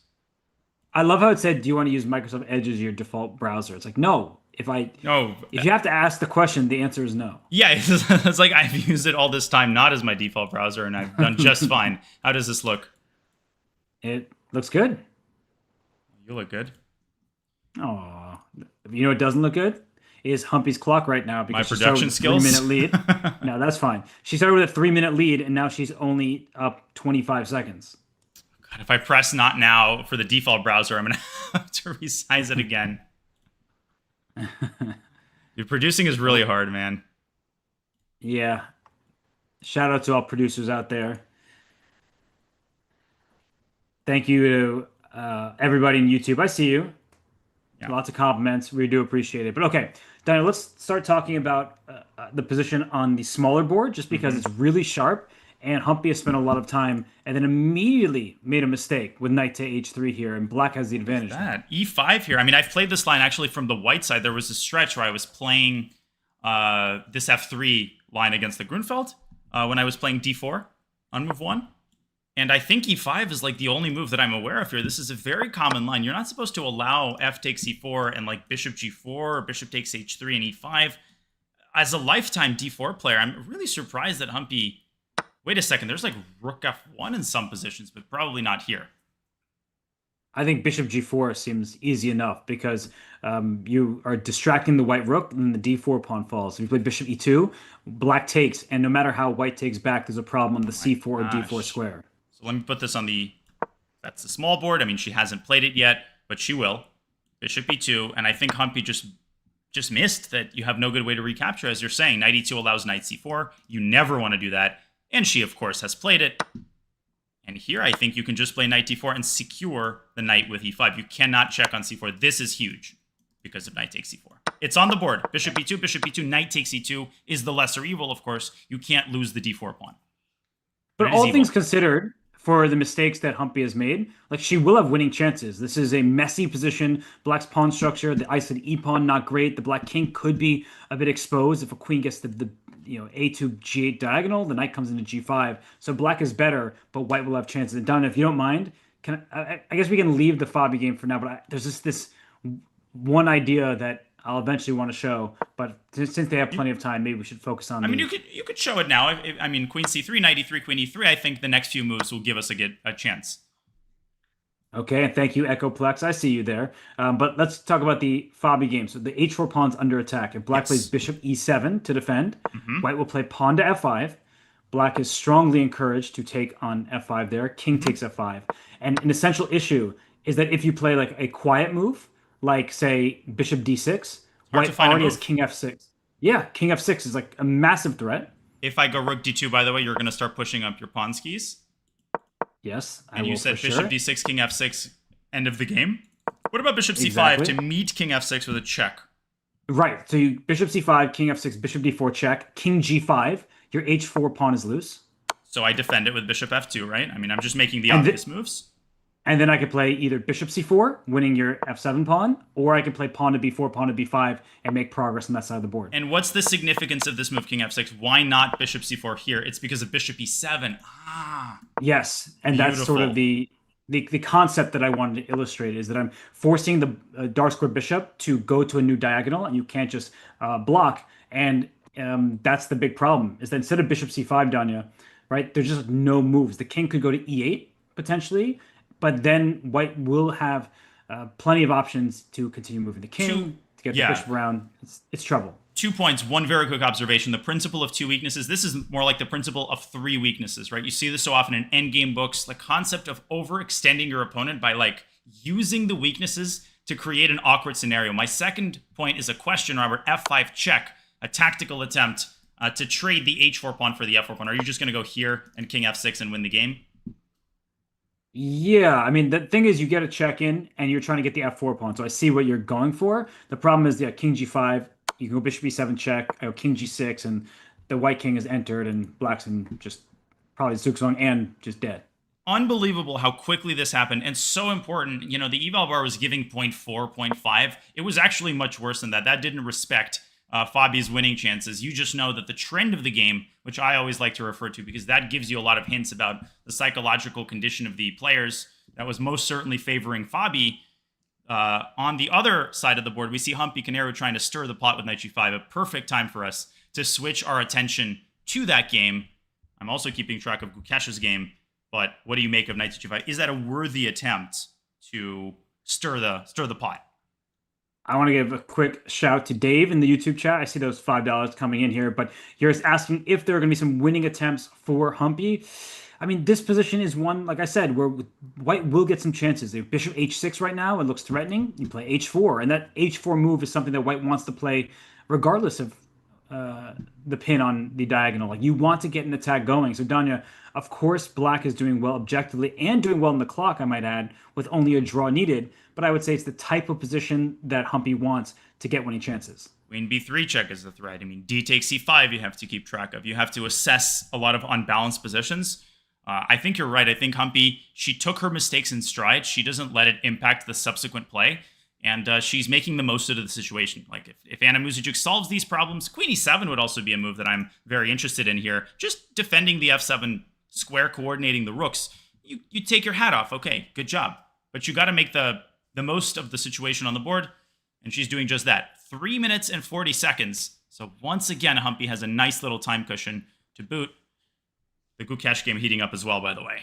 I love how it said, "Do you want to use Microsoft Edge as your default browser?" It's like, no. No, If you have to ask the question, the answer is no. yeah, it's like I've used it all this time, not as my default browser, and I've done just fine. How does this look? It looks good. You look good. Oh, you know what doesn't look good is Humpy's clock right now My because she started production with a 3 minute skills. lead. No, that's fine. She started with a 3 minute lead and now she's only up 25 seconds. God, if I press not now for the default browser, I'm gonna have to resize it again. Dude, producing is really Well, hard, man. yeah. Shout out to all producers out there. Thank you to everybody in YouTube. I see you. Yeah. Lots of compliments. We do appreciate it. But okay, Daniel, let's start talking about the position on the smaller board just because Mm-hmm. it's really sharp. And Humpy has spent a lot of time and then immediately made a mistake with knight to h3 here, and black has the What is advantage now. that? E5 here. I mean, I've played this line actually from the white side. There was a stretch where I was playing this f3 line against the Grunfeld when I was playing d4 on move one. And I think e5 is like the only move that I'm aware of here. This is a very common line. You're not supposed to allow f takes e4 and like bishop g4 or bishop takes h3 and e5. As a lifetime d4 player, I'm really surprised that Humpy. Wait a second, there's like rook f1 in some positions, but probably not here. I think bishop g4 seems easy enough because you are distracting the white rook, and then the d4 pawn falls. If you play bishop e2, black takes, and no matter how white takes back, there's a problem on the Oh my c4 or d4 gosh. square. So let me put this on the. That's the small board. I mean, she hasn't played it yet, but she will. Bishop e2, and I think Humpy just missed that you have no good way to recapture, as you're saying. Knight e2 allows knight c4. You never want to do that. And she, of course, has played it. And here, I think you can just play knight d4 and secure the knight with e5. You cannot check on c4. This is huge because of knight takes e4. It's on the board. Bishop e2, knight takes e2 is the lesser evil, of course. You can't lose the d4 pawn. But But it is all evil. things considered, for the mistakes that Humpy has made, like she will have winning chances. This is a messy position. Black's pawn structure, the isolated e pawn, not great. The black king could be a bit exposed if a queen gets the a2 g8 diagonal. The knight comes into g5, so black is better, but white will have chances. And Don, if you don't mind, I guess we can leave the Fabi game for now. But there's this one idea that I'll eventually want to show. But since they have plenty of time, maybe we should focus on I mean, the. you could show it now. I mean, queen c3, knight e3, queen e3. I think the next few moves will give us a chance. Okay, and thank you, Echoplex. I see you there. But let's talk about the Fabi game. So the h4 pawn's under attack. If black plays Yes. bishop e7 to defend, Hmm. white will play pawn to f5. Black is strongly encouraged to take on f5 there. King Hmm. takes f5. And an essential issue is that if you play like a quiet move, like say bishop d6, Hard to white find a already has move. king f6. Yeah, king f6 is like a massive threat. If I go rook d2, by the way, you're going to start pushing up your pawn skis. Yes, I And you will for said bishop sure. d6, king f6, end of the game. What about bishop c5 to Exactly. meet king f6 with a check? Right. So you bishop c5, king f6, bishop d4 check, king g5. Your h4 pawn is loose. So I defend it with bishop f2, right? I mean, I'm just making the And obvious th moves. and then I could play either bishop c4, winning your f7 pawn, or I could play pawn to b4, pawn to b5, and make progress on that side of the board. And what's the significance of this move, king f6? Why not bishop c4 here? It's because of bishop e7. Ah, Yes, and that's sort of beautiful. the concept that I wanted to illustrate is that I'm forcing the dark square bishop to go to a new diagonal, and you can't just block. And that's the big problem is that instead of bishop c5, Danya, right? There's just no moves. The king could go to e8 potentially, but then white will have plenty of options to continue moving the Two, king to get the yeah, bishop around. It's trouble. 2 points. One very quick observation. The principle of two weaknesses. This is more like the principle of three weaknesses, right? You see this so often in endgame books. The concept of overextending your opponent by like using the weaknesses to create an awkward scenario. My second point is a question, Robert. F5 check, a tactical attempt to trade the h4 pawn for the f4 pawn. Are you just going to go here and king f6 and win the game? Yeah, I mean the thing is you get a check in and you're trying to get the f4 pawn. So I see what you're going for. The problem is king g5, you can go bishop e7 check, king g6, and the white king is entered and black's in just probably Zugzwang and just dead. Unbelievable how quickly this happened and so important. You know, the eval bar was giving 0.4, 0.5. It was actually much worse than that. That didn't respect Fabi's winning chances. You just know that the trend of the game, which I always like to refer to because that gives you a lot of hints about the psychological condition of the players, that was most certainly favoring Fabi. On the other side of the board, we see Humpy Canero trying to stir the pot with knight g5, a perfect time for us to switch our attention to that game. I'm also keeping track of Gukesh's game, but what do you make of knight g5? Is that a worthy attempt to stir the pot? I want to give a quick shout to Dave in the YouTube chat. I see those $5 coming in here, but you're asking if there are going to be some winning attempts for Humpy. I mean, this position is one, like I said, where White will get some chances. If Bishop h6 right now, it looks threatening. You play h4, and that h4 move is something that White wants to play regardless of the pin on the diagonal. Like, you want to get an attack going. So, Danya, of course, Black is doing well objectively and doing well in the clock, I might add, with only a draw needed. But I would say it's the type of position that Humpy wants to get winning chances. Queen b3 check is the threat. I mean, d takes c5 you have to keep track of. You have to assess a lot of unbalanced positions. I think you're right. I think Humpy, she took her mistakes in stride. She doesn't let it impact the subsequent play. And she's making the most of the situation. Like, if Anna Muzichuk solves these problems, Queen e7 would also be a move that I'm very interested in here. Just defending the f7 square, coordinating the rooks. You take your hat off. Okay, good job. But you got to make the most of the situation on the board. And she's doing just that. 3 minutes and 40 seconds. So once again, Humpy has a nice little time cushion to boot. The Gukesh game heating up as well, by the way.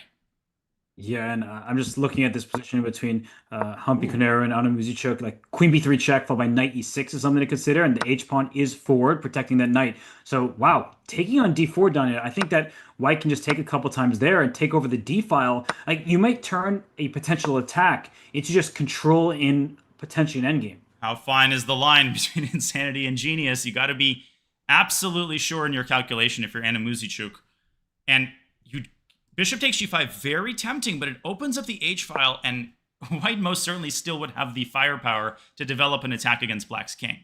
Yeah, and I'm just looking at this position between Humpy Canero and Anna Muzichuk. Like, Queen b3 check followed by knight e6 is something to consider, and the h-pawn is forward, protecting that knight. So, wow, taking on d4, Danya, I think that White can just take a couple times there and take over the d file. Like, you might turn a potential attack into just control in potentially an endgame. How fine is the line between insanity and genius? You got to be absolutely sure in your calculation if you're Anna Muzichuk. And Bishop takes g5, very tempting, but it opens up the h-file, and White most certainly still would have the firepower to develop an attack against Black's king.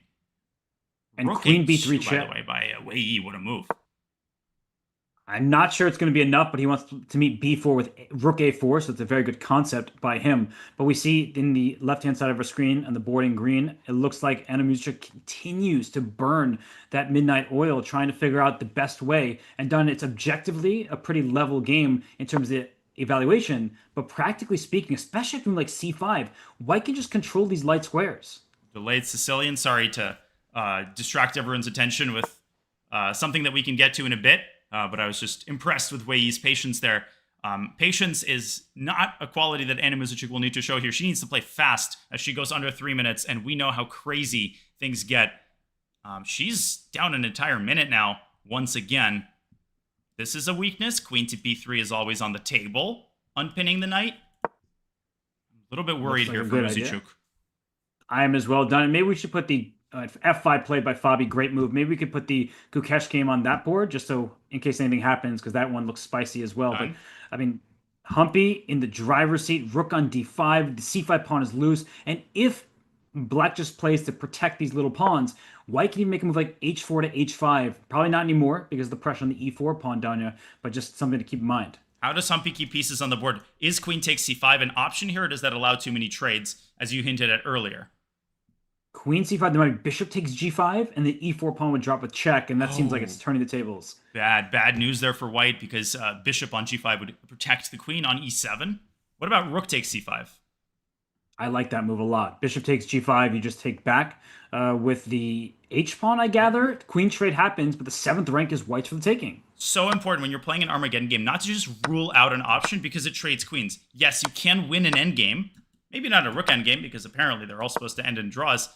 And Rook Queen h2, b3 check. by the way, by Wei Yi, what a move. I'm not sure it's going to be enough, but he wants to meet b4 with rook a4, so it's a very good concept by him. But we see in the left-hand side of our screen on the board in green, it looks like Anna Muzichuk continues to burn that midnight oil, trying to figure out the best way. And done, it's objectively a pretty level game in terms of the evaluation, but practically speaking, especially from like c5, White can just control these light squares. Delayed Sicilian, sorry to distract everyone's attention with something that we can get to in a bit. But I was just impressed with Wei Yi's patience there. Patience is not a quality that Anna Muzichuk will need to show here. She needs to play fast as she goes under 3 minutes, and we know how crazy things get. She's down an entire minute now, once again. This is a weakness. Queen to b3 is always on the table. Unpinning the knight. A little bit worried here for Muzichuk. I am as well. Done. Maybe we should put the f5 played by Fabi, great move. Maybe we could put the Gukesh game on that board just so in case anything happens, because that one looks spicy as well. But I mean, Humpy in the driver's seat, rook on d5, the c5 pawn is loose, and if Black just plays to protect these little pawns, White can even make a move like h4 to h5. Probably not anymore because of the pressure on the e4 pawn, Danya, but just something to keep in mind. How does Humpy keep pieces on the board? Is queen takes c5 an option here, or does that allow too many trades, as you hinted at earlier? Queen c5, there might be bishop takes g5, and the e4 pawn would drop with check, and that seems like it's turning the tables. Bad news there for White, because bishop on g5 would protect the queen on e7. What about rook takes c5? I like that move a lot. Bishop takes g5, you just take back with the h-pawn, I gather. Queen trade happens, but the 7th rank is White's for the taking. So important when you're playing an Armageddon game, not to just rule out an option because it trades queens. Yes, you can win an endgame. Maybe not a rook endgame, because apparently they're all supposed to end in draws.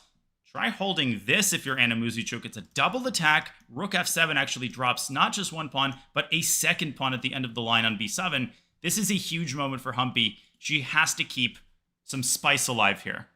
Try holding this if you're Anna Muzichuk. It's a double attack. Rook f7 actually drops not just one pawn, but a second pawn at the end of the line on b7. This is a huge moment for Humpy. She has to keep some spice alive here.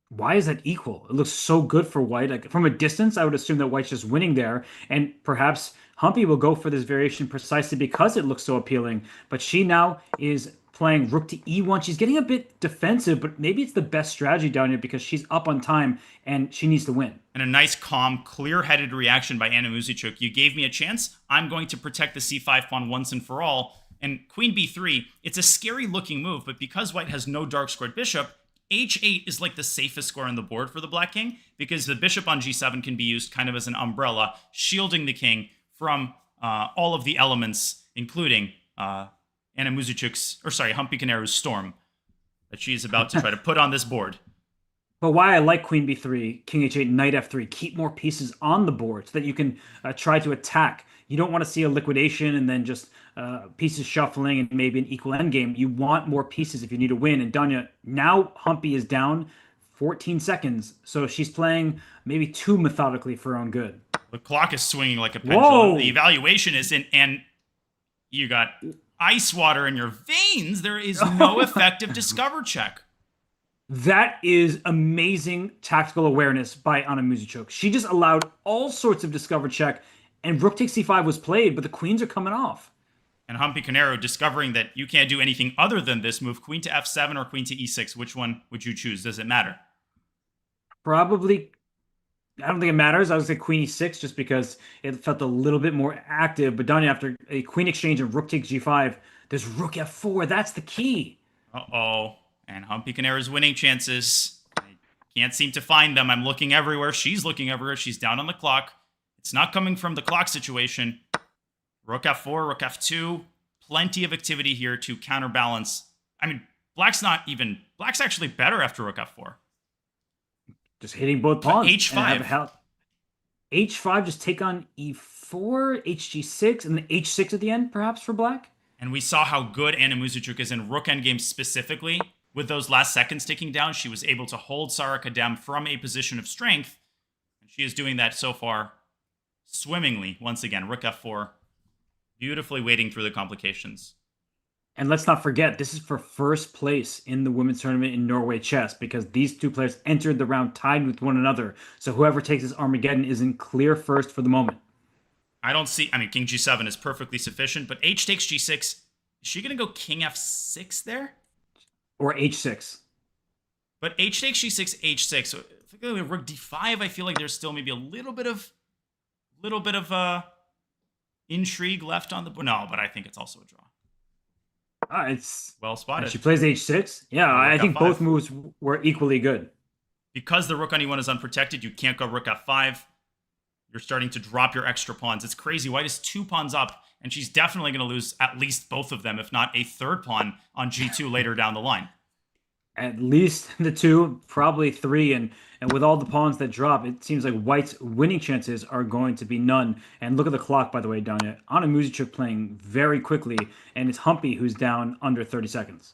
Why is that equal? It looks so good for White. Like, from a distance, I would assume that White's just winning there, and perhaps Humpy will go for this variation precisely because it looks so appealing. But she now is playing rook to e1. She's getting a bit defensive, but maybe it's the best strategy down here because she's up on time and she needs to win. And a nice, calm, clear-headed reaction by Anna Muzichuk. You gave me a chance. I'm going to protect the c5 pawn once and for all. And queen b3, it's a scary-looking move, but because White has no dark-squared bishop, h8 is like the safest square on the board for the black king because the bishop on g7 can be used kind of as an umbrella, shielding the king from all of the elements, including Anna Muzychuk's, or sorry, Humpy Canaru's storm that she is about to try to put on this board. But why I like queen b3, king h8, knight f3, keep more pieces on the board so that you can try to attack. You don't want to see a liquidation and then just pieces shuffling and maybe an equal endgame. You want more pieces if you need to win. And Danya, now Humpy is down 14 seconds, so she's playing maybe too methodically for her own good. The clock is swinging like a pendulum. Whoa! The evaluation is in, and you got ice water in your veins. There is no effective discover check. That is amazing tactical awareness by Anna Muzychuk. She just allowed all sorts of discover check, and rook takes c5 was played, but the queens are coming off. And Humpy Canaru discovering that you can't do anything other than this move, queen to f7 or queen to e6. Which one would you choose? Does it matter? Probably, I don't think it matters. I would say queen e6 just because it felt a little bit more active. But Danya, after a queen exchange and rook takes g5, there's rook f4. That's the key. Uh-oh. And Humpy Canaru's winning chances. I can't seem to find them. I'm looking everywhere. She's looking everywhere. She's down on the clock. It's not coming from the clock situation. Rook f4, rook f2. Plenty of activity here to counterbalance. I mean, black's actually better after rook f4. Just hitting both pawns. h5. H5, just take on e4, hg6, and then h6 at the end, perhaps, for black. And we saw how good Anna Muzychuk is in rook endgame specifically. With those last seconds ticking down, she was able to hold Sara Kadem from a position of strength. And she is doing that so far swimmingly. Once again, rook f4, beautifully wading through the complications. And let's not forget, this is for first place in the women's tournament in Norway Chess because these two players entered the round tied with one another. So whoever takes this Armageddon is in clear first for the moment. I mean, king g7 is perfectly sufficient, but h takes g6. Is she going to go king f6 there? Or h6. But h takes g6, h6. So if I go with rook d5, I feel like there's still maybe a little bit of intrigue left on the board. No, but I think it's also a draw. It's well spotted. She plays h6. Yeah, I think both moves were equally good. Because the rook on e1 is unprotected, you can't go rook f5. You're starting to drop your extra pawns. It's crazy. White is 2 pawns up, and she's definitely going to lose at least both of them, if not a third pawn on g2 later down the line. At least the 2, probably 3, and with all the pawns that drop, it seems like White's winning chances are going to be none. And look at the clock, by the way, Danya. Anna Muzychuk playing very quickly, and it's Humpy who's down under 30 seconds.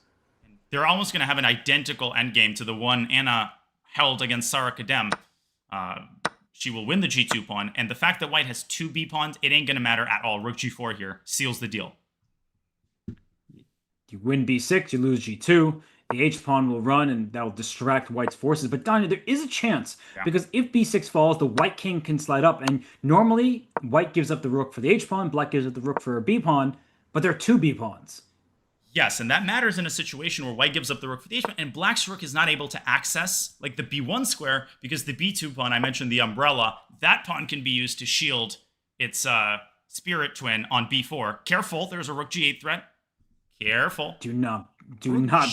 They're almost going to have an identical endgame to the one Anna held against Sara Kadem. She will win the g2 pawn, and the fact that White has 2 b pawns, it ain't going to matter at all. Rook g4 here seals the deal. You win b6, you lose g2. The h pawn will run, and that will distract White's forces. But Danya, there is a chance, because if b6 falls, the White king can slide up, and normally White gives up the rook for the h pawn, Black gives up the rook for a b pawn, but there are 2 b pawns. Yes, and that matters in a situation where White gives up the rook for the h pawn, and Black's rook is not able to access like the b1 square because the b2 pawn, I mentioned the umbrella, that pawn can be used to shield its spirit twin on b4. Careful, there's a rook g8 threat. Careful. Do not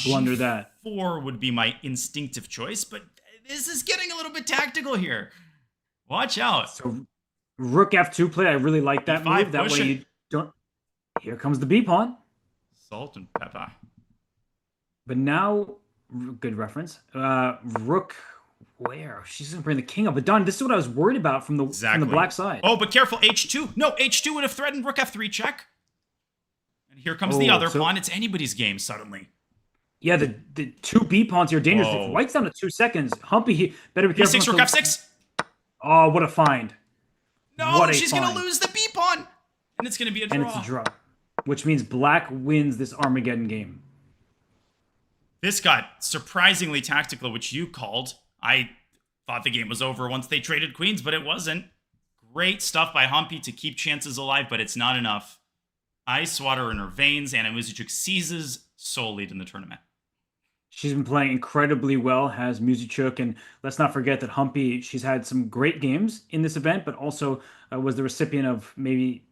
blunder that. 4 would be my instinctive choice, but this is getting a little bit tactical here. Watch out. So rook f2 play, I really like that move. That way you don't... Here comes the b pawn. Salt and pepper. But now, good reference. Rook, where? She's going to bring the king up. But Don, this is what I was worried about from the black side. Oh, but careful, h2. No, h2 would have threatened rook f3 check. And here comes the other pawn. It's anybody's game suddenly. Yeah, the 2 b pawns here are dangerous. If White's down to 2 seconds, Humpy better be careful. b6, rook f6. Oh, what a find. No, she's going to lose the b pawn. And it's going to be a draw. And it's a draw. Which means Black wins this Armageddon game. This got surprisingly tactical, which you called. I thought the game was over once they traded queens, but it wasn't. Great stuff by Humpy to keep chances alive, but it's not enough. Ice water in her veins, and Muzychuk seizes sole lead in the tournament. She's been playing incredibly well, has Muzychuk, and let's not forget that Humpy, she's had some great games in this event, but also was the recipient of maybe...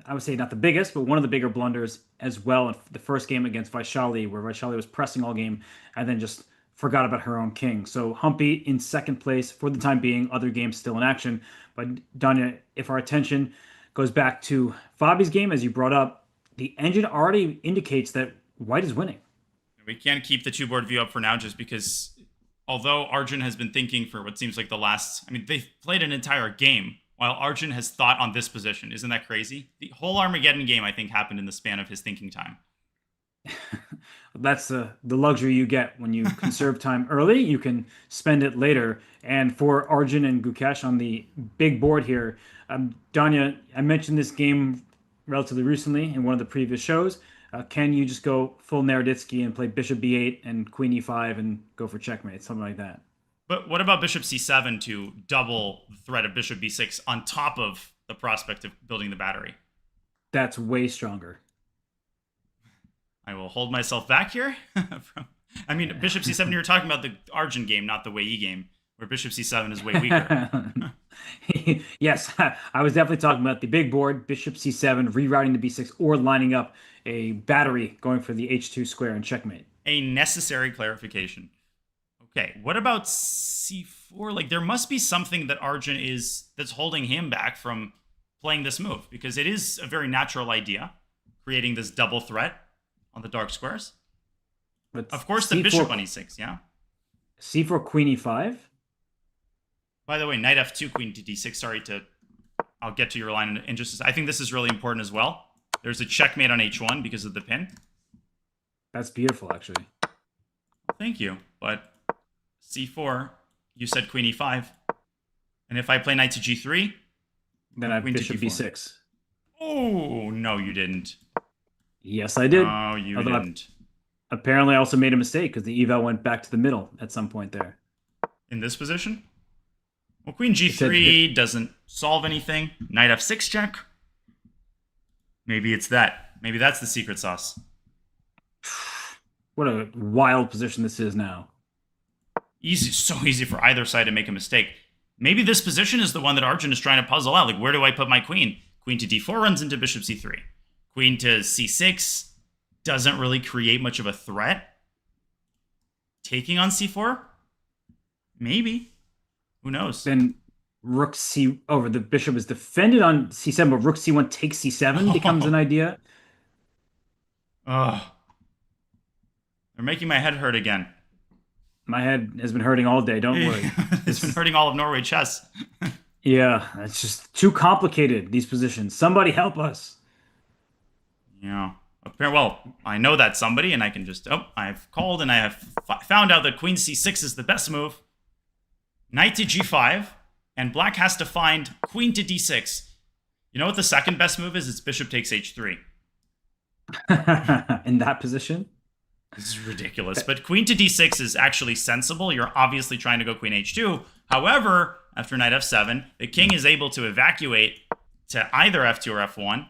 I would say not the biggest, but one of the bigger blunders as well in the first game against Vaishali, where Vaishali was pressing all game and then just forgot about her own king. So Humpy in second place for the time being, other games still in action. But Danya, if our attention goes back to Fabi's game, as you brought up, the engine already indicates that white is winning. We can't keep the two board view up for now just because although Arjun has been thinking for what seems like the last, I mean, they've played an entire game while Arjun has thought on this position. Isn't that crazy? The whole Armageddon game, I think, happened in the span of his thinking time. That's the luxury you get when you conserve time early. You can spend it later. And for Arjun and Gukesh on the big board here, Danya, I mentioned this game relatively recently in one of the previous shows. Can you just go full Naroditsky and play Bishop B8 and Queen E5 and go for checkmate, something like that? But what about Bishop C7 to double the threat of Bishop B6 on top of the prospect of building the battery? That's way stronger. I will hold myself back here. I mean, Bishop C7, you were talking about the Arjun game, not the Wei Yi game, where Bishop C7 is way weaker. Yes, I was definitely talking about the big board, Bishop C7, rerouting to B6, or lining up a battery going for the H2 square and checkmate. A necessary clarification. Okay, what about C4? Like, there must be something that Arjun that's holding him back from playing this move, because it is a very natural idea, creating this double threat on the dark squares. But of course, the C4, bishop on E6, yeah? C4, Queen E5? By the way, knight F2, queen to D6. I'll get to your line in just a second. I think this is really important as well. There's a checkmate on H1 because of the pin. That's beautiful, actually. Thank you. But C4, you said queen E5. And if I play knight to G3, then I have bishop B6. Oh, no, you didn't. Yes, I did. No, you didn't. Apparently, I also made a mistake because the eval went back to the middle at some point there. In this position? Well, queen G3 doesn't solve anything. Knight F6 check. Maybe it's that. Maybe that's the secret sauce. What a wild position this is now. Easy, so easy for either side to make a mistake. Maybe this position is the one that Arjun is trying to puzzle out. Like, where do I put my queen? Queen to D4 runs into bishop C3. Queen to C6 doesn't really create much of a threat. Taking on C4? Maybe. Who knows? Then rook C over the bishop is defended on C7, but rook C1 takes C7 becomes an idea. Ugh. They're making my head hurt again. My head has been hurting all day, don't worry. It's been hurting all of Norway Chess. Yeah, it's just too complicated, these positions. Somebody help us. Yeah. Well, I know that somebody, and I can just... Oh, I've called, and I have found out that queen C6 is the best move. Knight to G5, and black has to find queen to D6. You know what the second best move is? It's bishop takes H3. In that position? This is ridiculous. But queen to D6 is actually sensible. You're obviously trying to go queen H2. However, after knight F7, the king is able to evacuate to either F2 or F1.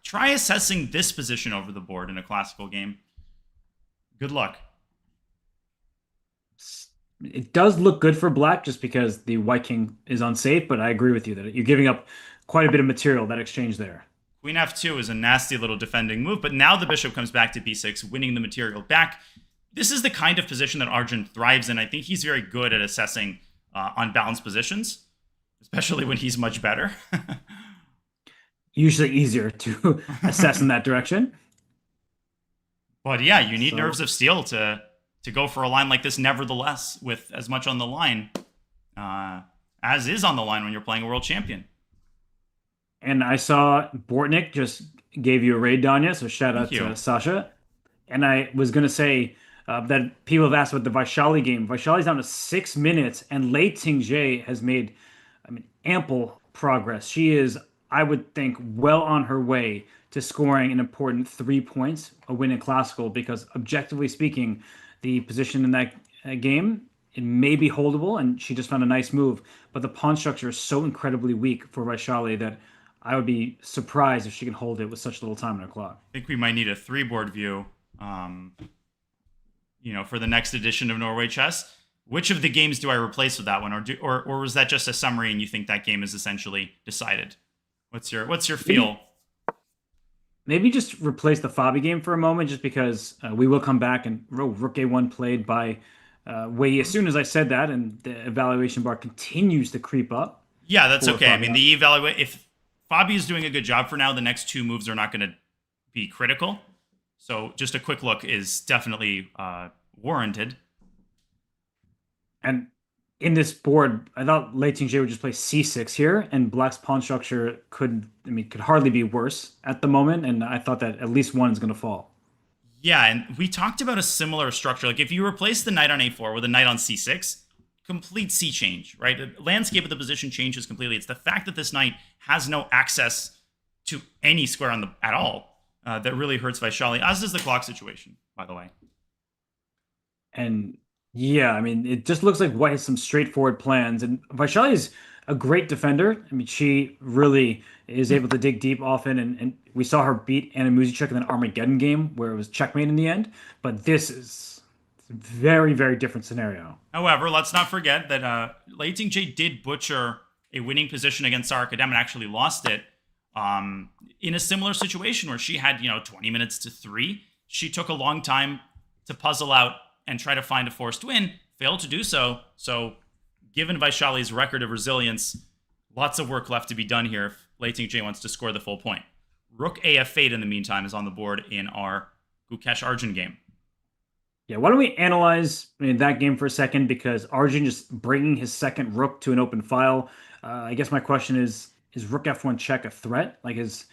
Try assessing this position over the board in a classical game. Good luck. It does look good for black just because the white king is unsafe, but I agree with you that you're giving up quite a bit of material, that exchange there. Queen F2 is a nasty little defending move, but now the bishop comes back to B6, winning the material back. This is the kind of position that Arjun thrives in. I think he's very good at assessing unbalanced positions, especially when he's much better. Usually easier to assess in that direction. But yeah, you need nerves of steel to go for a line like this, nevertheless, with as much on the line as is on the line when you're playing a world champion. And I saw Bortnik just gave you a raid, Danya, so shout out to Sasha. And I was going to say that people have asked about the Vaishali game. Vaishali's down to 6 minutes, and Lei Tingjie has made, ample progress. She is, I would think, well on her way to scoring an important 3 points, a win in classical, because objectively speaking, the position in that game, it may be holdable, and she just found a nice move. But the pawn structure is so incredibly weak for Vaishali that I would be surprised if she can hold it with such little time on her clock. I think we might need a 3-board view, for the next edition of Norway Chess. Which of the games do I replace with that one, or was that just a summary and you think that game is essentially decided? What's your feel? Maybe just replace the Fabi game for a moment, just because we will come back and rook A1 played by Wei Yi, as soon as I said that, and the evaluation bar continues to creep up Yeah, that's for okay. I mean, Praggnanandhaa. the evaluate if Fabi is doing a good job for now, the next two moves are not going to be critical. So just a quick look is definitely warranted. And in this board, I thought Lei Tingjie would just play c6 here, and Black's pawn structure could hardly be worse at the moment, and I thought that at least one is going to fall. Yeah, and we talked about a similar structure. Like if you replace the knight on a4 with a knight on c6, complete sea change, right? The landscape of the position changes completely. It's the fact that this knight has no access to any square on the at all that really hurts Vaishali, as does the clock situation, by the way. And yeah, I mean, it just looks like White has some straightforward plans. And Vaishali is a great defender. I mean, she really is able to dig deep often. And we saw her beat Anna Muzychuk in an Armageddon game where it was checkmate in the end. But this is a very, very different scenario. However, let's not forget that Lei Tingjie did butcher a winning position against Armageddon and actually lost it in a similar situation where she had, 20 minutes to three. She took a long time to puzzle out and try to find a forced win, failed to do so. So, given Vaishali's record of resilience, lots of work left to be done here if Lei Tingjie wants to score the full point. Rook AF8 in the meantime is on the board in our Gukesh Arjun game. Yeah, why don't we analyze that game for a second? Because Arjun just bringing his second rook to an open file. I guess my question is rook f1 check a threat? Like, is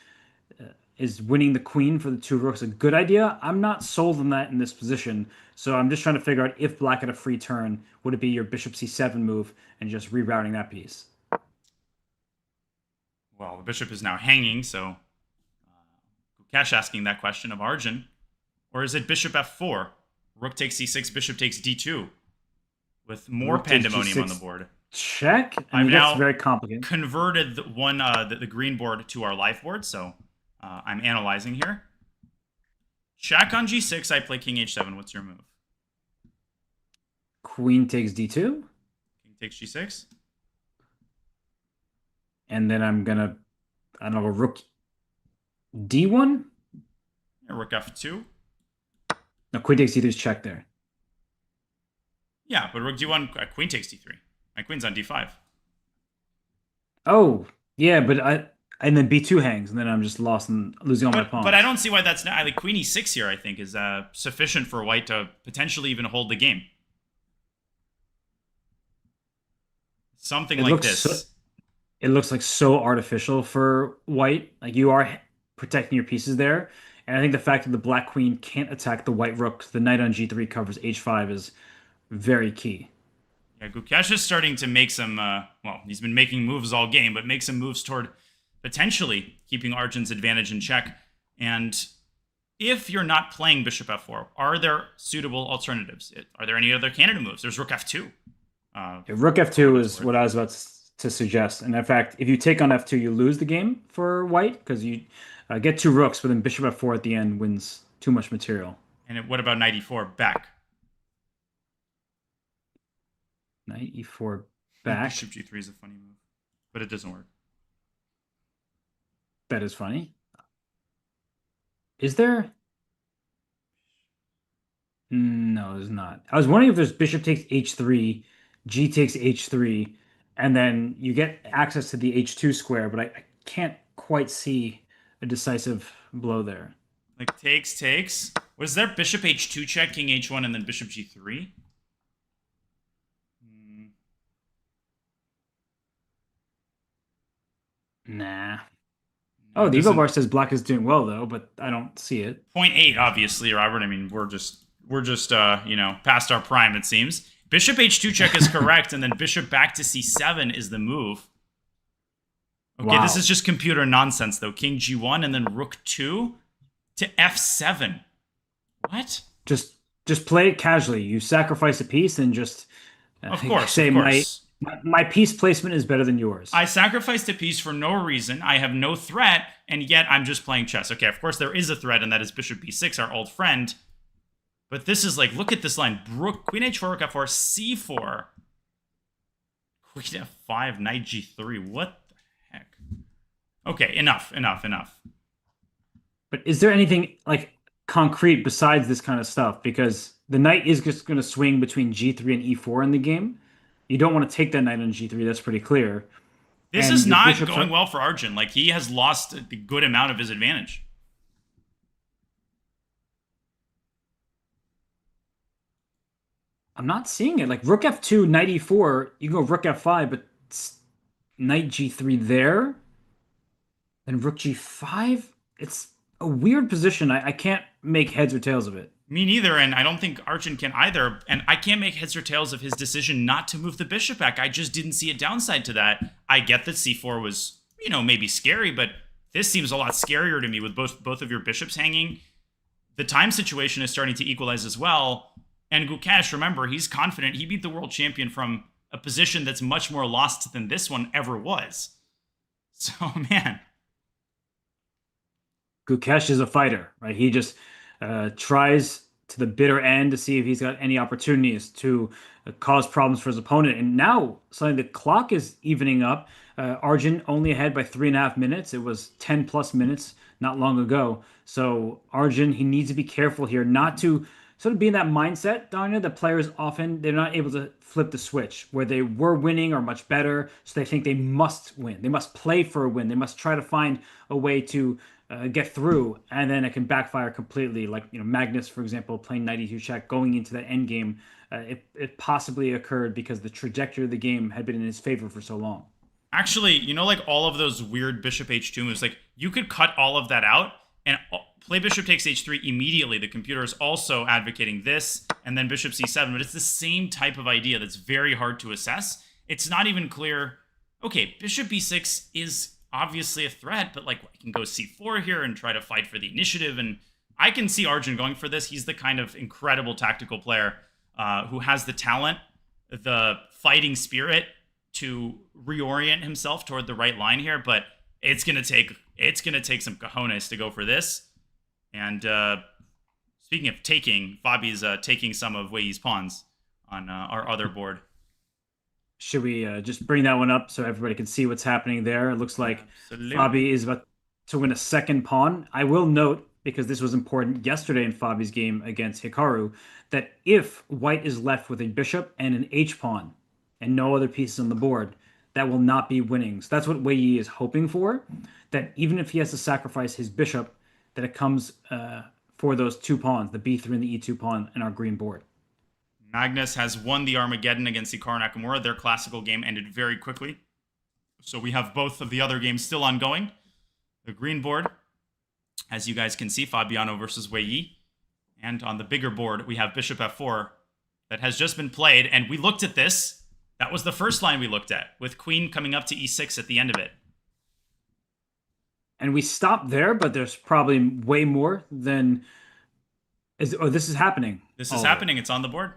winning the queen for the two rooks a good idea? I'm not sold on that in this position. So I'm just trying to figure out if black had a free turn, would it be your bishop c7 move and just rerouting that piece? Well, the bishop is now hanging, so Gukesh asking that question of Arjun. Or is it bishop f4? Rook takes c6, bishop takes d2, with more pandemonium on the board. Check. I've now that's very complicated. Converted the green board to our life board, so I'm analyzing here. Check on g6. I play king h7. What's your move? Queen takes d2. King takes g6. And then I'm gonna, I don't know, rook d1. Yeah, rook f2. No, queen takes d3 is check there. Yeah, but rook d1, queen takes d3. My queen's on d5. Oh, yeah, and then b2 hangs, and then I'm just lost and losing all my pawns. But I don't see why that's not. Like queen e6 here, I think, is sufficient for white to potentially even hold the game. Something like this. It looks like so artificial for white. Like you are protecting your pieces there. And I think the fact that the black queen can't attack the white rook, the knight on g3 covers h5 is very key. Yeah, Gukesh is starting to make some, well, he's been making moves all game, but make some moves toward potentially keeping Arjun's advantage in check. And if you're not playing bishop f4, are there suitable alternatives? Are there any other candidate moves? There's rook f2. Rook f2 is what I was about to suggest. And in fact, if you take on f2, you lose the game for white because you get two rooks, but then bishop f4 at the end wins too much material. And what about knight e4 back? Knight e4 back. Bishop g3 is a funny move, but it doesn't work. That is funny. Is there? No, there's not. I was wondering if there's bishop takes h3, g takes h3, and then you get access to the h2 square, but I can't quite see a decisive blow there. Like takes. Was there bishop h2 check, king h1, and then bishop g3? Nah. Oh, the Evo bar says black is doing well though, but I don't see it. 0.8, obviously, Robert. I mean, we're just past our prime, it seems. Bishop h2 check is correct, and then bishop back to c7 is the move. Okay, wow. This is just computer nonsense though. King g1 and then rook 2 to f7. What? Just play it casually. You sacrifice a piece and just say my piece placement is better than yours. I sacrificed a piece for no reason. I have no threat, and yet I'm just playing chess. Okay, of course there is a threat, and that is bishop b6, our old friend. But this is like, look at this line. Queen h4, rook f4, c4. Queen f5, knight g3. What the heck? Okay, enough. But is there anything like concrete besides this kind of stuff? Because the knight is just going to swing between g3 and e4 in the game. You don't want to take that knight on g3. That's pretty clear. This is And your not bishops going are. well for Arjun. Like, he has lost a good amount of his advantage. I'm not seeing it. Like rook f2, knight e4. You can go rook f5, but knight g3 there. Then rook g5. It's a weird position. I can't make heads or tails of it. Me neither, and I don't think Arjun can either. And I can't make heads or tails of his decision not to move the bishop back. I just didn't see a downside to that. I get that c4 was, maybe scary, but this seems a lot scarier to me with both of your bishops hanging. The time situation is starting to equalize as well. And Gukesh, remember, he's confident. He beat the world champion from a position that's much more lost than this one ever was. So, man. Gukesh is a fighter, right? He just tries to the bitter end to see if he's got any opportunities to cause problems for his opponent. And now, suddenly the clock is evening up. Arjun only ahead by 3.5 minutes. It was 10 plus minutes not long ago. So Arjun, he needs to be careful here not to sort of be in that mindset, Danya, that players often they're not able to flip the switch where they were winning or much better, so they think they must win. They must play for a win. They must try to find a way to get through, and then it can backfire completely. Like Magnus, for example, playing 92 check, going into that end game, it possibly occurred because the trajectory of the game had been in his favor for so long. Actually, like all of those weird bishop h2 moves, like you could cut all of that out and play bishop takes h3 immediately. The computer is also advocating this, and then bishop c7, but it's the same type of idea that's very hard to assess. It's not even clear, okay, bishop b6 is obviously a threat, but like I can go c4 here and try to fight for the initiative, and I can see Arjun going for this. He's the kind of incredible tactical player who has the talent, the fighting spirit to reorient himself toward the right line here, but it's gonna take some cojones to go for this. And speaking of taking, Fabi's taking some of Wei Yi's pawns on our other board. Should we just bring that one up so everybody can see what's happening there? It looks like Absolutely. Fabi is about to win a second pawn. I will note, because this was important yesterday in Fabi's game against Hikaru, that if white is left with a bishop and an h pawn and no other pieces on the board, that will not be winning. So that's what Wei Yi is hoping for, that even if he has to sacrifice his bishop, that it comes for those two pawns, the b3 and the e2 pawn in our green board. Magnus has won the Armageddon against Hikaru Nakamura. Their classical game ended very quickly. So we have both of the other games still ongoing. The green board, as you guys can see, Fabiano versus Wei Yi. And on the bigger board, we have bishop f4 that has just been played. And we looked at this. That was the first line we looked at, with queen coming up to e6 at the end of it. And we stopped there, but there's probably way more than... this is happening. This is happening. It's on the board.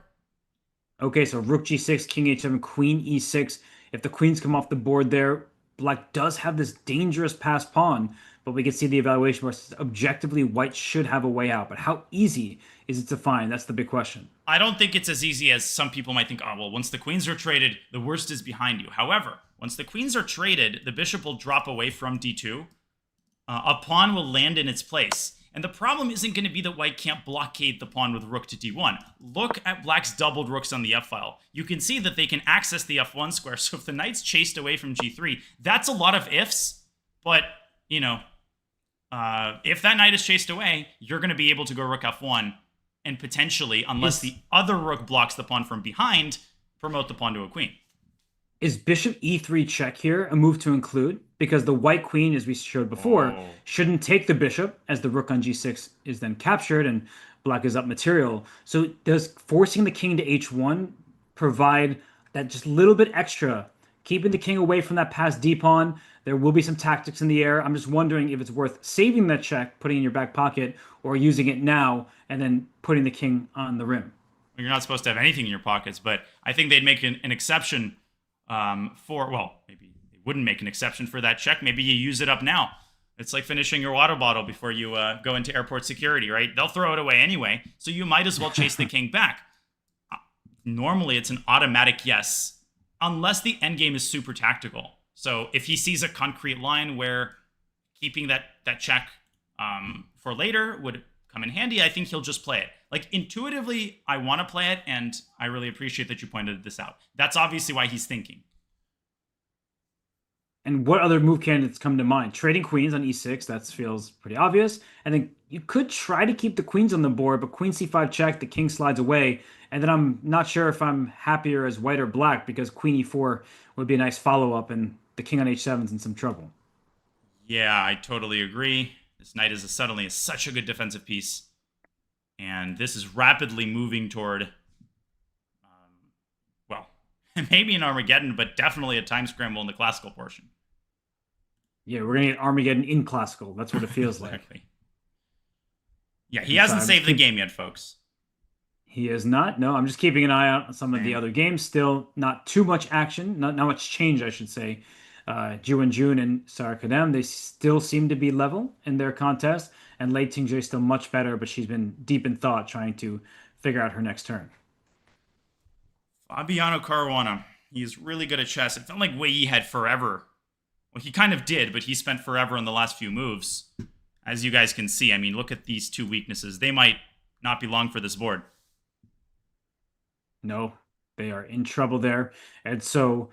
Okay, so rook g6, king h7, queen e6. If the queens come off the board there, black does have this dangerous passed pawn, but we can see the evaluation where objectively white should have a way out. But how easy is it to find? That's the big question. I don't think it's as easy as some people might think. Oh, well, once the queens are traded, the worst is behind you. However, once the queens are traded, the bishop will drop away from d2. A pawn will land in its place. And the problem isn't going to be that white can't blockade the pawn with rook to d1. Look at black's doubled rooks on the f-file. You can see that they can access the f1 square. So if the knight's chased away from g3, that's a lot of ifs. But, if that knight is chased away, you're going to be able to go rook f1 and potentially, unless the other rook blocks the pawn from behind, promote the pawn to a queen. Is bishop e3 check here a move to include? Because the white queen, as we showed before, shouldn't take the bishop, as the rook on g6 is then captured and black is up material. So does forcing the king to h1 provide that just little bit extra, keeping the king away from that passed d pawn? There will be some tactics in the air. I'm just wondering if it's worth saving that check, putting it in your back pocket, or using it now and then putting the king on the rim. You're not supposed to have anything in your pockets, but I think they'd make an exception maybe they wouldn't make an exception for that check. Maybe you use it up now. It's like finishing your water bottle before you go into airport security, right? They'll throw it away anyway, so you might as well chase the king back. Normally, it's an automatic yes, unless the endgame is super tactical. So if he sees a concrete line where keeping that check for later would come in handy, I think he'll just play it. Like, intuitively, I want to play it, and I really appreciate that you pointed this out. That's obviously why he's thinking. And what other move candidates come to mind? Trading queens on e6, that feels pretty obvious. And then you could try to keep the queens on the board, but queen c5 check, the king slides away. And then I'm not sure if I'm happier as white or black because queen e4 would be a nice follow-up, and the king on h7 is in some trouble. Yeah, I totally agree. This knight is suddenly such a good defensive piece. And this is rapidly moving toward, well, maybe an Armageddon, but definitely a time scramble in the classical portion. Yeah, we're going to get Armageddon in classical. That's what it feels Exactly. like. Yeah, he hasn't saved the game yet, folks. He is not. No, I'm just keeping an eye out on some of the other games. Still not too much action, not much change, I should say. Ju and Jun and Sarakadem, they still seem to be level in their contest. And Lei Tingjie is still much better, but she's been deep in thought trying to figure out her next turn. Fabiano Caruana. He's really good at chess. It felt like Wei Yi had forever. Well, he kind of did, but he spent forever in the last few moves. As you guys can see, I mean, look at these two weaknesses. They might not be long for this board. No, they are in trouble there. And so,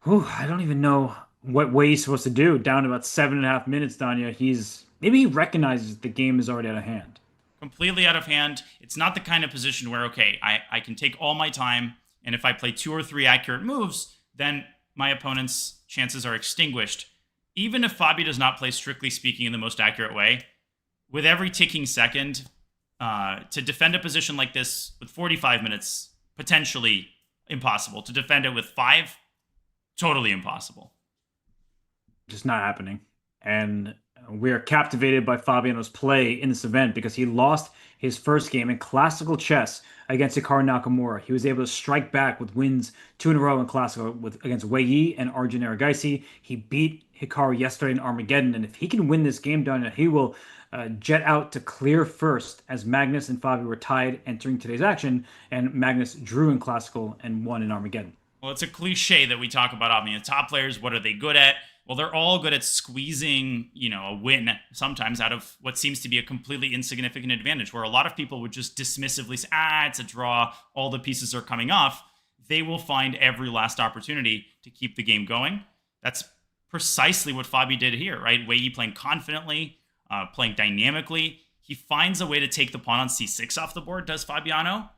I don't even know what Wei he's supposed to do. Down to about 7.5 minutes, Danya. Maybe he recognizes the game is already out of hand. Completely out of hand. It's not the kind of position where, okay, I can take all my time, and if I play 2 or 3 accurate moves, then my opponent's chances are extinguished. Even if Fabi does not play, strictly speaking, in the most accurate way, with every ticking second, to defend a position like this with 45 minutes, potentially impossible. To defend it with 5, totally impossible. Just not happening. And we are captivated by Fabiano's play in this event because he lost his first game in classical chess against Hikaru Nakamura. He was able to strike back with wins 2 in a row in classical against Wei Yi and Arjun Erigaisi. He beat Hikaru yesterday in Armageddon, and if he can win this game down, he will jet out to clear first as Magnus and Fabi were tied entering today's action, and Magnus drew in classical and won in Armageddon. Well, it's a cliche that we talk about. I mean, the top players, what are they good at? Well, they're all good at squeezing, a win sometimes out of what seems to be a completely insignificant advantage, where a lot of people would just dismissively say, it's a draw, all the pieces are coming off. They will find every last opportunity to keep the game going. That's precisely what Fabi did here, right? Wei Yi playing confidently, playing dynamically. He finds a way to take the pawn on c6 off the board, does Fabiano,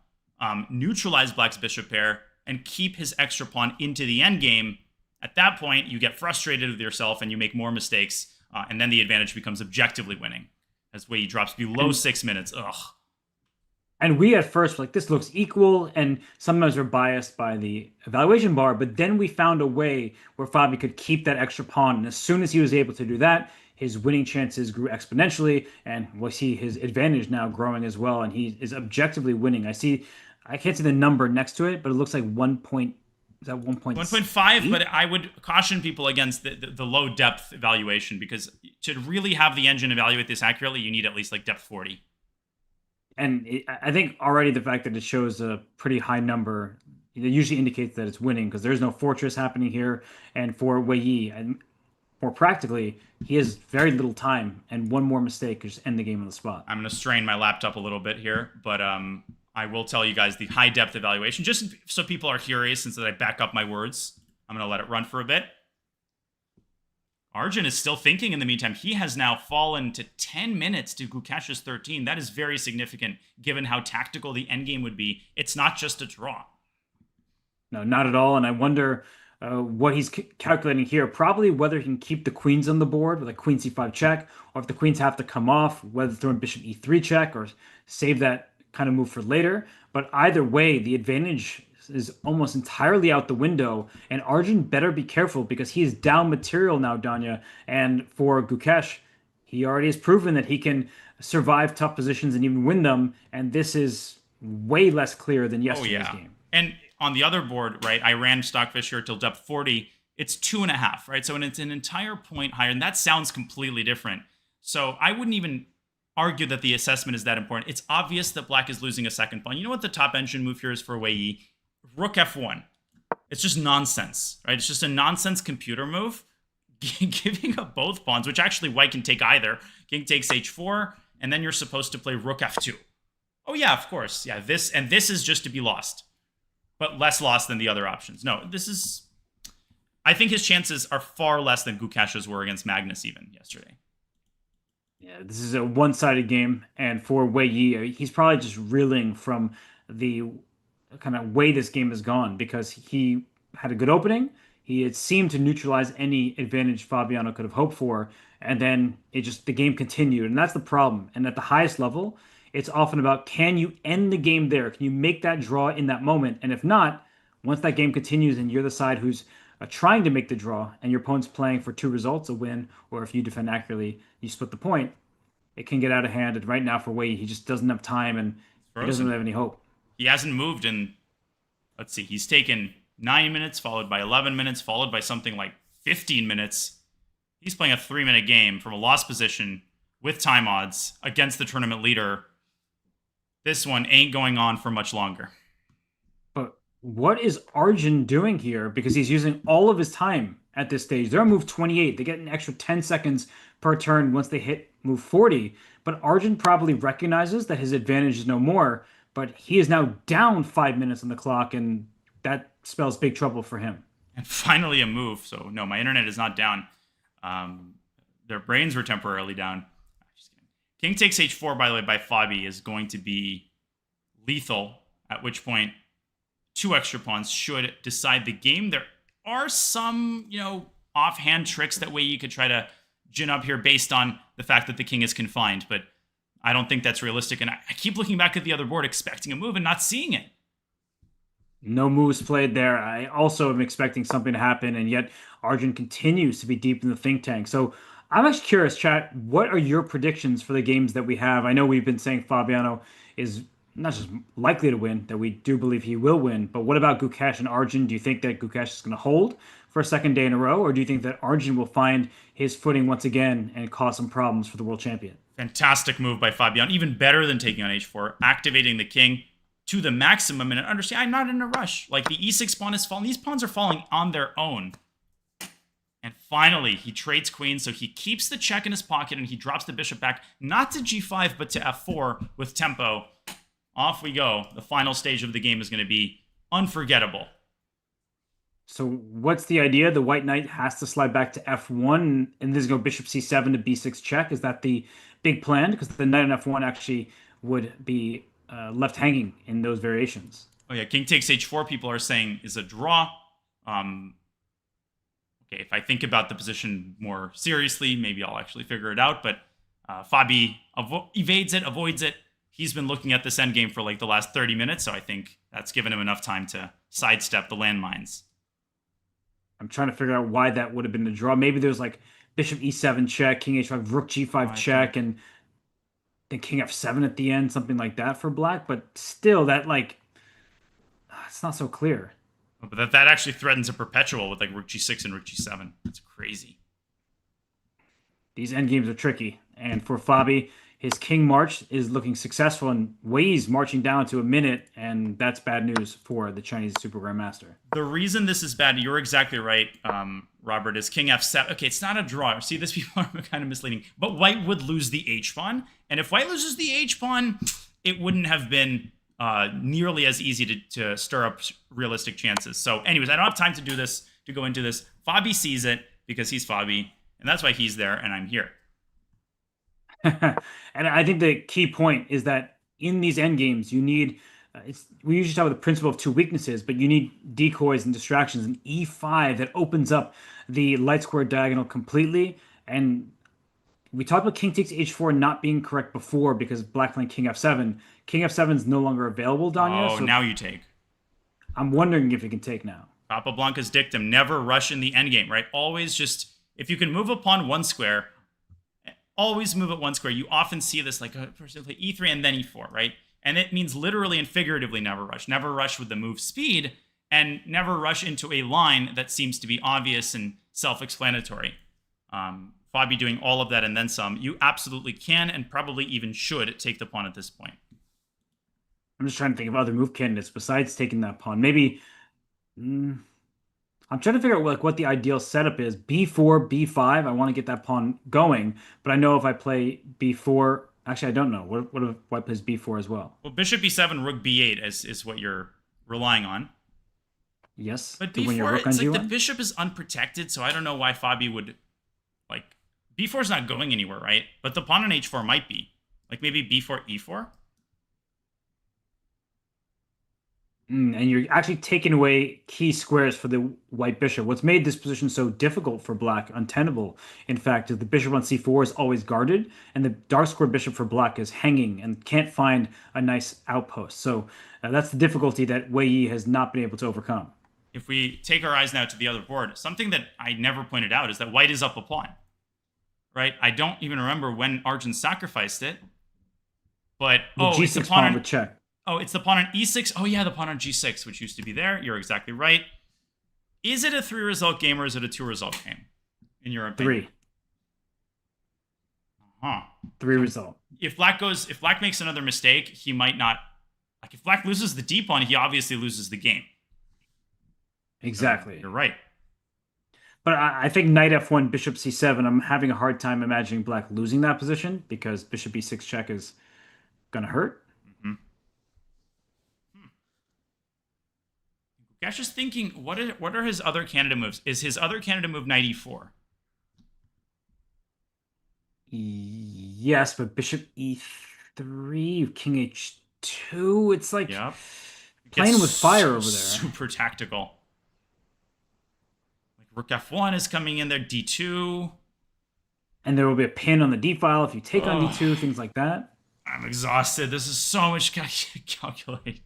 neutralize Black's bishop pair, and keep his extra pawn into the endgame. At that point, you get frustrated with yourself and you make more mistakes, and then the advantage becomes objectively winning as Wei Yi drops below 6 minutes. Ugh. And we at first were like, this looks equal, and sometimes we're biased by the evaluation bar, but then we found a way where Fabi could keep that extra pawn, and as soon as he was able to do that, his winning chances grew exponentially, and we see his advantage now growing as well, and he is objectively winning. I can't see the number next to it, but it looks like 1 point. Is that 1.5? But I would caution people against the low depth evaluation, because to really have the engine evaluate this accurately, you need at least like depth 40. And I think already the fact that it shows a pretty high number, it usually indicates that it's winning because there's no fortress happening here. And for Wei Yi, and more practically, he has very little time, and one more mistake could just end the game on the spot. I'm going to strain my laptop a little bit here, but I will tell you guys the high depth evaluation, just so people are curious, since I back up my words. I'm going to let it run for a bit. Arjun is still thinking in the meantime. He has now fallen to 10 minutes to Gukesh's 13. That is very significant, given how tactical the endgame would be. It's not just a draw. No, not at all. And I wonder what he's calculating here. Probably whether he can keep the queens on the board with a queen c5 check, or if the queens have to come off, whether throwing bishop e3 check or save that kind of move for later. But either way, the advantage is almost entirely out the window, and Arjun better be careful because he is down material now, Danya. And for Gukesh, he already has proven that he can survive tough positions and even win them, and this is way less clear than yesterday's game. And on the other board, right, I ran Stockfish here till depth 40. It's 2.5, right? So it's an entire point higher, and that sounds completely different. So I wouldn't even argue that the assessment is that important. It's obvious that Black is losing a second pawn. You know what the top engine move here is for Wei Yi? Rook f1. It's just nonsense, right? It's just a nonsense computer move, giving up both pawns, which actually White can take either. King takes h4, and then you're supposed to play rook f2. Oh yeah, of course. Yeah, this is just to be lost, but less lost than the other options. No, this is. I think his chances are far less than Gukash's were against Magnus even yesterday. Yeah, this is a one-sided game, and for Wei Yi, he's probably just reeling from the kind of way this game has gone because he had a good opening. He had seemed to neutralize any advantage Fabiano could have hoped for, and then the game continued, and that's the problem. And at the highest level, it's often about can you end the game there? Can you make that draw in that moment? And if not, once that game continues and you're the side who's trying to make the draw, and your opponent's playing for two results, a win, or if you defend accurately, you split the point, it can get out of hand. And right now for Wei, he just doesn't have time and he doesn't Frozen. really have any hope. He hasn't moved in. Let's see. He's taken 9 minutes, followed by 11 minutes, followed by something like 15 minutes. He's playing a 3-minute game from a lost position with time odds against the tournament leader. This one ain't going on for much longer. But what is Arjun doing here? Because he's using all of his time at this stage. They're on move 28. They get an extra 10 seconds per turn once they hit move 40. But Arjun probably recognizes that his advantage is no more, but he is now down 5 minutes on the clock, and that spells big trouble for him. And finally a move. So, no, my internet is not down. Um, their brains were temporarily down. Just kidding. King takes h4, by the way, by Fabi is going to be lethal, at which point two extra pawns should decide the game. There are some, offhand tricks that way you could try to gin up here based on the fact that the king is confined, but I don't think that's realistic. And I keep looking back at the other board, expecting a move and not seeing it. No moves played there. I also am expecting something to happen, and yet Arjun continues to be deep in the think tank. So I'm actually curious, chat, what are your predictions for the games that we have? I know we've been saying Fabiano is not just likely to win, that we do believe he will win, but what about Gukesh and Arjun? Do you think that Gukesh is going to hold for a second day in a row, or do you think that Arjun will find his footing once again and cause some problems for the world champion? Fantastic move by Fabian, even better than taking on h4, activating the king to the maximum. And understand, I'm not in a rush. Like, the e6 pawn is falling. These pawns are falling on their own. And finally, he trades queen, so he keeps the check in his pocket, and he drops the bishop back, not to g5, but to f4 with tempo. Off we go. The final stage of the game is going to be unforgettable. So what's the idea? The white knight has to slide back to f1, and this is go bishop c7 to b6 check. Is that the big plan? Because the knight on f1 actually would be left hanging in those variations. Oh yeah, king takes h4, people are saying is a draw. Okay, if I think about the position more seriously, maybe I'll actually figure it out. But Fabi evades it, avoids it. He's been looking at this endgame for like the last 30 minutes, so I think that's given him enough time to sidestep the landmines. I'm trying to figure out why that would have been a draw. Maybe there's like bishop e7 check, king h5, rook g5 check, and then king f7 at the end, something like that for black. But still, that it's not so clear. But that actually threatens a perpetual with like rook g6 and rook g7. That's crazy. These endgames are tricky. And for Fabi, his king march is looking successful, and Wei's marching down to a minute, and that's bad news for the Chinese Super Grandmaster. The reason this is bad, you're exactly right, Robert, is king f7. Okay, it's not a draw. See, this people are kind of misleading. But white would lose the h-pawn, and if white loses the h-pawn, it wouldn't have been nearly as easy to stir up realistic chances. So anyways, I don't have time to do this, to go into this. Fabi sees it because he's Fabi, and that's why he's there, and I'm here. And I think the key point is that in these endgames, you need, we usually talk about the principle of two weaknesses, but you need decoys and distractions. And e5 that opens up the light square diagonal completely. And we talked about king takes h4 not being correct before because black playing king f7. King f7 is no longer available, Danya. Oh, so now you take. I'm wondering if you can take now. Capablanca's dictum, never rush in the endgame, right? Always just, if you can move a pawn one square, always move it one square. You often see this, like, first play e3 and then e4, right? And it means literally and figuratively never rush. Never rush with the move speed, and never rush into a line that seems to be obvious and self-explanatory. Fabi doing all of that and then some. You absolutely can and probably even should take the pawn at this point. I'm just trying to think of other move candidates besides taking that pawn. Maybe... I'm trying to figure out what the ideal setup is. b4, b5. I want to get that pawn going, but I know if I play b4, Actually, I don't know. What if white plays b4 as well? Well, bishop b7, rook b8 is what you're relying on. Yes, But to win your b4, rook on it's like the g1. bishop is unprotected, so I don't know why Fabi would like b4 is not going anywhere, right? But the pawn on h4 might be. Like maybe b4 e4. And you're actually taking away key squares for the white bishop. What's made this position so difficult for black, untenable, in fact, is the bishop on c4 is always guarded, and the dark square bishop for black is hanging and can't find a nice outpost. So that's the difficulty that Wei Yi has not been able to overcome. If we take our eyes now to the other board, something that I never pointed out is that white is up a pawn, right? I don't even remember when Arjun sacrificed it, but The it's the g6 pawn pawn on would check. it's the pawn on e6. Oh yeah, the pawn on g6, which used to be there. You're exactly right. Is it a 3-result game or is it a 2-result game, in your opinion? Three. Huh. Three result. If black makes another mistake, he might not. Like if black loses the d pawn, he obviously loses the game. So Exactly. you're right. But I think knight f1, bishop c7, I'm having a hard time imagining black losing that position because bishop e6 check is going to hurt. Mm-hmm. Gosh, just thinking, what are his other Canada moves? Is his other Canada move knight e4? Yes, but bishop e3, king h2. It's like Yep. It playing gets with fire over there. super tactical. Like rook f1 is coming in there, d2. And there will be a pin on the d file if you take on Oh, d2, things like that. I'm exhausted. This is so much calculate.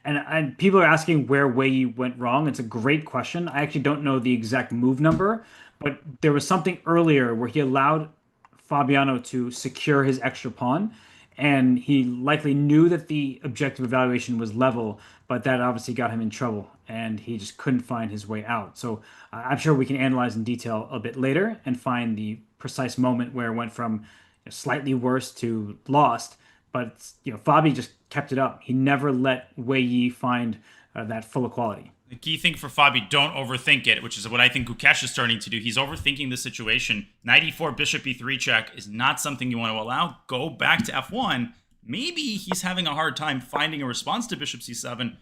And people are asking where Wei Yi went wrong. It's a great question. I actually don't know the exact move number, but there was something earlier where he allowed Fabiano to secure his extra pawn, and he likely knew that the objective evaluation was level, but that obviously got him in trouble, and he just couldn't find his way out. So I'm sure we can analyze in detail a bit later and find the precise moment where it went from slightly worse to lost. But Fabi just kept it up. He never let Wei Yi find that full equality. The key thing for Fabi, don't overthink it, which is what I think Gukesh is starting to do. He's overthinking the situation. Knight e4, bishop e3 check is not something you want to allow. Go back to f1. Maybe he's having a hard time finding a response to bishop c7.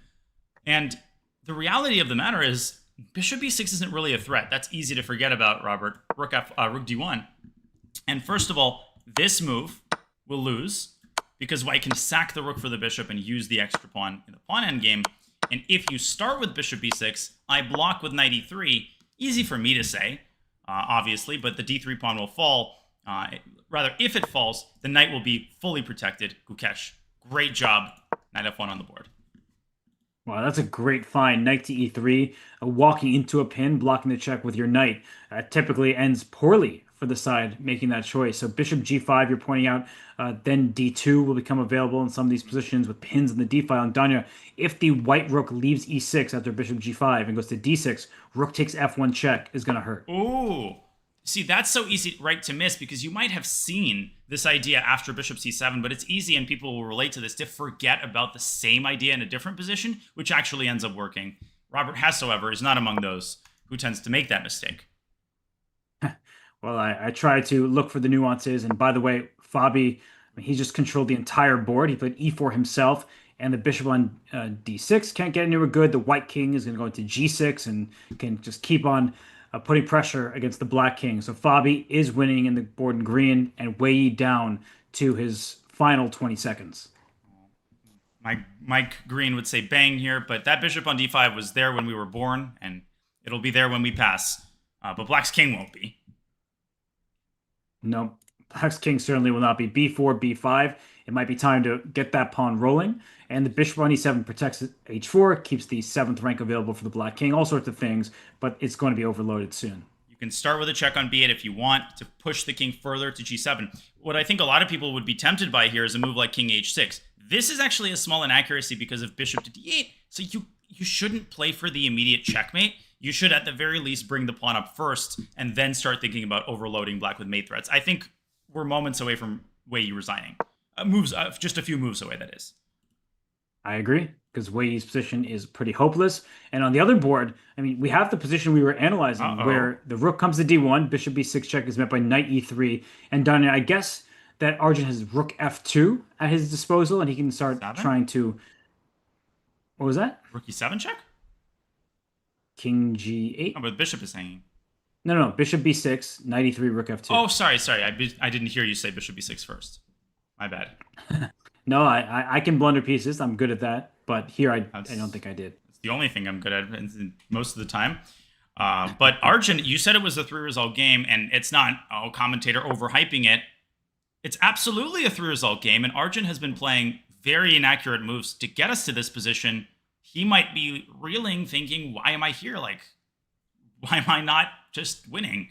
And the reality of the matter is bishop e6 isn't really a threat. That's easy to forget about, Robert. Rook d1. And first of all, this move will lose because white can sack the rook for the bishop and use the extra pawn in the pawn endgame. And if you start with bishop b6, I block with knight e3. Easy for me to say, obviously, but the d3 pawn will fall. Rather, if it falls, the knight will be fully protected. Gukesh, great job. Knight f1 on the board. Wow, that's a great find. Knight to e3, walking into a pin, blocking the check with your knight, typically ends poorly for the side making that choice. So bishop g5, you're pointing out, then d2 will become available in some of these positions with pins in the d file. And Danya, if the white rook leaves e6 after bishop g5 and goes to d6, rook takes f1 check is going to hurt. Ooh. See, that's so easy, right, to miss because you might have seen this idea after bishop c7, but it's easy, and people will relate to this, to forget about the same idea in a different position, which actually ends up working. Robert Hess, however, is not among those who tends to make that mistake. Well, I try to look for the nuances. And by the way, Fabi, I mean, he just controlled the entire board. He played e4 himself, and the bishop on d6 can't get anywhere good. The white king is going to go into g6 and can just keep on putting pressure against the black king. So Fabi is winning in the board in green and Wei Yi down to his final 20 seconds. Mike Green would say bang here, but that bishop on d5 was there when we were born, and it'll be there when we pass. But black's king won't be. No, black's king certainly will not be. b4, b5. It might be time to get that pawn rolling. And the bishop on e7 protects h4, keeps the 7th rank available for the black king, all sorts of things, but it's going to be overloaded soon. You can start with a check on b8 if you want to push the king further to g7. What I think a lot of people would be tempted by here is a move like king h6. This is actually a small inaccuracy because of bishop to d8, so you shouldn't play for the immediate checkmate. You should, at the very least, bring the pawn up first and then start thinking about overloading black with mate threats. I think we're moments away from Wei Yi resigning. Just a few moves away, that is. I agree, because Wei Yi's position is pretty hopeless. And on the other board, I mean, we have the position we were analyzing where the rook comes to d1, bishop b6 check is met by knight e3. And Danya, I guess that Arjun has rook f2 at his disposal, and he can start Seven? trying to. What was that? Rookie 7 check? King Oh, g8. but bishop is hanging. No, no, bishop b6, knight e3, rook f2. Oh, sorry. I didn't hear you say bishop b6 first. My bad. No, I can blunder pieces. I'm good at that. But here I don't That's think I did. it's the only thing I'm good at most of the time. But Arjun, you said it was a 3-result game, and it's not, commentator overhyping it. It's absolutely a 3-result game, and Arjun has been playing very inaccurate moves to get us to this position. He might be reeling, thinking, why am I here? Like, why am I not just winning?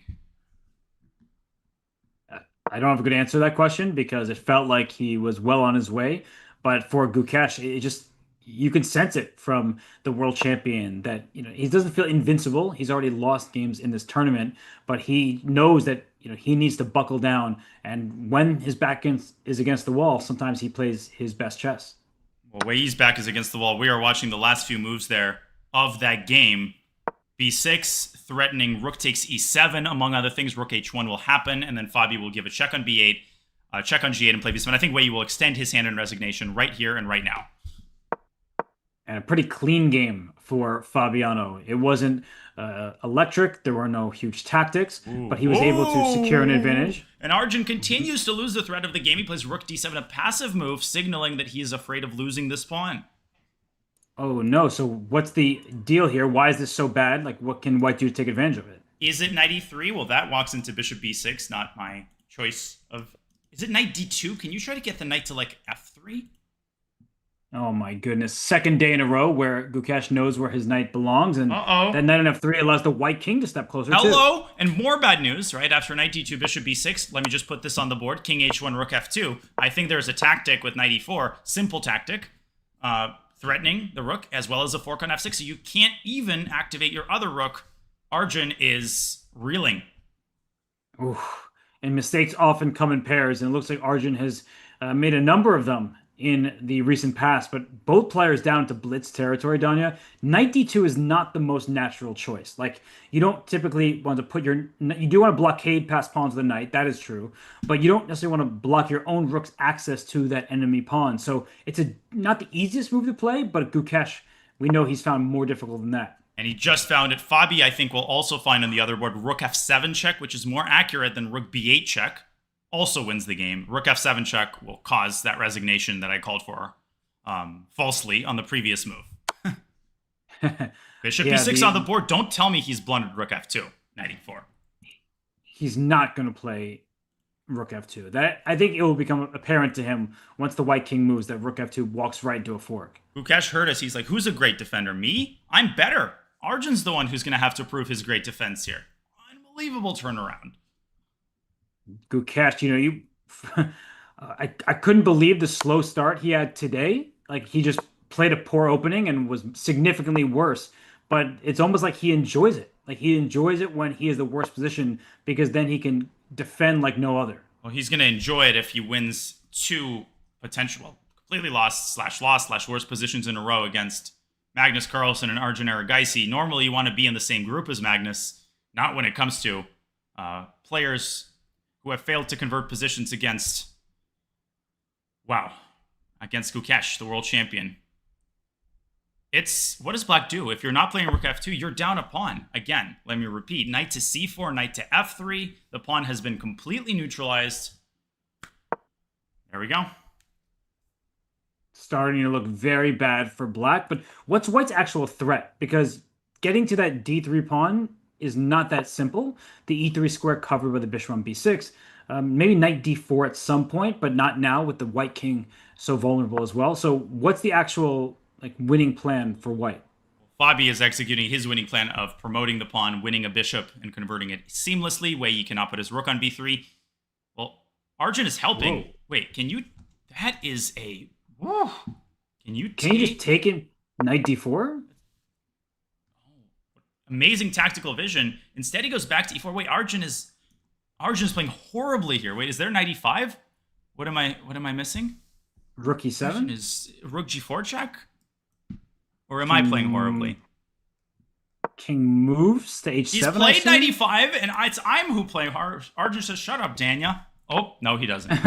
I don't have a good answer to that question because it felt like he was well on his way. But for Gukesh, it just you can sense it from the world champion that he doesn't feel invincible. He's already lost games in this tournament, but he knows that he needs to buckle down. And when his is against the wall, sometimes he plays his best chess. Well, Wei Yi's back is against the wall. We are watching the last few moves there of that game. B6, threatening rook takes e7, among other things. Rook h1 will happen, and then Fabi will give a check on b8, check on g8, and play b7. I think Wei Yi will extend his hand in resignation right here and right now. And a pretty clean game for Fabiano. It wasn't electric. There were no huge tactics, but he was able to secure an advantage. And Arjun continues to lose the threat of the game. He plays rook d7, a passive move, signaling that he is afraid of losing this pawn. Oh no, so what's the deal here? Why is this so bad? Like, what can White do to take advantage of it? Is it knight e3? Well, that walks into bishop b6, not my choice of... Is it knight d2? Can you try to get the knight to, like, f3? Oh my goodness. Second day in a row where Gukesh knows where his knight belongs, and Uh-oh. that knight on f3 allows the White king to step closer too. Hello! And more bad news, right? After knight d2, bishop b6, let me just put this on the board. King h1, rook f2. I think there's a tactic with knight e4. Simple tactic. Threatening the rook, as well as a fork on f6, so you can't even activate your other rook. Arjun is reeling. Oof. And mistakes often come in pairs, and it looks like Arjun has made a number of them in the recent past, but both players down to blitz territory, Danya. Knight d2 is not the most natural choice. Like, you don't typically want to put you do want to blockade past pawns with the knight, that is true, but you don't necessarily want to block your own rook's access to that enemy pawn. So it's not the easiest move to play, but Gukesh, we know he's found more difficult than that. And he just found it. Fabi, I think, will also find on the other board rook f7 check, which is more accurate than rook b8 check. Also wins the game. Rook f7 check will cause that resignation that I called for falsely on the previous move. Bishop b6 on the board. Don't tell me he's blundered rook f2, knight e4. He's not going to play rook f2. That I think it will become apparent to him once the White king moves that rook f2 walks right into a fork. Gukesh heard us. He's like, who's a great defender? Me? I'm better. Arjun's the one who's going to have to prove his great defense here. Unbelievable turnaround. Gukesh, I couldn't believe the slow start he had today. Like, he just played a poor opening and was significantly worse. But it's almost like he enjoys it. Like, he enjoys it when he is the worst position because then he can defend like no other. Well, he's going to enjoy it if he wins two completely lost/worst positions in a row against Magnus Carlsen and Arjun Erigaisi. Normally, you want to be in the same group as Magnus, not when it comes to players who have failed to convert positions against Gukesh, the world champion. What does black do? If you're not playing rook f2, you're down a pawn. Again, let me repeat, knight to c4, knight to f3. The pawn has been completely neutralized. There we go. Starting to look very bad for black, but what's White's actual threat? Because getting to that d3 pawn is not that simple. The e3 square covered by the bishop on b6. Maybe knight d4 at some point, but not now with the White king so vulnerable as well. So what's the actual winning plan for White? Fabi is executing his winning plan of promoting the pawn, winning a bishop, and converting it seamlessly. Wei Yi cannot put his rook on b3. Well, Arjun is helping. Whoa. Wait, can you... That is a... Can you just take it knight d4? Amazing tactical vision. Instead, he goes back to e4. Wait, Arjun's playing horribly here. Wait, is there knight e5? What am I missing? Rook e7? Is rook g4 check? Or am I playing horribly? King moves to h7. He's played knight e5, and I'm who playing hard. Arjun says, shut up, Danya. Oh, no, he doesn't.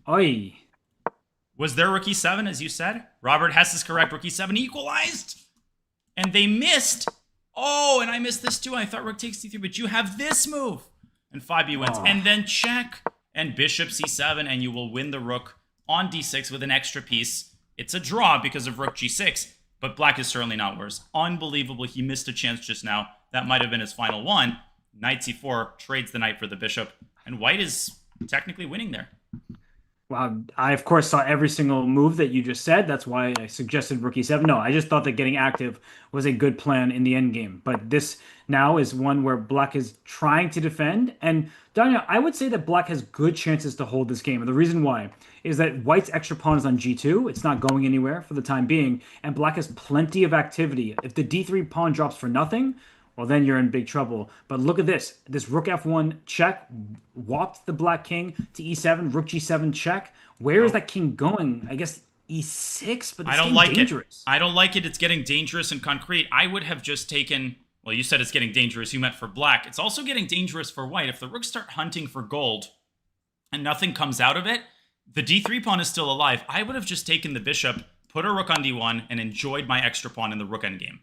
Oi. Was there rook e7, as you said? Robert Hess is correct. Rook e7 equalized. And they missed. Oh, and I missed this too. I thought rook takes d3, but you have this move. And Fabi wins. Oh. And then check. And bishop c7, and you will win the rook on d6 with an extra piece. It's a draw because of rook g6, but black is certainly not worse. Unbelievable. He missed a chance just now. That might have been his final one. Knight c4 trades the knight for the bishop, and white is technically winning there. Wow, I of course saw every single move that you just said. That's why I suggested rook e7. No, I just thought that getting active was a good plan in the end game. But this now is one where black is trying to defend. And Daniel, I would say that black has good chances to hold this game. And the reason why is that white's extra pawn is on g2. It's not going anywhere for the time being. And black has plenty of activity. If the d3 pawn drops for nothing, well, then you're in big trouble. But look at this. This rook f1 check walked the black king to e7, rook g7 check. Where is that king going? I guess e6, but it's I don't getting like dangerous. it. I don't like it. It's getting dangerous and concrete. I would have just taken... Well, you said it's getting dangerous. You meant for black. It's also getting dangerous for white. If the rooks start hunting for gold and nothing comes out of it, the d3 pawn is still alive. I would have just taken the bishop, put a rook on d1, and enjoyed my extra pawn in the rook endgame.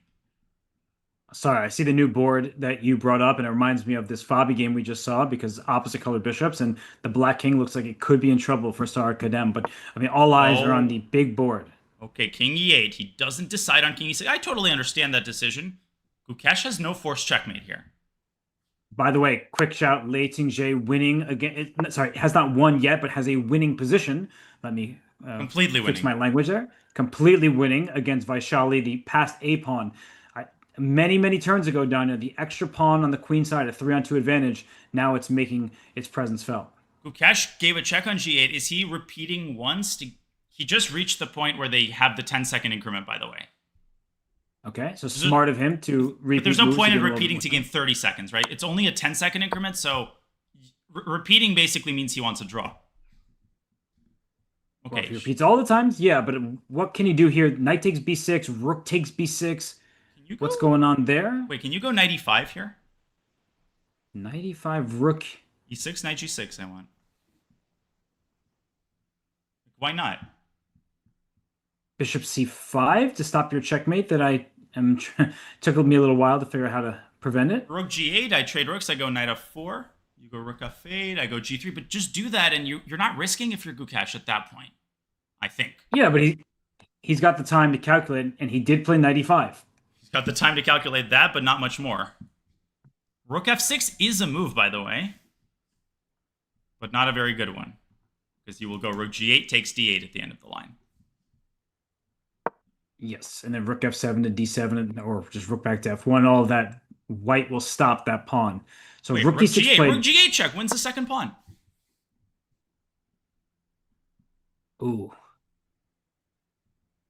Sorry, I see the new board that you brought up, and it reminds me of this Fabi game we just saw because opposite colored bishops, and the black king looks like it could be in trouble for Sar Kadem. But I mean, all eyes are on the big board. Okay, king e8. He doesn't decide on king e6. I totally understand that decision. Gukesh has no forced checkmate here. By the way, quick shout, Lei Tingjie winning again. Sorry, has not won yet, but has a winning position. Let me Completely fix winning. my language there. Completely winning against Vaishali, the passed a pawn. Many turns ago, Danya, the extra pawn on the queen side, a 3-on-2 advantage. Now it's making its presence felt. Gukesh gave a check on g8. Is he repeating once? He just reached the point where they have the 10-second increment, by the way. Okay, so smart of him to repeat. But there's no point in repeating to gain 30 seconds, right? It's only a 10-second increment, so repeating basically means he wants a draw. Okay. Well, if he repeats all the times, yeah, but what can he do here? Knight takes b6, rook takes b6. What's going on there? Wait, can you go knight e5 here? Knight e5, rook e6, knight g6, I want. Why not? Bishop c5 to stop your checkmate that I am took me a little while to figure out how to prevent it. Rook g8, I trade rooks, I go knight f4. You go rook f8, I go g3, but just do that and you're not risking if you're Gukesh at that point, I think. Yeah, but he's got the time to calculate, and he did play knight e5. He's got the time to calculate that, but not much more. Rook f6 is a move, by the way, but not a very good one, because you will go rook g8 takes d8 at the end of the line. Yes, and then rook f7 to d7, or just rook back to f1. All of that, white will stop that pawn. So Wait, rook d6 g8, played. rook g8 check wins the second pawn. Ooh,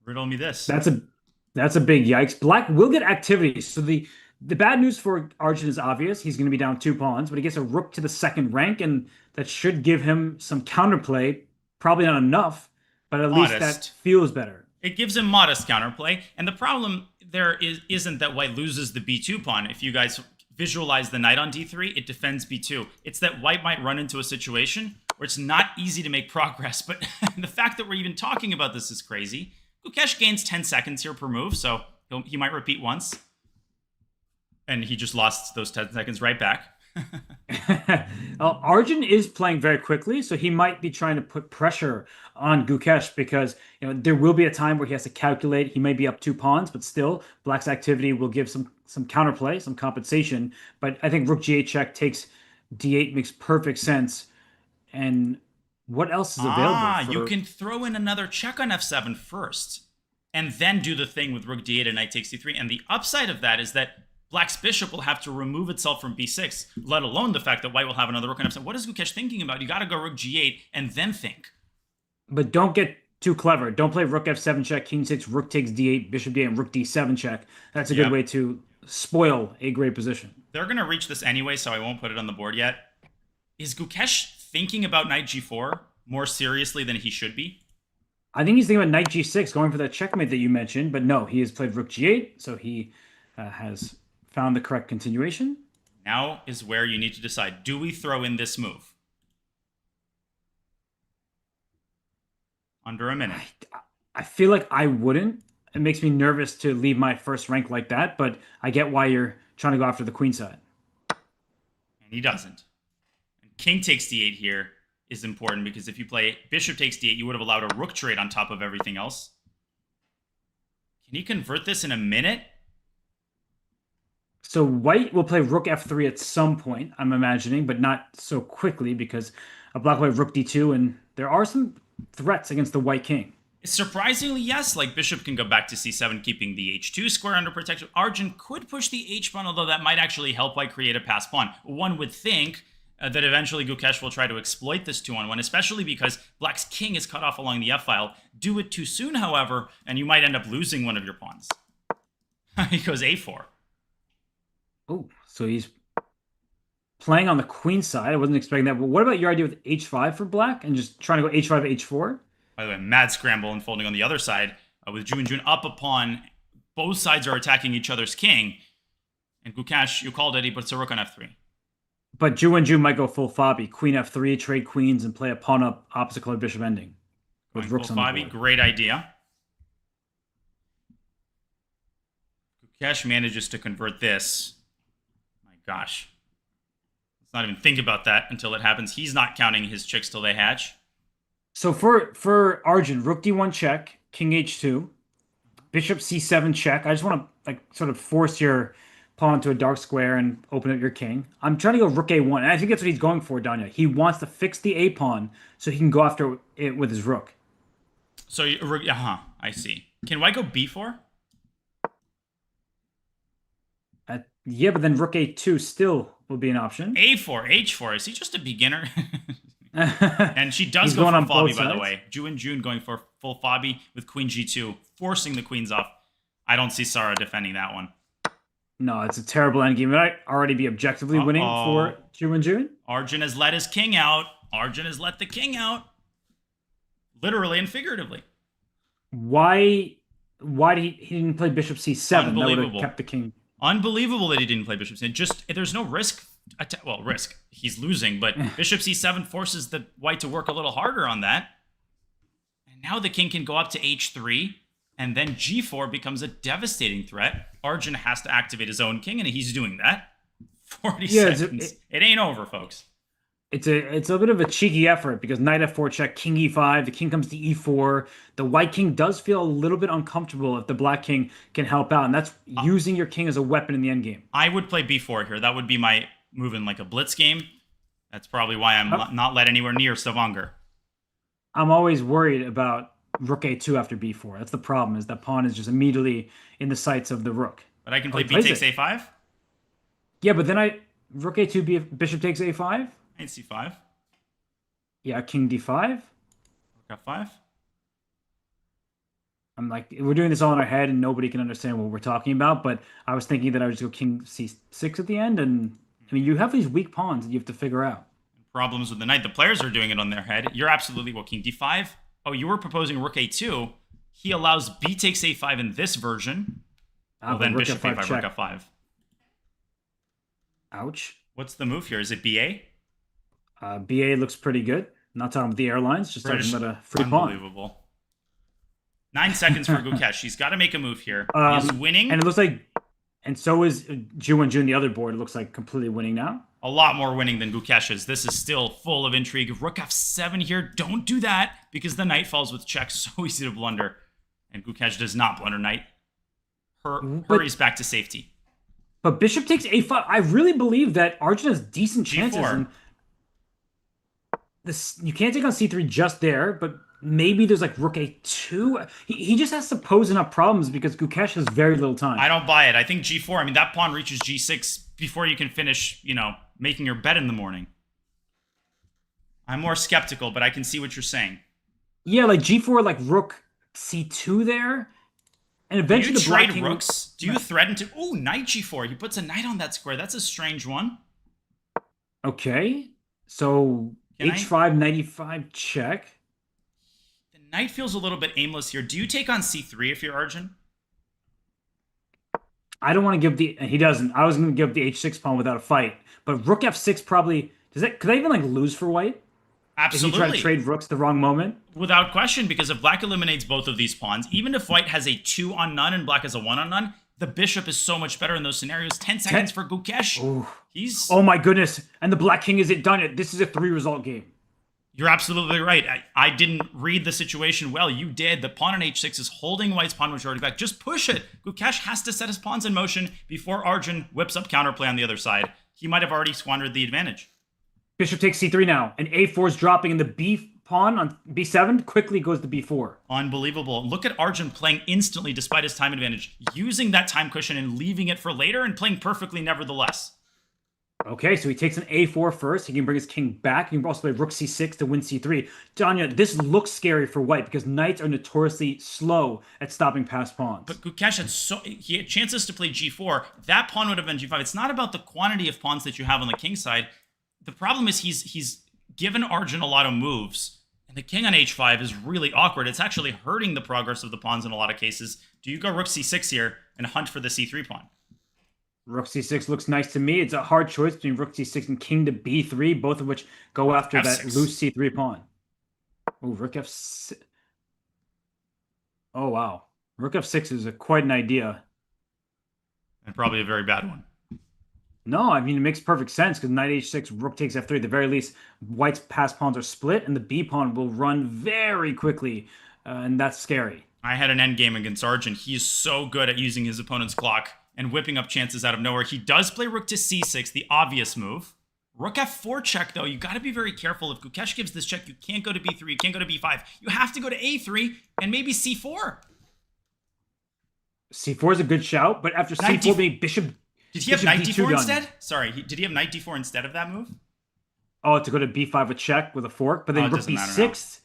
Riddle me this. that's a big yikes. Black will get activity. So the bad news for Arjun is obvious. He's going to be down 2 pawns, but he gets a rook to the second rank, and that should give him some counterplay. Probably not enough, but at least that feels better. It gives him modest counterplay, and the problem there isn't that white loses the b2 pawn. If you guys visualize the knight on d3, it defends b2. It's that white might run into a situation where it's not easy to make progress, but the fact that we're even talking about this is crazy. Gukesh gains 10 seconds here per move, so he might repeat once. And he just lost those 10 seconds right back. Arjun is playing very quickly, so he might be trying to put pressure on Gukesh because there will be a time where he has to calculate. He may be up 2 pawns, but still, Black's activity will give some counterplay, some compensation. But I think rook g8 check takes d8 makes perfect sense. And what else is available? You can throw in another check on f7 first, and then do the thing with rook d8 and knight takes d3. And the upside of that is that Black's bishop will have to remove itself from b6, let alone the fact that white will have another rook on f7. What is Gukesh thinking about? You got to go rook g8 and then think. But don't get too clever. Don't play rook f7 check, king 6, rook takes d8, bishop d8, and rook d7 check. That's a good way to spoil a great position. They're going to reach this anyway, so I won't put it on the board yet. Is Gukesh thinking about knight g4 more seriously than he should be? I think he's thinking about knight g6, going for that checkmate that you mentioned. But no, he has played rook g8, so he has found the correct continuation. Now is where you need to decide. Do we throw in this move? Under a minute. I, I feel like I wouldn't. It makes me nervous to leave my first rank like that, but I get why you're trying to go after the queen side. And he doesn't. And king takes d8 here is important because if you play bishop takes d8, you would have allowed a rook trade on top of everything else. Can he convert this in a minute? So white will play rook f3 at some point, I'm imagining, but not so quickly because a black white rook d2, and there are some threats against the white king. Surprisingly, yes. Like bishop can go back to c7, keeping the h2 square under protection. Arjun could push the h pawn, although that might actually help white create a pass pawn. One would think that eventually Gukesh will try to exploit this 2-on-1, especially because black's king is cut off along the f-file. Do it too soon, however, and you might end up losing one of your pawns. He goes a4. Oh, so he's playing on the queen side. I wasn't expecting that. But what about your idea with h5 for black and just trying to go h5, h4? By the way, mad scramble unfolding on the other side with Ju and Jun up a pawn. Both sides are attacking each other's king. And Gukesh, you called it, he puts a rook on f3. But Ju and Ju might go full Fabi. Queen f3, trade queens, and play a pawn up opposite colored bishop ending. With rooks on the board. Great idea. Gukesh manages to convert this. My gosh. Let's not even think about that until it happens. He's not counting his chicks till they hatch. So for Arjun, rook d1 check, king h2, bishop c7 check. I just want to like sort of force your pawn to a dark square and open up your king. I'm trying to go rook a1, and I think that's what he's going for, Danya. He wants to fix the a pawn so he can go after it with his rook. So, I see. Can white go b4? Yeah, but then rook a2 still will be an option. a4, h4. Is he just a beginner? And she does go for Fabi, by the way. Ju and June going for full Fabi with queen g2, forcing the queens off. I don't see Sarah defending that one. No, it's a terrible endgame. It might already be objectively winning for Ju and June. Arjun has let his king out. Arjun has let the king out. Literally and figuratively. Why did he didn't play bishop c7? That would have kept the king. Unbelievable that he didn't play bishop c7. Just there's no risk. Well, risk. He's losing, but bishop c7 forces the white to work a little harder on that. And now the king can go up to h3, and then g4 becomes a devastating threat. Arjun has to activate his own king, and he's doing that. 40 seconds. It ain't over, folks. It's a bit of a cheeky effort because knight f4 check, king e5, the king comes to e4. The white king does feel a little bit uncomfortable if the black king can help out, and that's using your king as a weapon in the endgame. I would play b4 here. That would be my move in like a blitz game. That's probably why I'm not led anywhere near Stavanger. I'm always worried about rook a2 after b4. That's the problem, is that pawn is just immediately in the sights of the rook. But I can play b takes a5? Yeah, but then rook a2, bishop takes a5? Knight c5. Yeah, king d5. Rook f5. I'm like, we're doing this all in our head and nobody can understand what we're talking about, but I was thinking that I would just go king c6 at the end, and I mean, you have these weak pawns that you have to figure out. Problems with the knight. The players are doing it on their head. You're absolutely, king d5? Oh, you were proposing rook a2. He allows b takes a5 in this version. Well, then bishop a5, rook f5. Ouch. What's the move here? Is it ba? BA looks pretty good. Not talking about the airlines, just talking about a free pawn. Unbelievable. 9 seconds for Gukesh. He's got to make a move here. He's winning. And it looks like, and so is Ju and June, the other board. It looks like completely winning now. A lot more winning than Gukesh's. This is still full of intrigue. Rook f7 here. Don't do that because the knight falls with check. So easy to blunder. And Gukesh does not blunder knight. Hurries back to safety. But bishop takes a5. I really believe that Arjun has decent chances. And this, you can't take on c3 just there, but maybe there's like rook a2. He just has to pose enough problems because Gukesh has very little time. I don't buy it. I think g4. I mean, that pawn reaches g6 before you can finish, making your bed in the morning. I'm more skeptical, but I can see what you're saying. Yeah, like g4, like rook c2 there. And eventually the black king... rooks? Do you threaten to... Oh, knight g4. He puts a knight on that square. That's a strange one. Okay. So h5, knight e5 check. The knight feels a little bit aimless here. Do you take on c3 if you're Arjun? I don't want to give the... He doesn't. I was going to give the h6 pawn without a fight. But rook f6 probably... Could that even like lose for white? If you try to Absolutely. trade rooks the wrong moment. Without question, because if black eliminates both of these pawns, even if white has a 2 on none and black has a 1 on none, the bishop is so much better in those scenarios. 10 seconds for Gukesh. Oh, He's oh my goodness! And the black king isn't done yet. This is a 3-result game. You're absolutely right. I didn't read the situation well. You did. The pawn on h6 is holding white's pawn majority back. Just push it. Gukesh has to set his pawns in motion before Arjun whips up counterplay on the other side. He might have already squandered the advantage. Bishop takes c3 now, and a4 is dropping, and the b pawn on b7 quickly goes to b4. Unbelievable. Look at Arjun playing instantly despite his time advantage, using that time cushion and leaving it for later and playing perfectly nevertheless. Okay, so he takes an a4 first. He can bring his king back. He can also play rook c6 to win c3. Danya, this looks scary for white because knights are notoriously slow at stopping past pawns. But Gukesh he had chances to play g4. That pawn would have been g5. It's not about the quantity of pawns that you have on the king side. The problem is he's given Arjun a lot of moves, and the king on h5 is really awkward. It's actually hurting the progress of the pawns in a lot of cases. Do you go rook c6 here and hunt for the c3 pawn? Rook c6 looks nice to me. It's a hard choice between rook c6 and king to b3, both of which go after F6. that loose c3 pawn. Oh, rook f6. Oh, wow. Rook f6 is quite an idea. And probably a very bad one. No, I mean, it makes perfect sense because knight h6, rook takes f3. At the very least, white's passed pawns are split, and the b pawn will run very quickly, and that's scary. I had an endgame against Arjun. He is so good at using his opponent's clock and whipping up chances out of nowhere. He does play rook to c6, the obvious move. Rook f4 check, though. You got to be very careful. If Gukesh gives this check, you can't go to b3, you can't go to b5. You have to go to a3 and maybe c4. c4 is a good shout, but after c4 being bishop... Did he have bishop knight d2 d4 done. instead? Sorry, did he have knight d4 instead of that move? Oh, to go to b5 a check with a fork, but then it rook doesn't matter b6,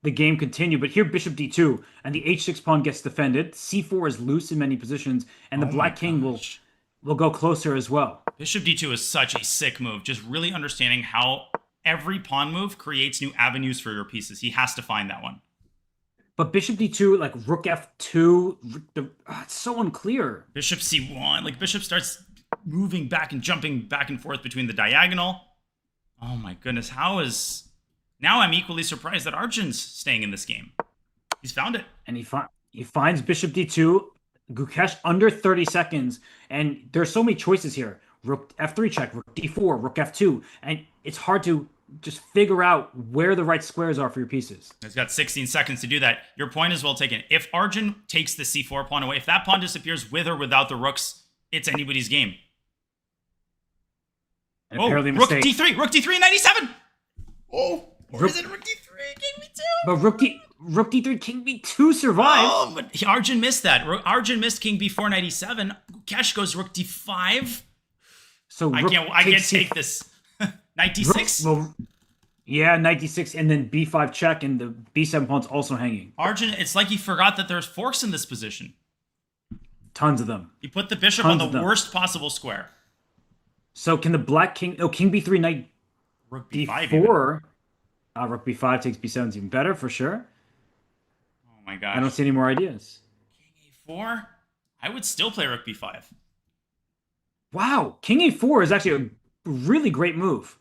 the game continued. But here bishop d2, and the h6 pawn gets defended. c4 is loose in many positions, and the black king will go closer as well. Bishop d2 is such a sick move. Just really understanding how every pawn move creates new avenues for your pieces. He has to find that one. But bishop d2, like rook f2, it's so unclear. Bishop c1, like bishop starts moving back and jumping back and forth between the diagonal. Oh my goodness, how is... Now I'm equally surprised that Arjun's staying in this game. He's found it. And he finds bishop d2, Gukesh under 30 seconds, and there's so many choices here. Rook f3 check, rook d4, rook f2, and it's hard to just figure out where the right squares are for your pieces. He's got 16 seconds to do that. Your point is well taken. If Arjun takes the c4 pawn away, if that pawn disappears with or without the rooks, it's anybody's game. And apparently rook d3, rook d3, 97. Oh, or is it rook d3, king b2? But rook d3, king b2 survived. Oh, but Arjun missed that. Arjun missed king b4, 97. Gukesh goes rook d5. So I can't take this. Knight d6? Well, yeah, knight d6, and then b5 check, and the b7 pawn's also hanging. Arjun, it's like he forgot that there's forks in this position. Tons of them. He put the bishop on the worst possible square. So can the black king... Oh, king b3, knight rook b5 d4. Rook b5 takes b7 is even better, for sure. Oh my gosh. I don't see any more ideas. King a4? I would still play rook b5. Wow, king a4 is actually a really great move.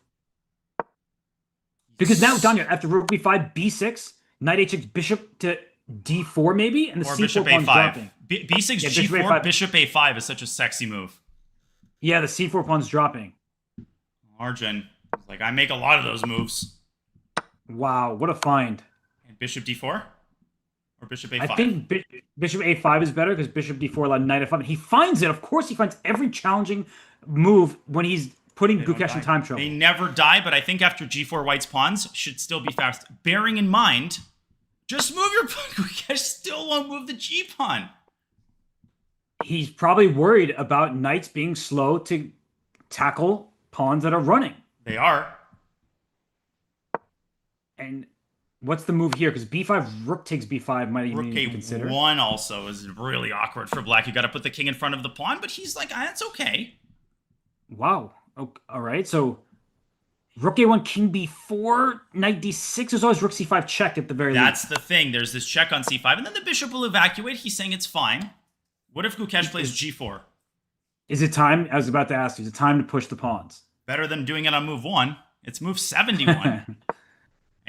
Because now, Danya, after rook b5, b6, knight h6, bishop to d4 maybe, and the or c4 bishop pawn's a5. dropping. B6, Yeah, g4, bishop a5 is such a sexy move. Yeah, the c4 pawn's dropping. Arjun, like, I make a lot of those moves. Wow, what a find. And bishop d4? Or bishop a5? I think bishop a5 is better because bishop d4 allowed knight f5. He finds it. Of course, he finds every challenging move when he's putting Gukesh in time trouble. They never die, but I think after g4, white's pawns should still be fast. Bearing in mind, just move your pawn. Gukesh still won't move the g-pawn. He's probably worried about knights being slow to tackle pawns that are running. They are. And what's the move here? Because b5, rook takes b5 might even be considered. Rook a1 also is really awkward for black. You got to put the king in front of the pawn, but he's like, that's okay. Wow. Oh, all right. So rook a1, king b4, knight d6. There's always rook c5 checked at the very least. That's the thing. There's this check on c5, and then the bishop will evacuate. He's saying it's fine. What if Gukesh plays g4? Is it time? I was about to ask you. Is it time to push the pawns? Better than doing it on move 1. It's move 71.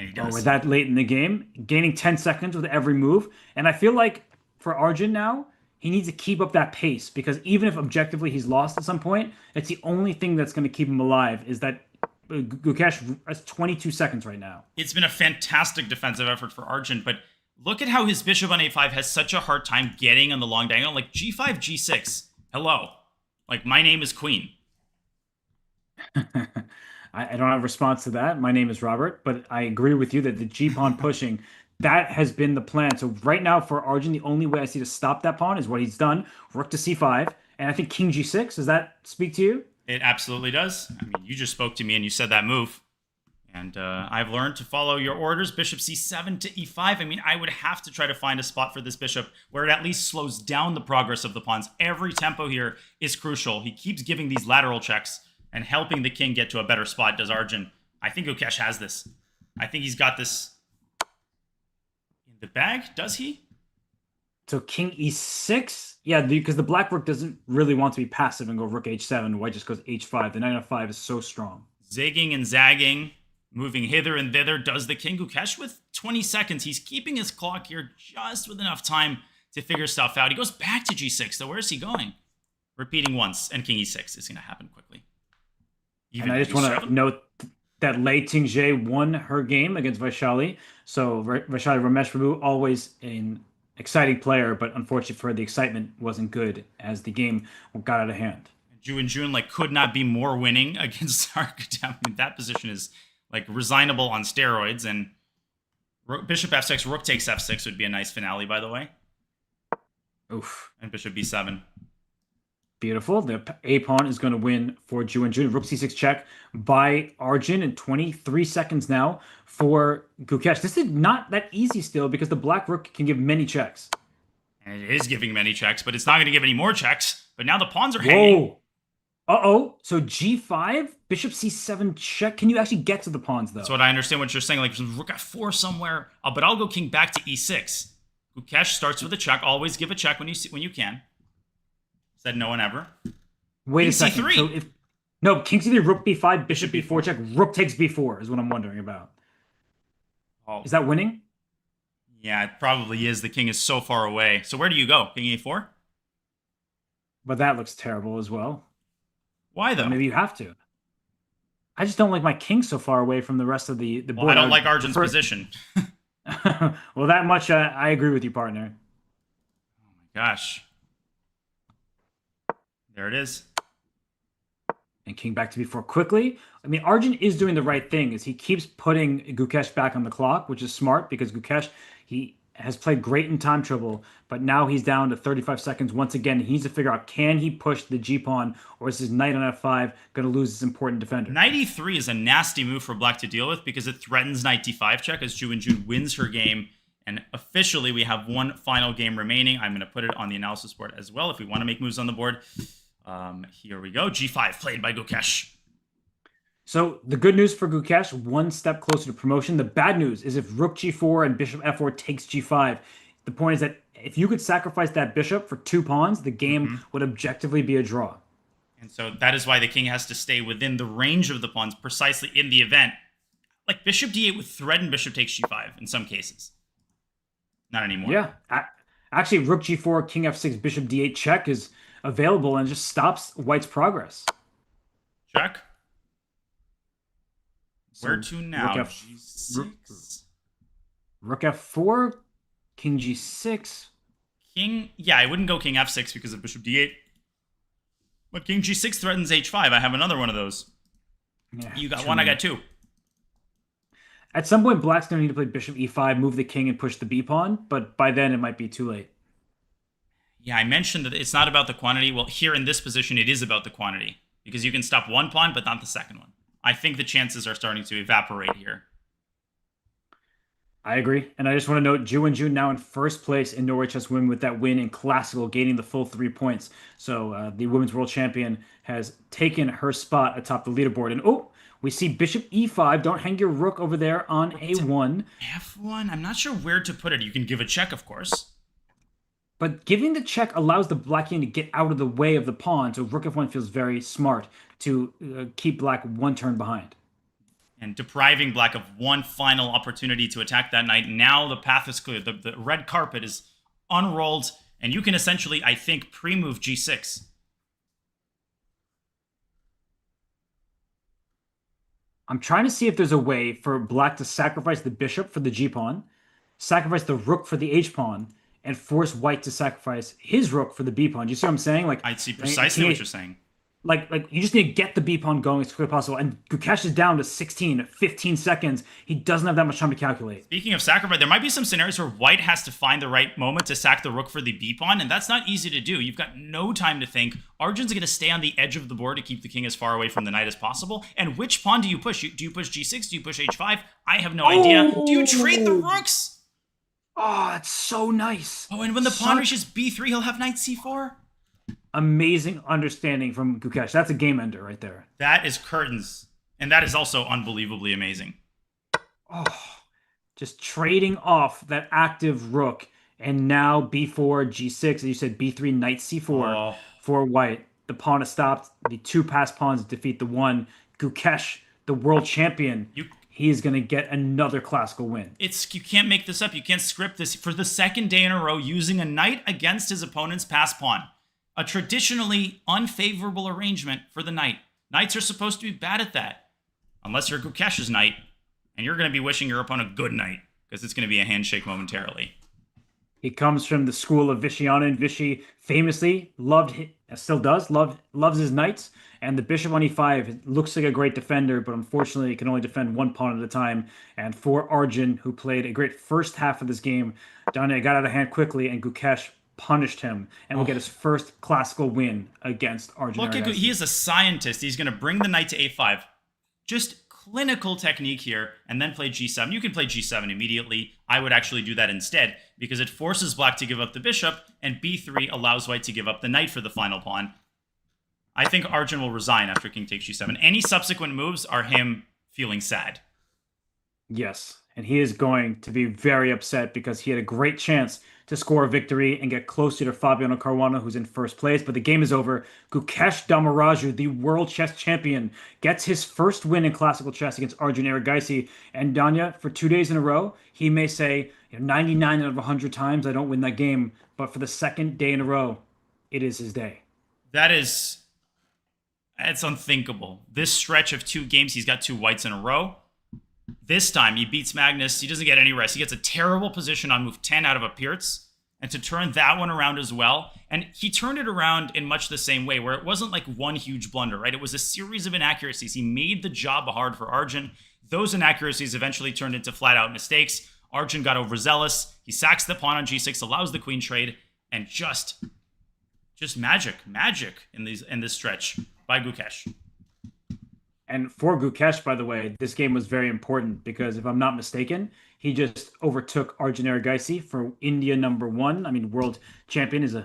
And he Oh, we're does. that late in the game, gaining 10 seconds with every move. And I feel like for Arjun now, he needs to keep up that pace because even if objectively he's lost at some point, it's the only thing that's going to keep him alive is that Gukesh has 22 seconds right now. It's been a fantastic defensive effort for Arjun, but look at how his bishop on a5 has such a hard time getting on the long diagonal. Like g5, g6. Hello. Like, my name is queen. I don't have a response to that. My name is Robert, but I agree with you that the G pawn pushing, that has been the plan. So right now for Arjun, the only way I see to stop that pawn is what he's done. Rook to c5, and I think king g6. Does that speak to you? It absolutely does. I mean, you just spoke to me and you said that move. And I've learned to follow your orders. Bishop c7 to e5. I mean, I would have to try to find a spot for this bishop where it at least slows down the progress of the pawns. Every tempo here is crucial. He keeps giving these lateral checks and helping the king get to a better spot, does Arjun. I think Gukesh has this. I think he's got this in the bag. Does he? So king e6? Yeah, because the black rook doesn't really want to be passive and go rook h7. White just goes h5. The knight on 5 is so strong. Zigging and zagging, moving hither and thither. Does the king Gukesh with 20 seconds? He's keeping his clock here just with enough time to figure stuff out. He goes back to g6, though. Where is he going? Repeating once, and king e6 is going to happen quickly. Even and I just want to note that Lei Tingjie won her game against Vaishali. So Vaishali Ramesh Prabhu, always an exciting player, but unfortunately for her, the excitement wasn't good as the game got out of hand. Ju and Jun like could not be more winning against Armageddon. I mean, that position is like resignable on steroids. And bishop f6, rook takes f6 would be a nice finale, by the way. Oof. And bishop b7. Beautiful. The a pawn is going to win for Ju and Jun. Rook c6 check by Arjun in 23 seconds now for Gukesh. This is not that easy still because the black rook can give many checks. And it is giving many checks, but it's not going to give any more checks. But now the pawns are hanging. Uh-oh. So g5, bishop c7 check. Can you actually get to the pawns, though? That's what I understand what you're saying. Like, rook f4 somewhere. But I'll go king back to e6. Gukesh starts with a check. Always give a check when you can. Said no one ever. Wait king a second. c3. So no, king c3, rook b5, bishop b4 check. Rook takes b4 is what I'm wondering about. Oh. Is that winning? Yeah, it probably is. The king is so far away. So where do you go? King a4? But that looks terrible as well. Why, though? Maybe you have to. I just don't like my king so far away from the rest of the board. Well, I don't like Arjun's position. Well, that much I agree with you, partner. Oh, my gosh. There it is. And king back to b4 quickly. I mean, Arjun is doing the right thing as he keeps putting Gukesh back on the clock, which is smart because Gukesh, he has played great in time trouble, but now he's down to 35 seconds. Once again, he needs to figure out, can he push the g-pawn or is his knight on f5 going to lose his important defender? Knight e3 is a nasty move for black to deal with because it threatens knight d5 check as Ju and Jun wins her game. And officially, we have one final game remaining. I'm going to put it on the analysis board as well if we want to make moves on the board. Here we go. g5 played by Gukesh. So the good news for Gukesh, one step closer to promotion. The bad news is if rook g4 and bishop f4 takes g5, the point is that if you could sacrifice that bishop for 2 pawns, the game would objectively be a draw. And so that is why the king has to stay within the range of the pawns precisely in the event. Like bishop d8 would threaten bishop takes g5 in some cases. Not anymore. Yeah. Actually, rook g4, king f6, bishop d8 check is available and just stops white's progress. Check. So where to now? G6. Rook f4, king g6. King, yeah, I wouldn't go king f6 because of bishop d8. But king g6 threatens h5. I have another one of those. Yeah, you got one, I got 2. At some point, black's going to need to play bishop e5, move the king, and push the b-pawn, but by then it might be too late. Yeah, I mentioned that it's not about the quantity. Well, here in this position, it is about the quantity. Because you can stop one pawn, but not the second one. I think the chances are starting to evaporate here. I agree. And I just want to note, Ju and Jun now in first place in Norway Chess Women with that win in Classical, gaining the full 3 points. So the Women's World Champion has taken her spot atop the leaderboard. And we see bishop e5. Don't hang your rook over there on a1. F1? I'm not sure where to put it. You can give a check, of course. But giving the check allows the black king to get out of the way of the pawn, so rook f1 feels very smart to keep black 1 turn behind. and depriving black of one final opportunity to attack that knight. Now the path is clear. The red carpet is unrolled, and you can essentially, I think, pre-move g6. I'm trying to see if there's a way for black to sacrifice the bishop for the g pawn, sacrifice the rook for the h pawn, and force white to sacrifice his rook for the b pawn. Do you see what I'm saying? Like, I see precisely what you're saying. like you just need to get the b pawn going as quickly as possible. And Gukesh is down to 16, 15 seconds. He doesn't have that much time to calculate. Speaking of sacrifice, there might be some scenarios where white has to find the right moment to sack the rook for the b pawn, and that's not easy to do. You've got no time to think. Arjun's going to stay on the edge of the board to keep the king as far away from the knight as possible. And which pawn do you push? Do you push g6? Do you push h5? I have no idea. Do you trade the rooks? Oh, it's so nice. Oh, and when the pawn reaches b3, he'll have knight c4? Amazing understanding from Gukesh. That's a game ender right there. That is curtains. And that is also unbelievably amazing. Oh, just trading off that active rook. And now b4, g6, as you said, b3, knight c4 for white. The pawn is stopped. The two passed pawns defeat the one. Gukesh, the world champion, he is going to get another classical win. You can't make this up. You can't script this. For the second day in a row, using a knight against his opponent's pass pawn. A traditionally unfavorable arrangement for the knight. Knights are supposed to be bad at that. Unless you're Gukesh's knight, and you're going to be wishing your opponent good night, because it's going to be a handshake momentarily. He comes from the school of Vishyana, Vishy famously still does, loves his knights. And the bishop on e5 looks like a great defender, but unfortunately can only defend one pawn at a time. And for Arjun, who played a great first half of this game, Danya got out of hand quickly, and Gukesh punished him and will get his first classical win against Arjun. Look, he is a scientist. He's going to bring the knight to a5. Just clinical technique here, and then play g7. You can play g7 immediately. I would actually do that instead, because it forces black to give up the bishop, and b3 allows white to give up the knight for the final pawn. I think Arjun will resign after king takes g7. Any subsequent moves are him feeling sad. Yes, and he is going to be very upset because he had a great chance to score a victory and get closer to Fabiano Caruana, who's in first place. But the game is over. Gukesh Damaraju, the world chess champion, gets his first win in classical chess against Arjun Erigaisi. And Danya, for 2 days in a row, he may say, 99 out of 100 times I don't win that game. But for the second day in a row, it is his day. It's unthinkable. This stretch of 2 games, he's got 2 whites in a row. This time, he beats Magnus. He doesn't get any rest. He gets a terrible position on move 10 out of a Pirtz. And to turn that one around as well. And he turned it around in much the same way, where it wasn't like one huge blunder, right? It was a series of inaccuracies. He made the job hard for Arjun. Those inaccuracies eventually turned into flat-out mistakes. Arjun got overzealous. He sacks the pawn on g6, allows the queen trade, and just magic in this stretch by Gukesh. And for Gukesh, by the way, this game was very important because if I'm not mistaken, he just overtook Arjun Erigaisi for India #1. I mean, world champion is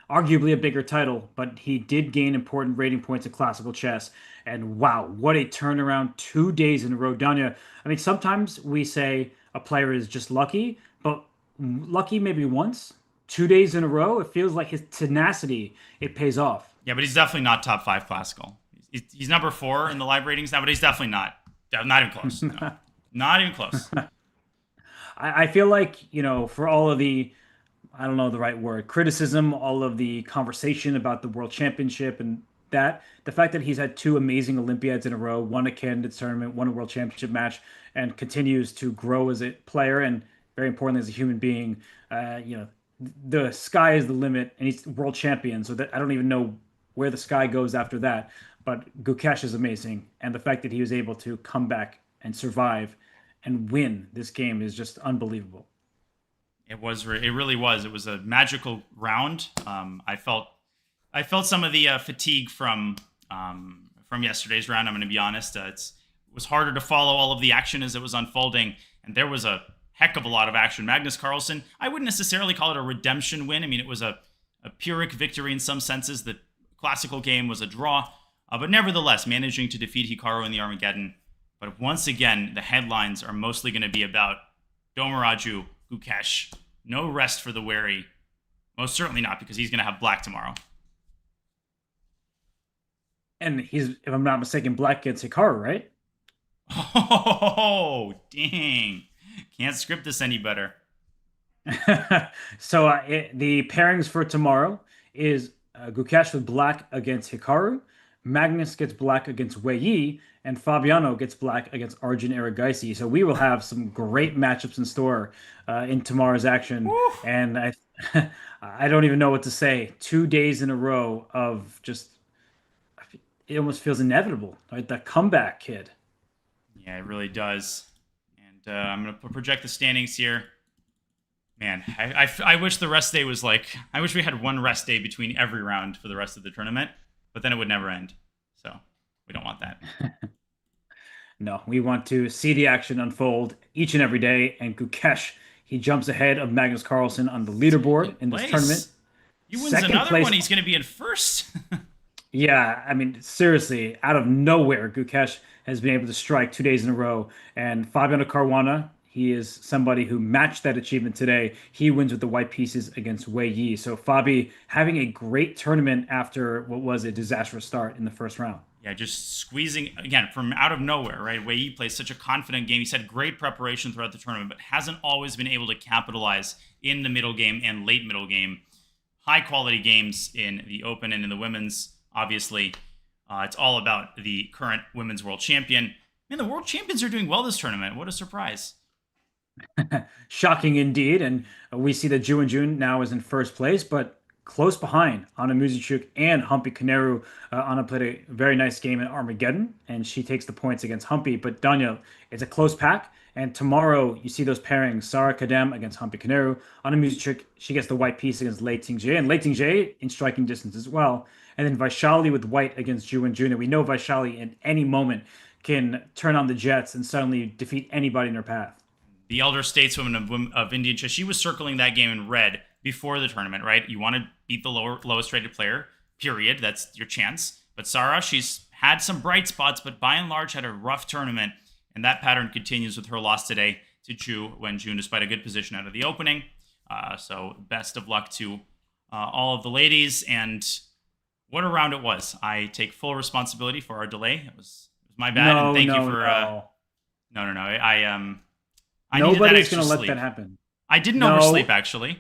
arguably a bigger title, but he did gain important rating points in classical chess. And wow, what a turnaround 2 days in a row. Danya, I mean, sometimes we say a player is just lucky, but lucky maybe once. 2 days in a row, it feels like his tenacity, it pays off. Yeah, but he's definitely not top 5 classical. He's number 4 in the live ratings now, but he's definitely not even close. No. Not even close. I feel like, for all of the, I don't know the right word, criticism, all of the conversation about the world championship and that, the fact that he's had 2 amazing Olympiads in a row, won a candidates tournament, won a world championship match, and continues to grow as a player and very importantly as a human being, the sky is the limit and he's world champion. So that I don't even know where the sky goes after that. But Gukesh is amazing. And the fact that he was able to come back and survive and win this game is just unbelievable. It really was. It was a magical round. I felt some of the fatigue from yesterday's round. I'm going to be honest. It was harder to follow all of the action as it was unfolding. And there was a heck of a lot of action. Magnus Carlsen, I wouldn't necessarily call it a redemption win. I mean, it was a Pyrrhic victory in some senses. The classical game was a draw. But nevertheless, managing to defeat Hikaru in the Armageddon. But once again, the headlines are mostly going to be about Damaraju, Gukesh. No rest for the wary. Most certainly not, because he's going to have black tomorrow. And he's, if I'm not mistaken, black against Hikaru, right? Oh, dang. Can't script this any better. So the pairings for tomorrow is Gukesh with black against Hikaru, Magnus gets black against Wei Yi, and Fabiano gets black against Arjun Erigaisi. So we will have some great matchups in store in tomorrow's action, Woo. and I I don't even know what to say. 2 days in a row of just it almost feels inevitable, right? The comeback kid. Yeah, it really does. And I'm going to project the standings here. Man, I wish the rest day was like, I wish we had one rest day between every round for the rest of the tournament, but then it would never end. So we don't want that. No, we want to see the action unfold each and every day. And Gukesh, he jumps ahead of Magnus Carlsen on the leaderboard Second in this tournament. place. He wins Second another place. one. He's going to be in first. Yeah, I mean, seriously, out of nowhere, Gukesh has been able to strike 2 days in a row. And Fabiano Caruana, he is somebody who matched that achievement today. He wins with the white pieces against Wei Yi. So Fabi having a great tournament after what was a disastrous start in the first round. Yeah, just squeezing again from out of nowhere, right? Wei Yi plays such a confident game. He's had great preparation throughout the tournament, but hasn't always been able to capitalize in the middle game and late middle game. High quality games in the Open and in the women's. Obviously, it's all about the current women's world champion. Man, the world champions are doing well this tournament. What a surprise! Shocking indeed. And we see that Ju and Jun now is in first place, but close behind Anna Muzichuk and Humpy Kaneru. Anna played a very nice game in Armageddon, and she takes the points against Humpy. But Daniel, it's a close pack. And tomorrow, you see those pairings: Sarah Kadem against Humpy Kaneru. Anna Muzichuk, she gets the white piece against Lei Tingjie, and Lei Tingjie in striking distance as well. And then Vaishali with white against Ju and Jun. And we know Vaishali in any moment can turn on the jets and suddenly defeat anybody in her path. The elder stateswoman of Indian chess, she was circling that game in red before the tournament, right? You want to beat the lowest rated player, period. That's your chance. But Sarah, she's had some bright spots, but by and large had a rough tournament. And that pattern continues with her loss today to Ju Wenjun, despite a good position out of the opening. So best of luck to all of the ladies. And what a round it was. I take full responsibility for our delay. It was my bad. No, and thank no, you for no. no. I needed that Nobody's extra going to let sleep. that happen. I didn't No, oversleep actually.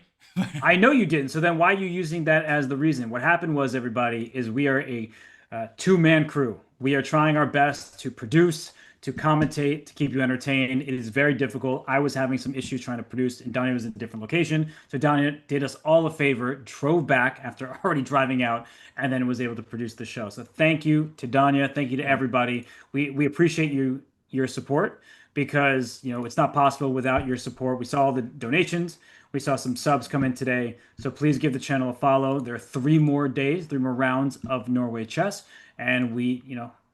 I know you didn't. So then why are you using that as the reason? What happened was, everybody, is we are a two-man crew. We are trying our best to produce, to commentate, to keep you entertained. It is very difficult. I was having some issues trying to produce, and Danya was in a different location. So Danya did us all a favor, drove back after already driving out, and then was able to produce the show. So thank you to Danya. Thank you to everybody. We appreciate your support, because it's not possible without your support. We saw all the donations. We saw some subs come in today. So please give the channel a follow. There are 3 more days, 3 more rounds of Norway Chess. And we,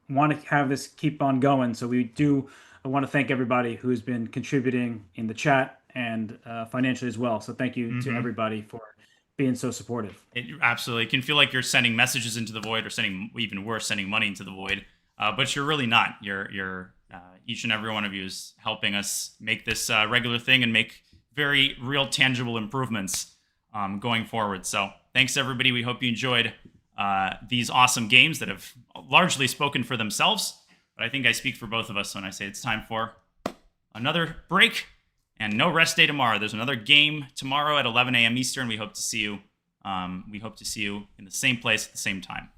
want to have this keep on going. So we do want to thank everybody who's been contributing in the chat and financially as well. So thank you to everybody for being so supportive. It absolutely can feel like you're sending messages into the void, or sending, even worse, sending money into the void. But you're really not. You're each and every one of you is helping us make this regular thing and make very real, tangible improvements going forward. So thanks, everybody. We hope you enjoyed these awesome games that have largely spoken for themselves. But I think I speak for both of us when I say it's time for another break and no rest day tomorrow. There's another game tomorrow at 11 a.m. Eastern. We hope to see you. We hope to see you in the same place at the same time.